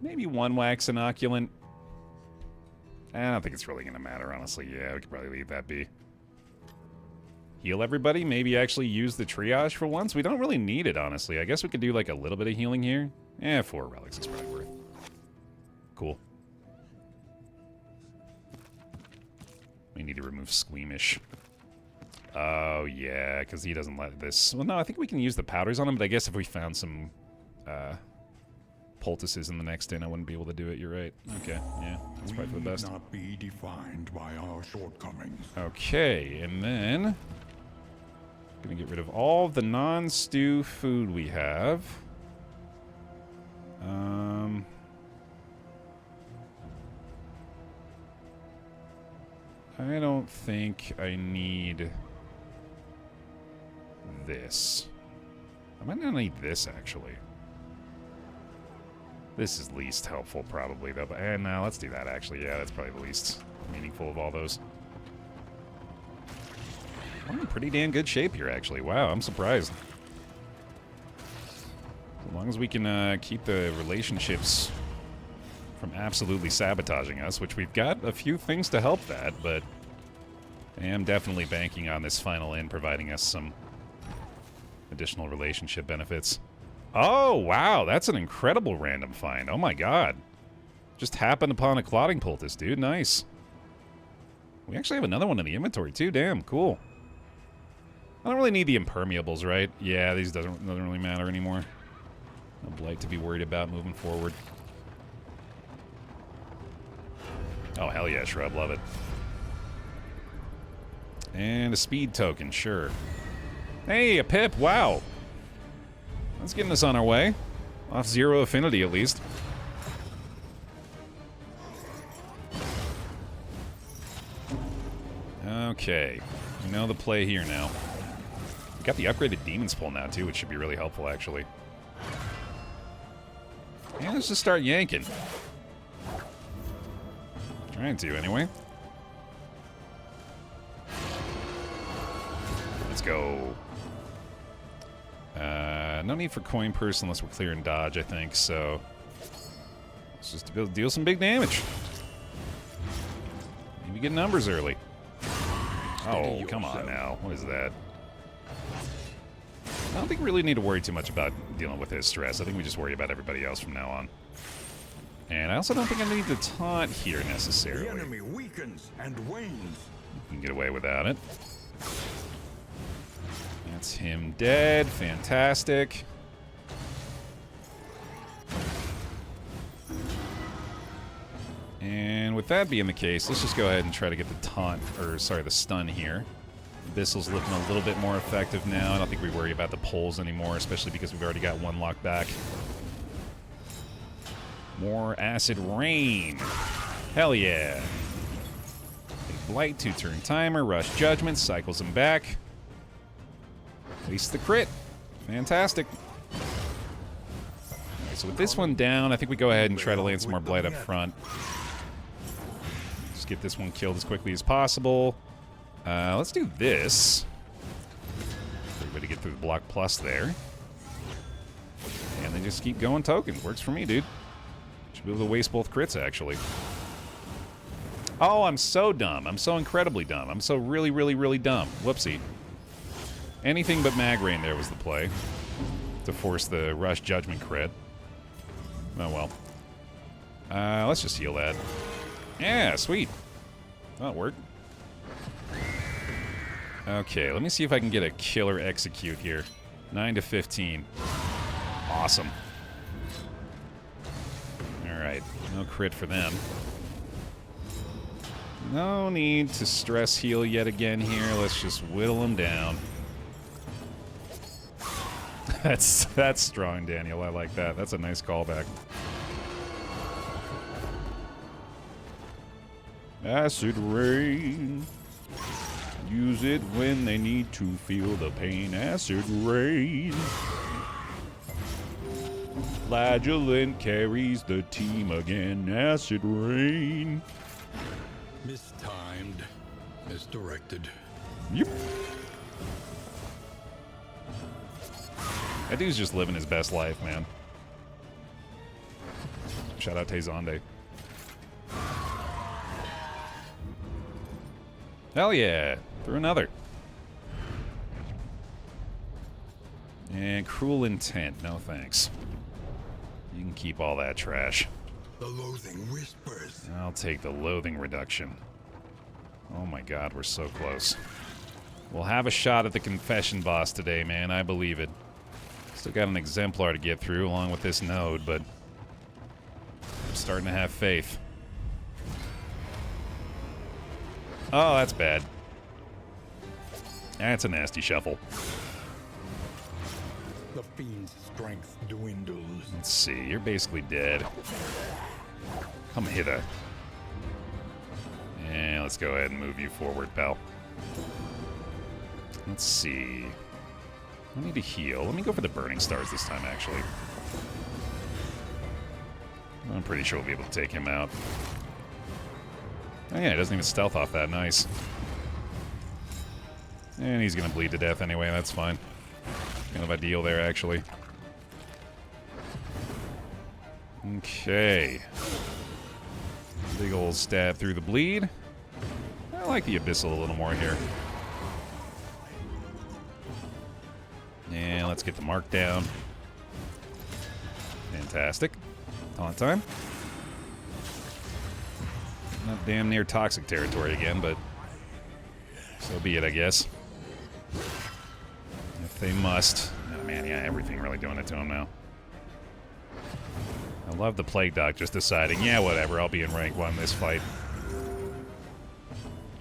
Maybe 1 wax inoculant. I don't think it's really going to matter, honestly. Yeah, we could probably leave that be. Heal everybody? Maybe actually use the triage for once? We don't really need it, honestly. I guess we could do like a little bit of healing here. 4 relics is probably worth. Cool. We need to remove Squeamish. Oh, yeah, because he doesn't let this... Well, no, I think we can use the powders on him, but I guess if we found some poultices in the next inn, I wouldn't be able to do it. You're right. Okay, yeah, that's probably for the best. We need not be defined by our shortcomings. Okay, and then... Gonna get rid of all the non-stew food we have. I don't think I need this. I might not need this, actually. This is least helpful, probably, though. But no, let's do that, actually. Yeah, that's probably the least meaningful of all those. We're in pretty damn good shape here, actually. Wow, I'm surprised. As long as we can keep the relationships from absolutely sabotaging us, which we've got a few things to help that, but I am definitely banking on this final inn providing us some additional relationship benefits. Oh, wow, that's an incredible random find. Oh my god. Just happened upon a clotting poultice, dude. Nice. We actually have another one in the inventory, too. Damn, cool. I don't really need the impermeables, right? Yeah, these doesn't really matter anymore. No blight to be worried about moving forward. Oh, hell yeah, Shrub. Love it. And a speed token, sure. Hey, a pip. Wow. That's getting us on our way. Off 0 affinity, at least. Okay. We know the play here now. We got the upgraded Demon's Pull now, too, which should be really helpful, actually. Yeah, let's just start yanking. Trying to, anyway. Let's go. No need for coin purse unless we're clearing dodge, I think, so... Let's just deal some big damage. Maybe get numbers early. Oh, come on now. What is that? I don't think we really need to worry too much about dealing with his stress. I think we just worry about everybody else from now on. And I also don't think I need to taunt here necessarily. The enemy weakens and wanes. You can get away without it. That's him dead. Fantastic. And with that being the case, let's just go ahead and try to get the taunt, or sorry, the stun here. Abyssал's looking a little bit more effective now. I don't think we worry about the poles anymore, especially because we've already got one locked back. More acid rain. Hell yeah. Big blight, 2-turn timer, rush judgment, cycles him back. Waste the crit. Fantastic. Alright, so with this one down, I think we go ahead and try to land some more blight up front. Just get this one killed as quickly as possible. Let's do this. Everybody get through the block plus there. And then just keep going tokens. Works for me, dude. Should be able to waste both crits, actually. Oh, I'm so dumb. I'm so incredibly dumb. I'm so really, really, really dumb. Whoopsie. Anything but mag rain there was the play. To force the rush judgment crit. Oh, well. Let's just heal that. Yeah, sweet. That'll work. Okay, let me see if I can get a killer execute here. 9 to 15. Awesome. Alright, no crit for them. No need to stress heal yet again here. Let's just whittle them down. That's strong, Daniel. I like that. That's a nice callback. Acid rain. Use it when they need to feel the pain. Acid rain. Flagellant carries the team again. Acid rain. Mistimed. Misdirected. Yep. That dude's just living his best life, man. Shout out Tezonde. Hell yeah. Through another. And cruel intent. No thanks. You can keep all that trash. The loathing whispers. I'll take the loathing reduction. Oh my god, we're so close. We'll have a shot at the confession boss today, man. I believe it. Still got an exemplar to get through along with this node, but I'm starting to have faith. Oh, that's bad. That's a nasty shuffle. The fiend's strength dwindles. Let's see, you're basically dead. Come hither. And let's go ahead and move you forward, pal. Let's see. I need to heal. Let me go for the burning stars this time, actually. I'm pretty sure we'll be able to take him out. Oh yeah, he doesn't even stealth off that. Nice. And he's gonna bleed to death anyway, that's fine. Kind of a deal there, actually. Okay. Big old stab through the bleed. I like the Abyssal a little more here. And let's get the mark down. Fantastic. Taunt time. Not damn near toxic territory again, but so be it, I guess. If they must. Oh man, yeah, everything really doing it to him now. I love the Plague Doc just deciding, yeah, whatever, I'll be in rank 1 this fight.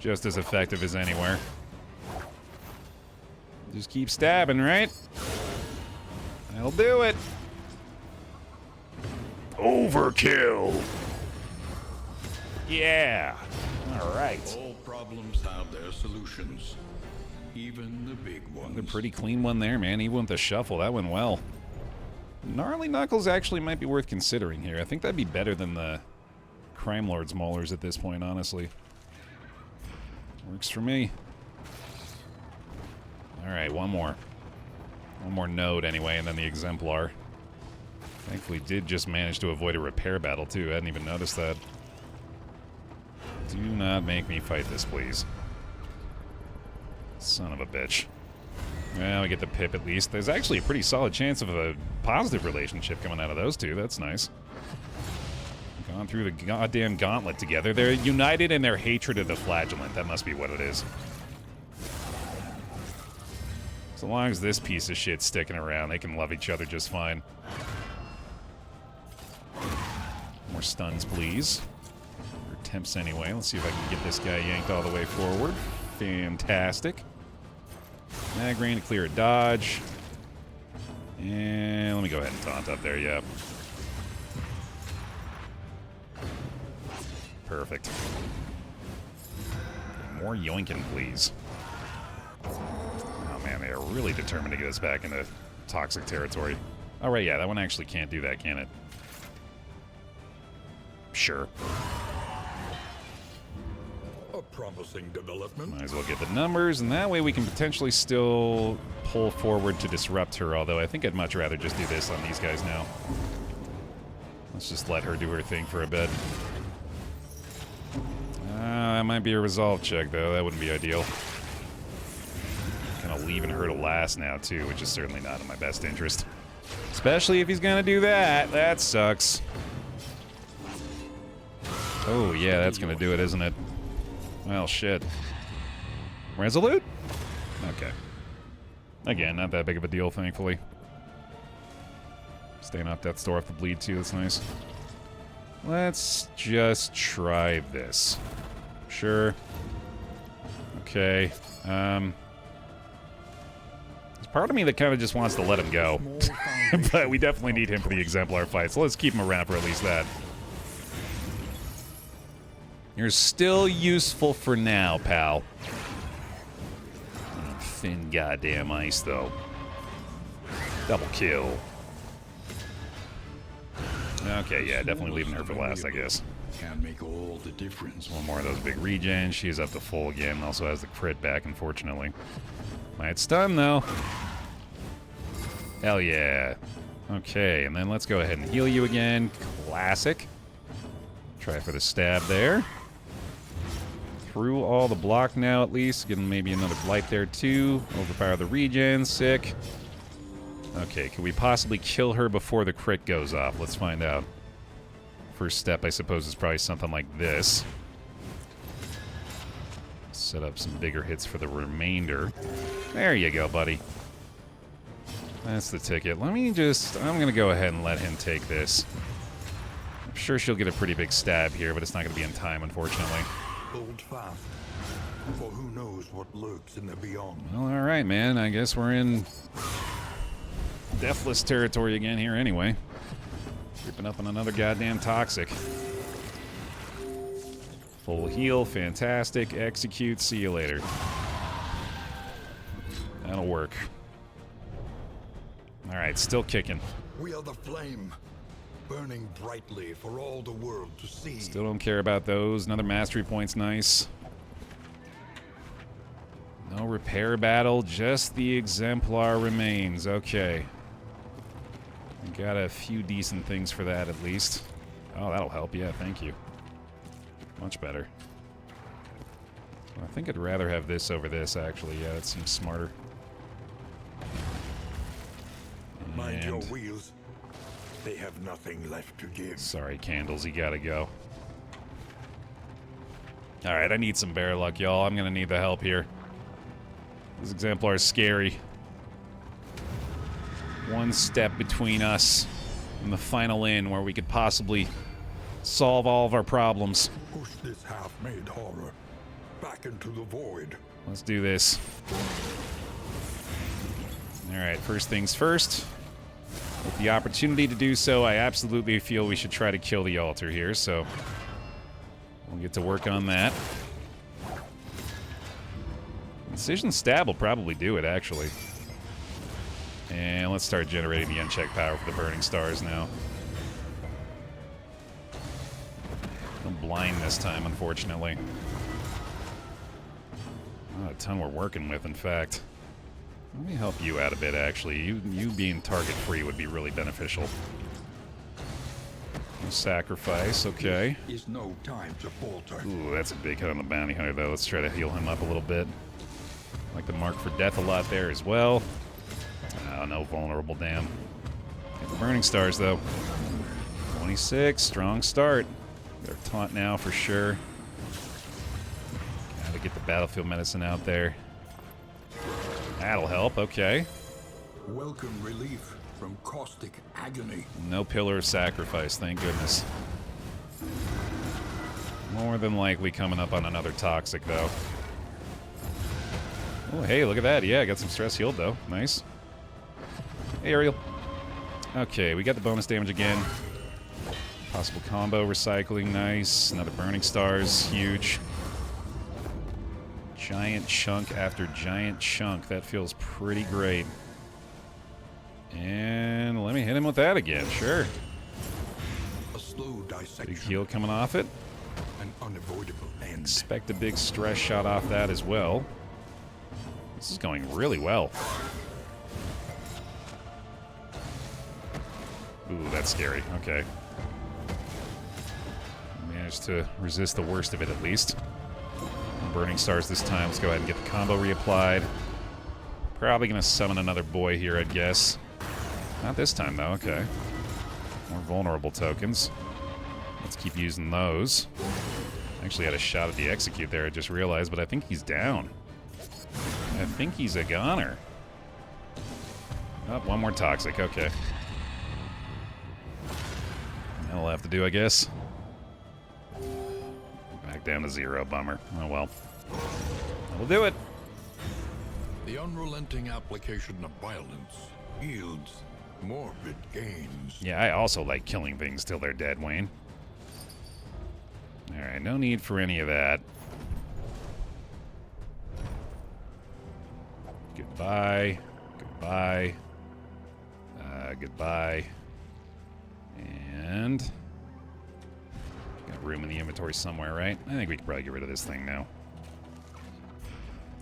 Just as effective as anywhere. Just keep stabbing, right? That'll do it. Overkill! Yeah! Alright. All problems have their solutions. Even the big ones. A pretty clean one there, man. Even with the shuffle, that went well. Gnarly Knuckles actually might be worth considering here. I think that'd be better than the Crime Lord's Molars at this point, honestly. Works for me. Alright, one more. One more node, anyway, and then the Exemplar. Thankfully, did just manage to avoid a repair battle, too. I hadn't even noticed that. Do not make me fight this, please. Son of a bitch. Well, we get the pip at least. There's actually a pretty solid chance of a positive relationship coming out of those two. That's nice. Gone through the goddamn gauntlet together. They're united in their hatred of the flagellant. That must be what it is. So long as this piece of shit's sticking around, they can love each other just fine. More stuns, please. Or attempts anyway. Let's see if I can get this guy yanked all the way forward. Fantastic. Magrain to clear a dodge. And let me go ahead and taunt up there, yeah. Perfect. More yoinking, please. Oh man, they are really determined to get us back into toxic territory. Oh right, yeah, that one actually can't do that, can it? Sure. A promising development. Might as well get the numbers, and that way we can potentially still pull forward to disrupt her, although I think I'd much rather just do this on these guys now. Let's just let her do her thing for a bit. That might be a resolve check, though. That wouldn't be ideal. Kind of leaving her to last now, too, which is certainly not in my best interest. Especially if he's gonna do that. That sucks. Oh, yeah, that's gonna do it, isn't it? Well, shit. Resolute? Okay. Again, not that big of a deal, thankfully. Staying off Death's Door off the bleed, too. That's nice. Let's just try this. Sure. Okay. There's part of me that kind of just wants to let him go. But we definitely need him for the Exemplar fight, so let's keep him around for at least that. You're still useful for now, pal. Thin goddamn ice, though. Double kill. Okay, yeah, definitely leaving her for last, I guess. Can make all the difference. One more of those big regens. She's up to full again. Also has the crit back, unfortunately. Might stun, though. Hell yeah. Okay, and then let's go ahead and heal you again. Classic. Try for the stab there. Through all the block now, at least. Give him maybe another blight there, too. Overpower the regen. Sick. Okay, can we possibly kill her before the crit goes off? Let's find out. First step, I suppose, is probably something like this. Set up some bigger hits for the remainder. There you go, buddy. That's the ticket. Let me just... I'm going to go ahead and let him take this. I'm sure she'll get a pretty big stab here, but it's not going to be in time, unfortunately. Hold fast, for who knows what lurks in the beyond. Well, alright, man. I guess we're in deathless territory again here anyway. Creeping up on another goddamn toxic. Full heal, fantastic. Execute, see you later. That'll work. Alright, still kicking. We are the flame, burning brightly for all the world to see. Still don't care about those. Another mastery point's nice. No repair battle, just the Exemplar remains. Okay. We got a few decent things for that, at least. Oh, that'll help. Yeah, thank you. Much better. I think I'd rather have this over this, actually. Yeah, it seems smarter. Mind your wheels. They have nothing left to give. Sorry, Candles, you gotta go. Alright, I need some bear luck, y'all. I'm gonna need the help here. This Exemplar is scary. One step between us and the final inn where we could possibly solve all of our problems. Push this half-made horror back into the void. Let's do this. Alright, first things first. With the opportunity to do so, I absolutely feel we should try to kill the altar here, so we'll get to work on that. Incision Stab will probably do it, actually. And let's start generating the unchecked power for the Burning Stars now. No blind this time, unfortunately. Not a ton we're working with, in fact. Let me help you out a bit, actually. You being target-free would be really beneficial. No sacrifice, okay. This is no time to falter. Ooh, that's a big hit on the bounty hunter, though. Let's try to heal him up a little bit. Like the mark for death a lot there as well. Oh, no vulnerable, damn. Get the burning stars, though. 26, strong start. They're taunt now for sure. Gotta get the battlefield medicine out there. That'll help, okay. Welcome relief from caustic agony. No pillar of sacrifice, thank goodness. More than likely coming up on another toxic, though. Oh, hey, look at that. Yeah, I got some stress healed, though. Nice. Hey, Ariel. Okay, we got the bonus damage again. Possible combo recycling, nice. Another burning stars, huge. Giant chunk after giant chunk. That feels pretty great. And let me hit him with that again, sure. A slow dissection. Big heal coming off it. An unavoidable end. Expect a big stress shot off that as well. This is going really well. Ooh, that's scary. Okay. Managed to resist the worst of it at least. Burning stars this time. Let's go ahead and get the combo reapplied. Probably going to summon another boy here, I'd guess. Not this time, though. Okay. More vulnerable tokens. Let's keep using those. Actually had a shot at the execute there, I just realized, but I think he's down. I think he's a goner. Oh, one more toxic. Okay. That'll have to do, I guess. Back down to 0. Bummer. Oh, well. That'll do it. The unrelenting application of violence yields morbid gains. Yeah, I also like killing things till they're dead, Wayne. Alright, no need for any of that. Goodbye. Goodbye. Goodbye. And... got room in the inventory somewhere, right? I think we could probably get rid of this thing now.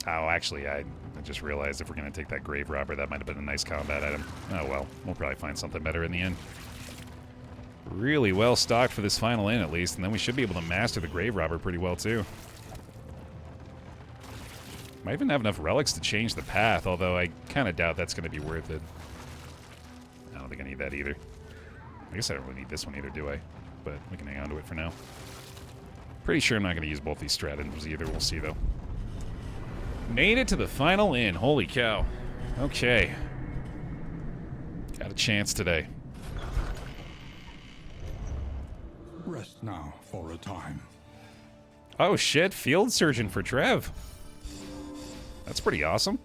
Oh, actually, I just realized if we're going to take that grave robber, that might have been a nice combat item. Oh, well. We'll probably find something better in the end. Really well stocked for this final in, at least, and then we should be able to master the grave robber pretty well, too. Might even have enough relics to change the path, although I kind of doubt that's going to be worth it. I don't think I need that either. I guess I don't really need this one either, do I? But we can hang on to it for now. Pretty sure I'm not going to use both these stratagems either. We'll see, though. Made it to the final inn. Holy cow. Okay. Got a chance today. Rest now for a time. Oh, shit. Field surgeon for Trev. That's pretty awesome.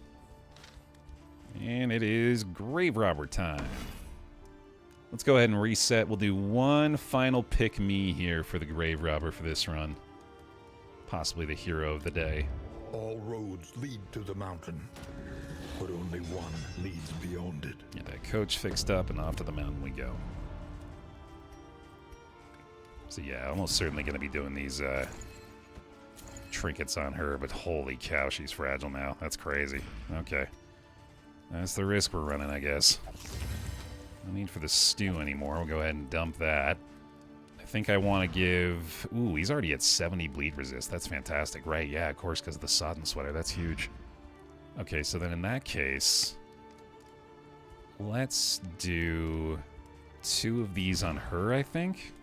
And it is grave robber time. Let's go ahead and reset. We'll do one final pick me here for the grave robber for this run. Possibly the hero of the day. All roads lead to the mountain, but only one leads beyond it. Get that coach fixed up and off to the mountain we go. So yeah, almost certainly going to be doing these trinkets on her, but holy cow, she's fragile now. That's crazy. Okay. That's the risk we're running, I guess. No need for the stew anymore. We'll go ahead and dump that. I think I want to give... Ooh, he's already at 70 bleed resist. That's fantastic. Right, yeah, of course, because of the sodden sweater. That's huge. Okay, so then in that case... let's do 2 of these on her, I think.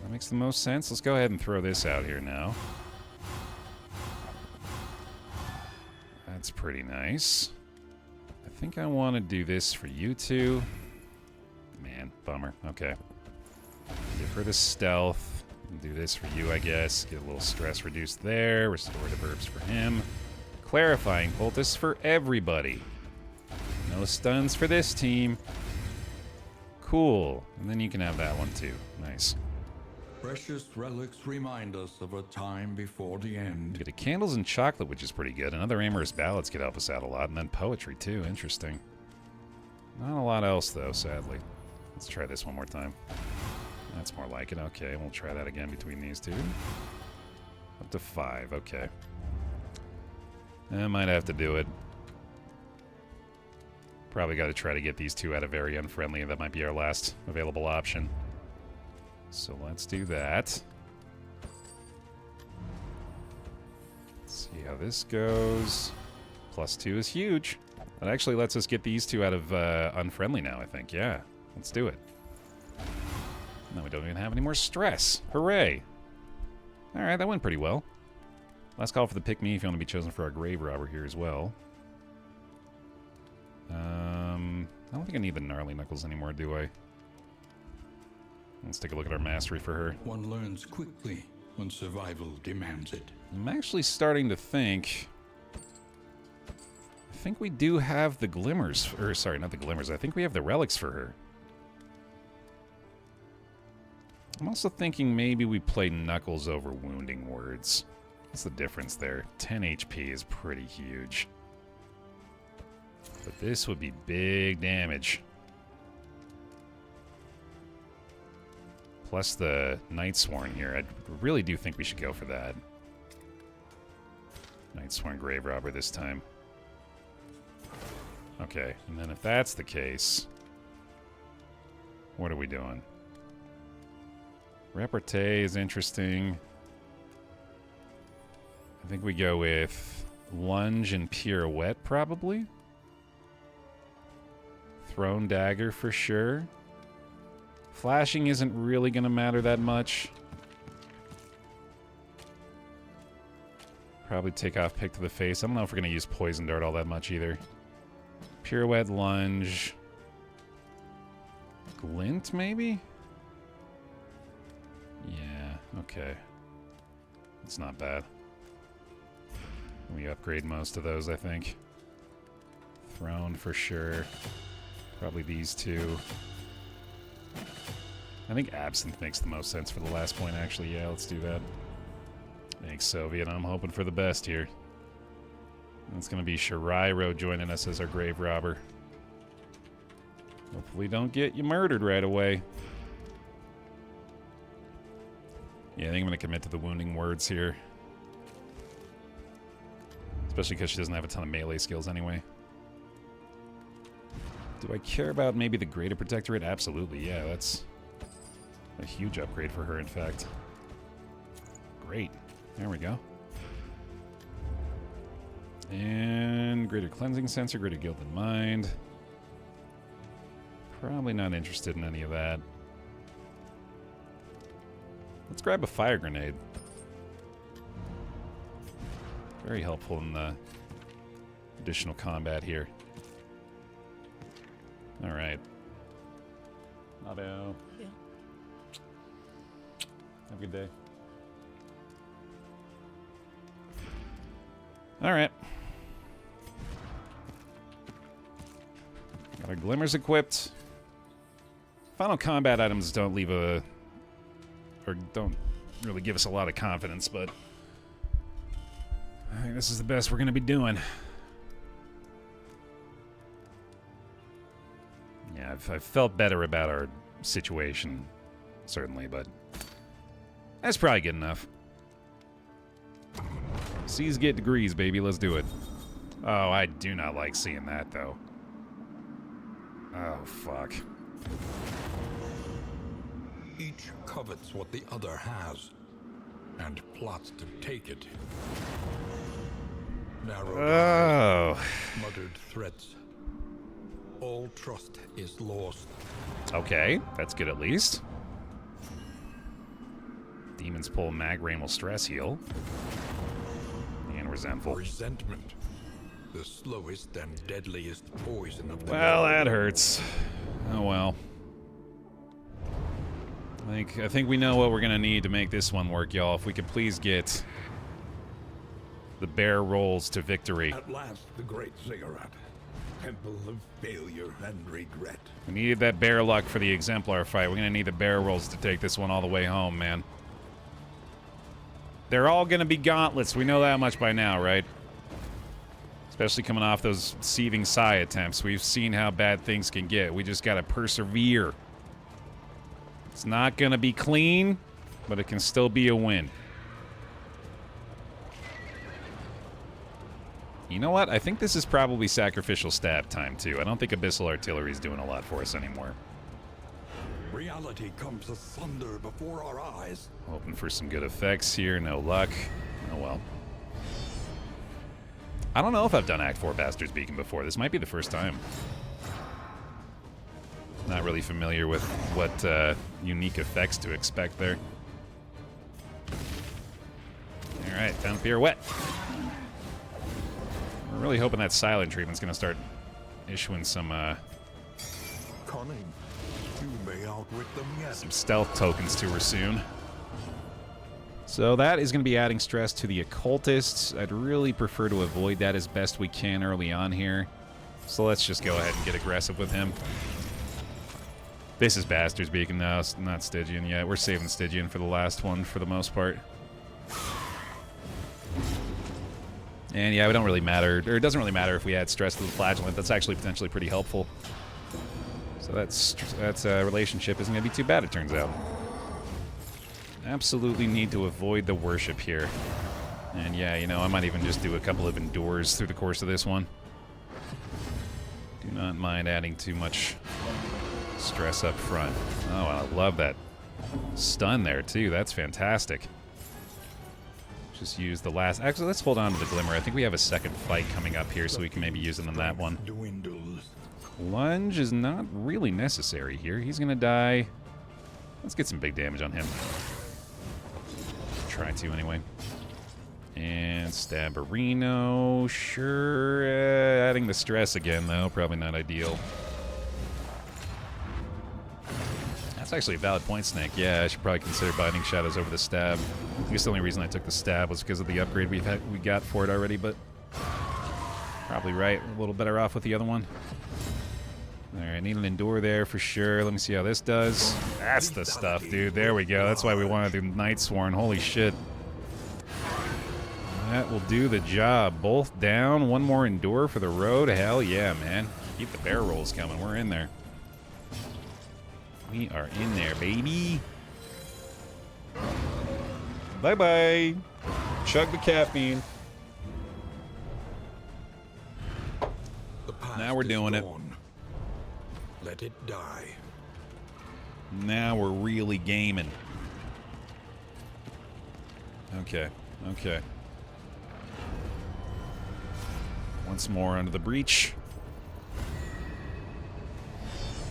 That makes the most sense. Let's go ahead and throw this out here now. That's pretty nice. I think I want to do this for you two. Man, bummer. Okay. Give her the stealth. Do this for you, I guess. Get a little stress reduced there. Restorative herbs for him. Clarifying poultice for everybody. No stuns for this team. Cool. And then you can have that one too. Nice. Precious relics remind us of a time before the end. Get a candles and chocolate, which is pretty good. Another amorous ballads could help us out a lot. And then poetry too. Interesting. Not a lot else though, sadly. Let's try this one more time. That's more like it. Okay, we'll try that again between these two. Up to 5. Okay. I might have to do it. Probably got to try to get these two out of very unfriendly, and that might be our last available option. So let's do that. Let's see how this goes. +2 is huge. That actually lets us get these two out of unfriendly now, I think. Yeah, let's do it. Now we don't even have any more stress. Hooray! Alright, that went pretty well. Last call for the pick-me if you want to be chosen for our grave robber here as well. I don't think I need the gnarly knuckles anymore, do I? Let's take a look at our mastery for her. One learns quickly when survival demands it. I'm actually starting to think... I think we do have the glimmers... Or, sorry, not the glimmers. I think we have the relics for her. I'm also thinking maybe we play Knuckles over Wounding Words. What's the difference there? 10 HP is pretty huge. But this would be big damage. Plus the Nightsworn here. I really do think we should go for that. Nightsworn Grave Robber this time. Okay, and then if that's the case... What are we doing? Repartee is interesting. I think we go with Lunge and Pirouette, probably. Thrown Dagger for sure. Flashing isn't really going to matter that much. Probably take off Pick to the face. I don't know if we're going to use Poison Dart all that much either. Pirouette, Lunge. Glint, maybe? Yeah, okay. It's not bad. We upgrade most of those, I think. Throne for sure. Probably these two. I think Absinthe makes the most sense for the last point, actually. Yeah, let's do that. Thanks, Soviet. I'm hoping for the best here. It's going to be Shirairo joining us as our grave robber. Hopefully don't get you murdered right away. Yeah, I think I'm going to commit to the Wounding Words here. Especially because she doesn't have a ton of melee skills anyway. Do I care about maybe the Greater Protectorate? Absolutely, yeah, that's a huge upgrade for her, in fact. Great. There we go. And Greater Cleansing Sensor, Greater Gilded Mind. Probably not interested in any of that. Let's grab a Fire Grenade. Very helpful in the additional combat here. All right. Nado. Yeah. Have a good day. All right. Got our glimmers equipped. Final combat items don't leave a... or don't really give us a lot of confidence, but... I think this is the best we're going to be doing. Yeah, I've felt better about our situation, certainly, but that's probably good enough. C's get degrees, baby. Let's do it. Oh, I do not like seeing that, though. Oh, fuck. Each covets what the other has, and plots to take it. Narrow eyes, muttered threats. All trust is lost. Okay, that's good at least. Demons pull Mag Rain will stress heal. And resentful. Resentment. The slowest and deadliest poison of the Well, that hurts. Oh well. I think we know what we're gonna need to make this one work, y'all. If we could please get the Baer rolls to victory. At last, the great ziggurat. Temple of failure and regret. We needed that Baer luck for the Exemplar fight. We're gonna need the Baer rolls to take this one all the way home, man. They're all gonna be gauntlets. We know that much by now, right? Especially coming off those Seething Sigh attempts. We've seen how bad things can get. We just gotta persevere. It's not gonna be clean, but it can still be a win. You know what? I think this is probably sacrificial stab time, too. I don't think Abyssal Artillery is doing a lot for us anymore. Reality comes asunder before our eyes. Hoping for some good effects here. No luck. Oh, well. I don't know if I've done Act 4 Bastard's Beacon before. This might be the first time. Not really familiar with what unique effects to expect there. Alright, time to pirouette. We're really hoping that silent treatment's going to start issuing some Cunning. You may outwit them yet. some stealth tokens to her soon. So that is going to be adding stress to the occultists. I'd really prefer to avoid that as best we can early on here. So let's just go ahead and get aggressive with him. This is Bastard's Beacon now, it's not Stygian yet. We're saving Stygian for the last one for the most part. And yeah, it don't really matter, or it doesn't really matter if we add stress to the flagellant. That's actually potentially pretty helpful. So that's relationship isn't going to be too bad, it turns out. Absolutely need to avoid the worship here. And yeah, you know, I might even just do a couple of endures through the course of this one. Do not mind adding too much stress up front. Oh, I love that stun there, too. That's fantastic. Just use the last... Actually, let's hold on to the Glimmer. I think we have a second fight coming up here, so we can maybe use him in that one. Lunge is not really necessary here. He's going to die. Let's get some big damage on him. Try to, anyway. And Stabberino. Sure. Adding the stress again, though. Probably not ideal. That's actually a valid point, Snake. Yeah, I should probably consider Binding Shadows over the stab. I guess the only reason I took the stab was because of the upgrade we got for it already, but probably right. A little better off with the other one. Alright, need an endure there for sure. Let me see how this does. That's the stuff, dude. There we go. That's why we want to do Night Sworn. Holy shit. That will do the job. Both down. One more endure for the road. Hell yeah, man. Keep the bear rolls coming. We're in there. We are in there, baby. Bye-bye. Chug the caffeine. Now we're doing it. Let it die. Now we're really gaming. Okay, okay. Once more under the breach.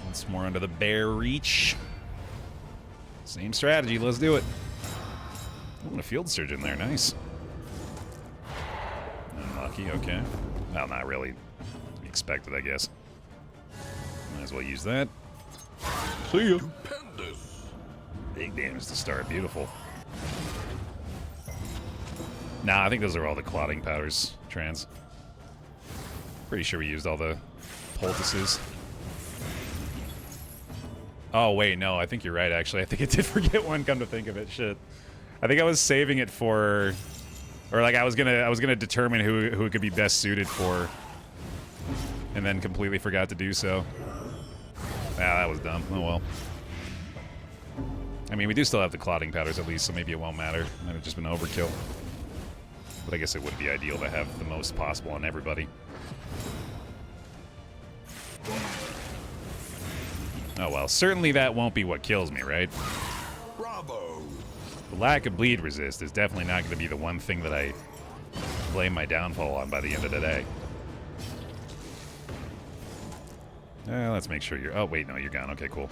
Once more under the bear reach. Same strategy, let's do it. Oh, and a field surgeon there, nice. Unlucky, okay. Well, not really. Expected, I guess. Might as well use that. See ya. Big damage to start, beautiful. Nah, I think those are all the clotting powders, Trans. Pretty sure we used all the poultices. Oh, wait, no, I think you're right, actually. I think I did forget one, come to think of it. Shit. I think I was saving it for... Or, like, I was gonna determine who it could be best suited for. And then completely forgot to do so. Ah, that was dumb. Oh, well. I mean, we do still have the clotting powders, at least, so maybe it won't matter. It might have just been overkill. But I guess it would be ideal to have the most possible on everybody. Oh well, certainly that won't be what kills me, right? Bravo. The lack of bleed resist is definitely not going to be the one thing that I blame my downfall on by the end of the day. Let's make sure you're... Oh, wait, no, you're gone. Okay, cool.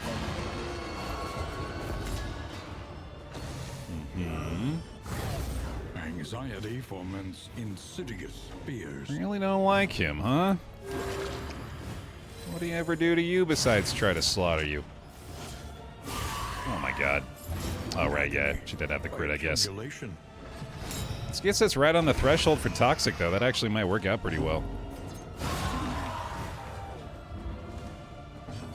Anxiety foments insidious fears. Really don't like him, huh? What do he ever do to you besides try to slaughter you? Oh my god. Oh, right, yeah. She did have the crit, I guess. This gets us right on the threshold for Toxic, though. That actually might work out pretty well.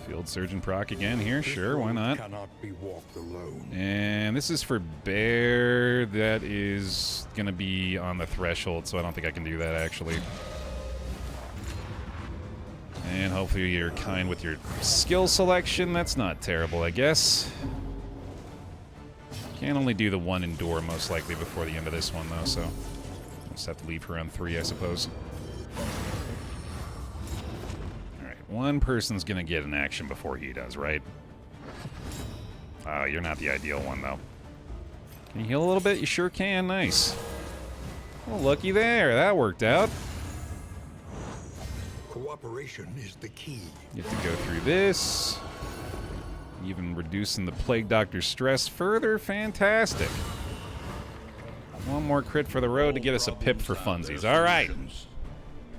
Field Surgeon proc again here. Sure, why not? Cannot be walked alone. And this is for Baer. That is going to be on the threshold, so I don't think I can do that, actually. And hopefully you're kind with your skill selection. That's not terrible, I guess. Can only do the one endure, most likely, before the end of this one, though, so... I'll just have to leave her on 3, I suppose. One person's gonna get an action before he does, right? Oh, you're not the ideal one, though. Can you heal a little bit? You sure can. Nice. Well, looky there. That worked out. Cooperation is the key. You have to go through this. Even reducing the Plague Doctor's stress further. Fantastic. One more crit for the road to get us a pip for funsies. All right.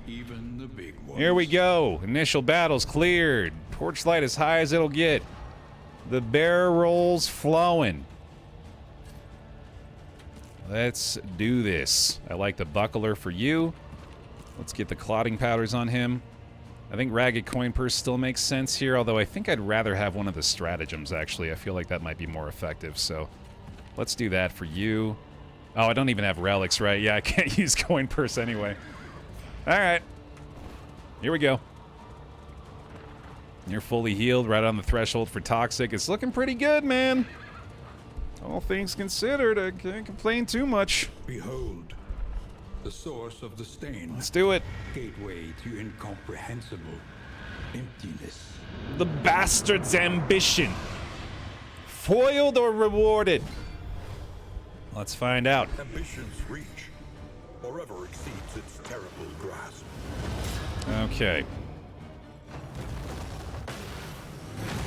Even the big ones. Here we go. Initial battle's cleared. Torchlight as high as it'll get. The Baer roll's flowing. Let's do this. I like the buckler for you. Let's get the clotting powders on him. I think Ragged Coin Purse still makes sense here, although I think I'd rather have one of the stratagems, actually. I feel like that might be more effective, so let's do that for you. Oh, I don't even have relics, right? Yeah, I can't use Coin Purse anyway. All right. Here we go. You're fully healed, right on the threshold for Toxic. It's looking pretty good, man. All things considered, I can't complain too much. Behold, the source of the stain. Let's do it. Gateway to incomprehensible emptiness. The bastard's ambition. Foiled or rewarded? Let's find out. Ambition's reach forever exceeds its terrible grasp. Okay.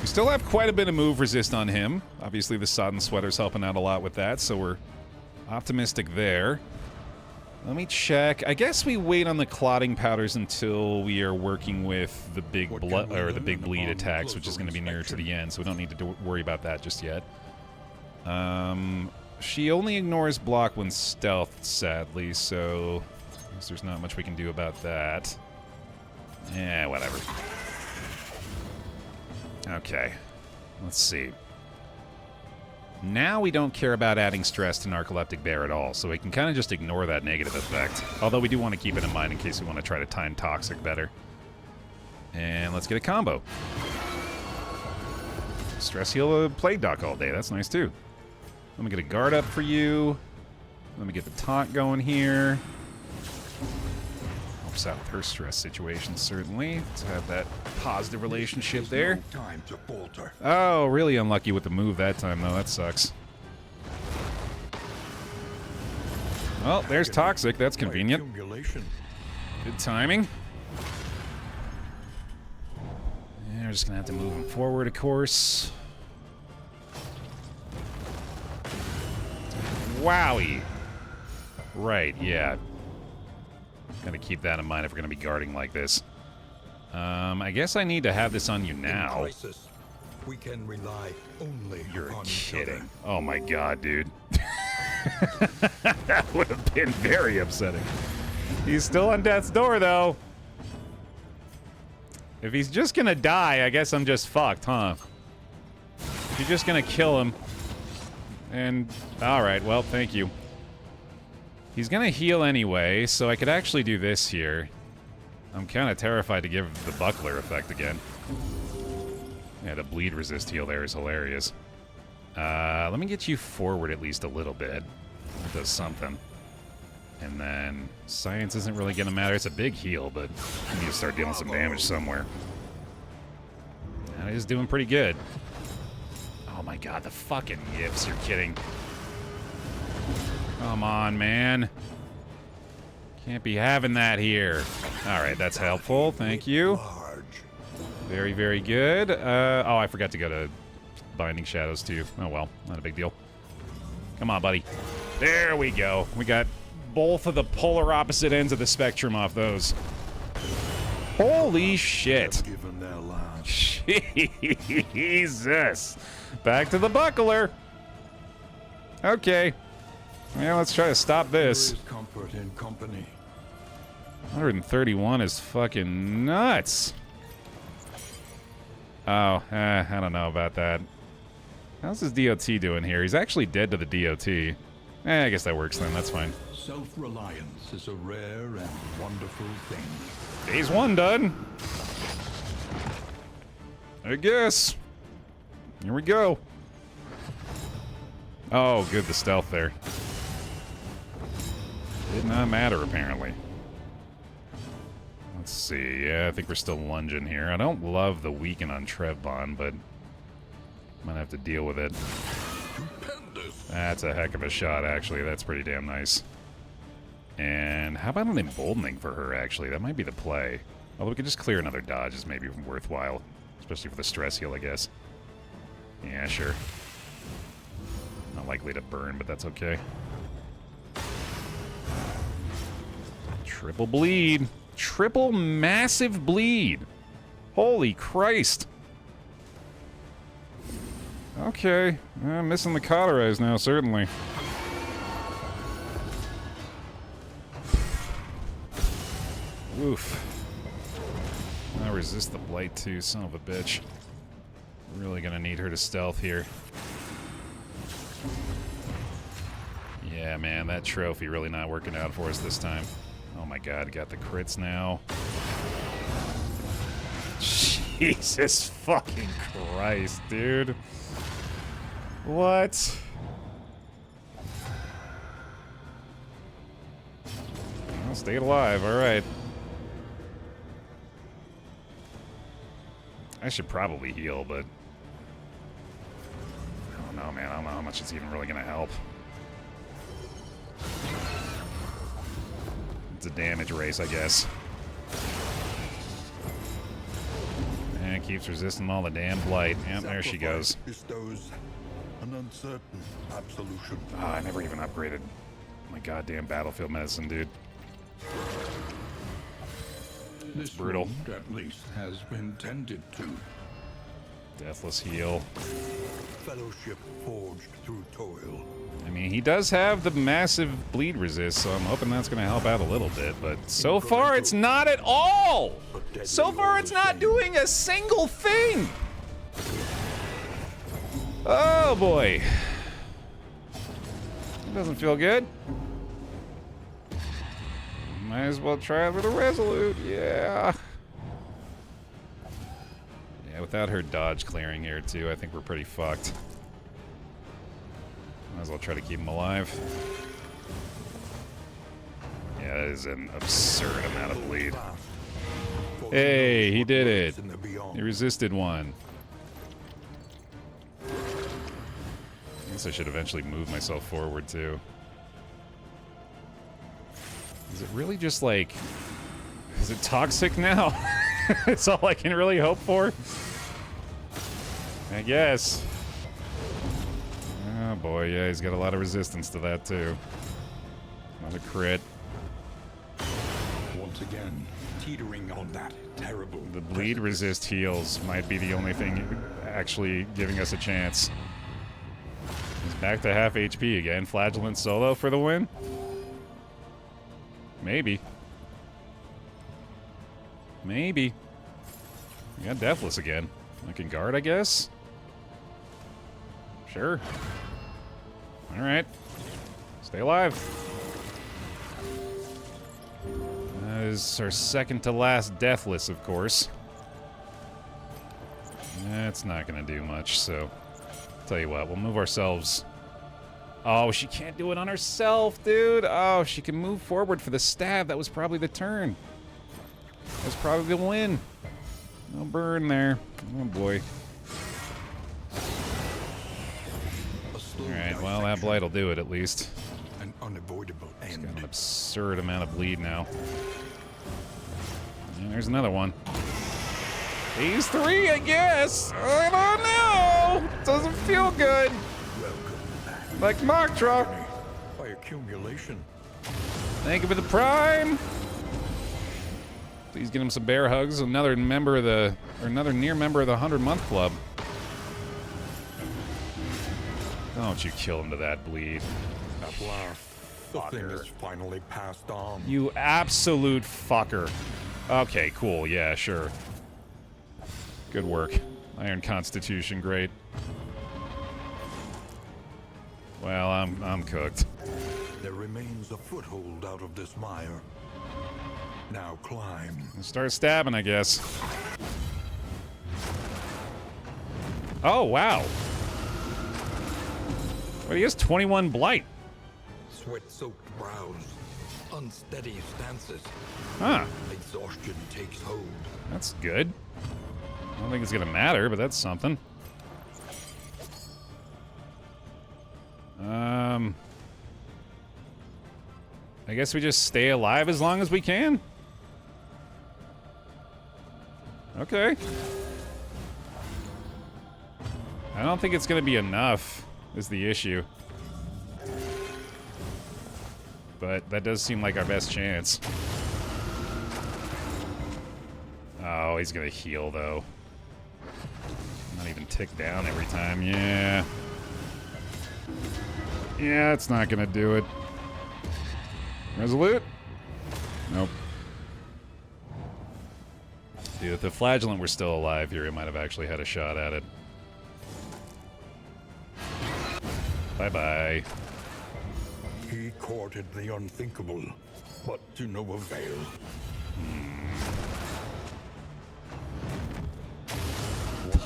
We still have quite a bit of move resist on him. Obviously, the Sodden Sweater's helping out a lot with that, so we're optimistic there. Let me check. I guess we wait on the clotting powders until we are working with the big blood or the big bleed attacks, which is going to be nearer to the end, so we don't need to worry about that just yet. She only ignores block when stealthed, sadly, so I guess there's not much we can do about that. Yeah, whatever. Okay, let's see. Now we don't care about adding stress to Narcoleptic Baer at all, so we can kind of just ignore that negative effect. Although we do want to keep it in mind in case we want to try to time Toxic better. And let's get a combo. Stress heal a Plague Doc all day, that's nice too. Let me get a guard up for you. Let me get the taunt going here. Helps out with her stress situation, certainly. To have that positive relationship there. No time to falter. Oh, really unlucky with the move that time, though. That sucks. Well, there's Toxic. That's convenient. Good timing. Yeah, we're just going to have to move him forward, of course. Wowie. Right, yeah. Gotta keep that in mind if we're gonna be guarding like this. I guess I need to have this on you now. In crisis, we can rely only You're upon kidding. each other. Oh my god, dude. That would have been very upsetting. He's still on death's door, though. If he's just gonna die, I guess I'm just fucked, huh? If you're just gonna kill him. And, alright, well, thank you. He's gonna heal anyway, so I could actually do this here. I'm kind of terrified to give the buckler effect again. Yeah, the bleed resist heal there is hilarious. Let me get you forward at least a little bit. That does something. And then, science isn't really gonna matter. It's a big heal, but we need to start dealing some damage somewhere. And he's doing pretty good. Oh my god, the fucking yips, you're kidding. Come on, man. Can't be having that here. Alright, that's helpful, thank you. Very, very good. Oh, I forgot to go to Binding Shadows too. Oh well, not a big deal. Come on, buddy. There we go. We got both of the polar opposite ends of the spectrum off those. Holy shit. Jesus. Back to the buckler. Okay. Yeah, let's try to stop this. 131 is fucking nuts. Oh, I don't know about that. How's his DOT doing here? He's actually dead to the DOT. I guess that works then. That's fine. Self-reliance is a rare and wonderful thing. Phase 1 done. I guess. Here we go. Oh, good, the stealth there. Did not matter, apparently. Let's see. Yeah, I think we're still lunging here. I don't love the weaken on Trev Bond, but might have to deal with it. That's a heck of a shot, actually. That's pretty damn nice. And how about an emboldening for her, actually? That might be the play. Although we could just clear another dodge is maybe worthwhile. Especially for the stress heal, I guess. Yeah, sure. Not likely to burn, but that's okay. Triple bleed. Triple massive bleed. Holy Christ. Okay. I'm missing the cauterize now, certainly. Oof. I resist the blight too, son of a bitch. Really gonna need her to stealth here. Yeah, man, that trophy really not working out for us this time. Oh my god, got the crits now. Jesus fucking Christ, dude. What? Well, stayed alive, alright. I should probably heal, but I don't know, man. I don't know how much it's even really gonna help. It's a damage race, I guess. And keeps resisting all the damn blight. Yep, there she goes. Bestows an uncertain absolution. Ah, I never even upgraded my goddamn battlefield medicine, dude. This brutal. wound, at least, has been tended to. Deathless heal. Fellowship forged through toil. I mean, he does have the massive bleed resist, so I'm hoping that's going to help out a little bit, but so far it's not at all! So far it's not doing a single thing! Oh boy. It doesn't feel good. Might as well try with a resolute, yeah. Yeah, without her dodge clearing here too, I think we're pretty fucked. Might as well try to keep him alive. Yeah, that is an absurd amount of bleed. Hey, he did it. He resisted one. I guess I should eventually move myself forward too. Is it really just like... Is it toxic now? It's all I can really hope for? I guess. Oh boy, yeah, he's got a lot of resistance to that too. Another crit. Once again, teetering on that terrible... The bleed resist heals might be the only thing actually giving us a chance. He's back to half HP again. Flagellant solo for the win? Maybe. Maybe. We got Deathless again. I can guard, I guess? Sure. Alright. Stay alive. That is our second to last Deathless, of course. That's not gonna do much, so... Tell you what, we'll move ourselves... Oh, she can't do it on herself, dude! Oh, she can move forward for the stab. That was probably the turn. That was probably the win. No burn there. Oh, boy. Alright, well, that blight will do it, at least. An unavoidable end. He's got an absurd amount of bleed now. And there's another one. Phase 3, I guess! I don't know! Doesn't feel good! Like Maktra! By accumulation. Thank you for the prime! Please get him some bear hugs. Another member of the... Or another near member of the 100-month club. Don't you kill him to that bleed. At last, the thing is finally passed on. You absolute fucker. Okay, cool. Yeah, sure. Good work. Iron Constitution, great. Well, I'm cooked. There remains a foothold out of this mire. Now climb. Start stabbing, I guess. Oh, wow. Well, he has 21 blight. Sweat-soaked brows. unsteady stances. Huh. Exhaustion takes hold. That's good. I don't think it's gonna matter, but that's something. I guess we just stay alive as long as we can. Okay. I don't think it's gonna be enough, is the issue. But that does seem like our best chance. Oh, he's gonna heal, though. Not even tick down every time. Yeah. Yeah, it's not gonna do it. Resolute? Nope. Dude, if the flagellant were still alive here, it might have actually had a shot at it. Bye-bye. He courted the unthinkable, but to no avail.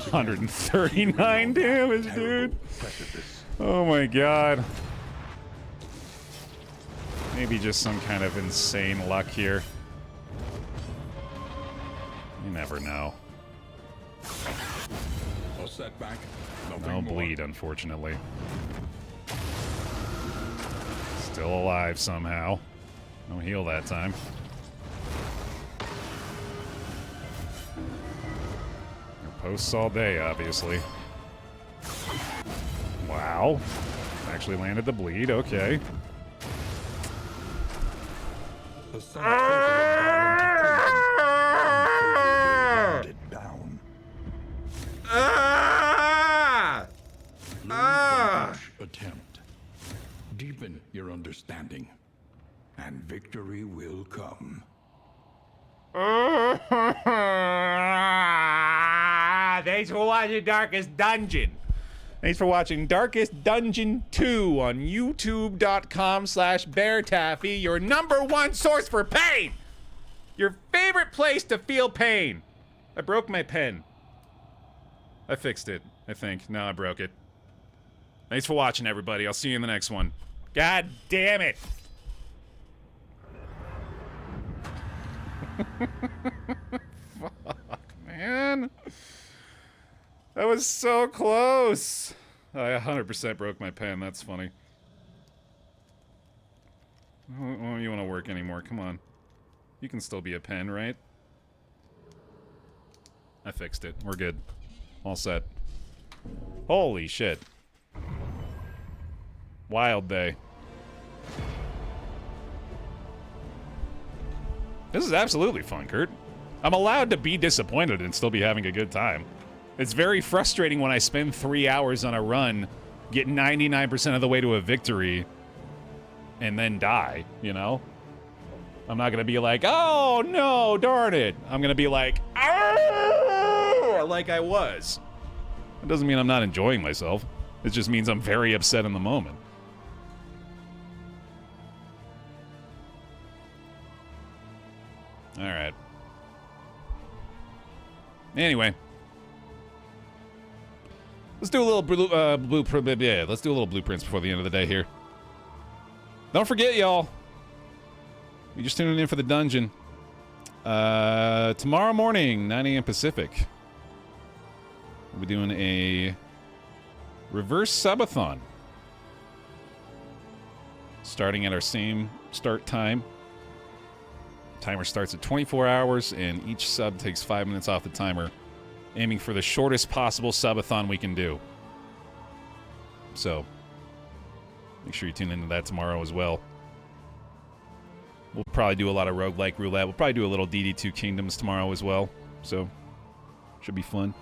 139 damage, dude. Oh my god. Maybe just some kind of insane luck here. You never know. A setback. No bleed, unfortunately. Still alive somehow. No heal that time. Posts all day, obviously. Wow. Actually landed the bleed, okay. The sum total of it down. Attempt. Deepen your understanding, and victory will come. Thanks for watching Darkest Dungeon. Thanks for watching Darkest Dungeon 2 on youtube.com/BaerTaffy, your #1 source for pain. Your favorite place to feel pain. I broke my pen. I fixed it, I think. No, I broke it. Thanks for watching, everybody. I'll see you in the next one. God damn it. Fuck, man. That was so close. I 100% broke my pen. That's funny. Oh, you want to work anymore? Come on. You can still be a pen, right? I fixed it. We're good. All set. Holy shit. Wild day. This is absolutely fun, Kurt. I'm allowed to be disappointed and still be having a good time. It's very frustrating when I spend 3 hours on a run, get 99% of the way to a victory, and then die, you know? I'm not gonna be like, oh no, darn it. I'm gonna be like, oh, like I was. It doesn't mean I'm not enjoying myself. It just means I'm very upset in the moment. All right. Anyway, let's do a little blueprint. Yeah, let's do a little blueprints before the end of the day here. Don't forget, y'all. You just tuning in for the dungeon. Tomorrow morning, 9 a.m. Pacific, we'll be doing a reverse subathon, starting at our same start time. Timer starts at 24 hours, and each sub takes 5 minutes off the timer, aiming for the shortest possible subathon we can do. So, make sure you tune into that tomorrow as well. We'll probably do a lot of roguelike roulette. We'll probably do a little DD2 Kingdoms tomorrow as well. So, should be fun.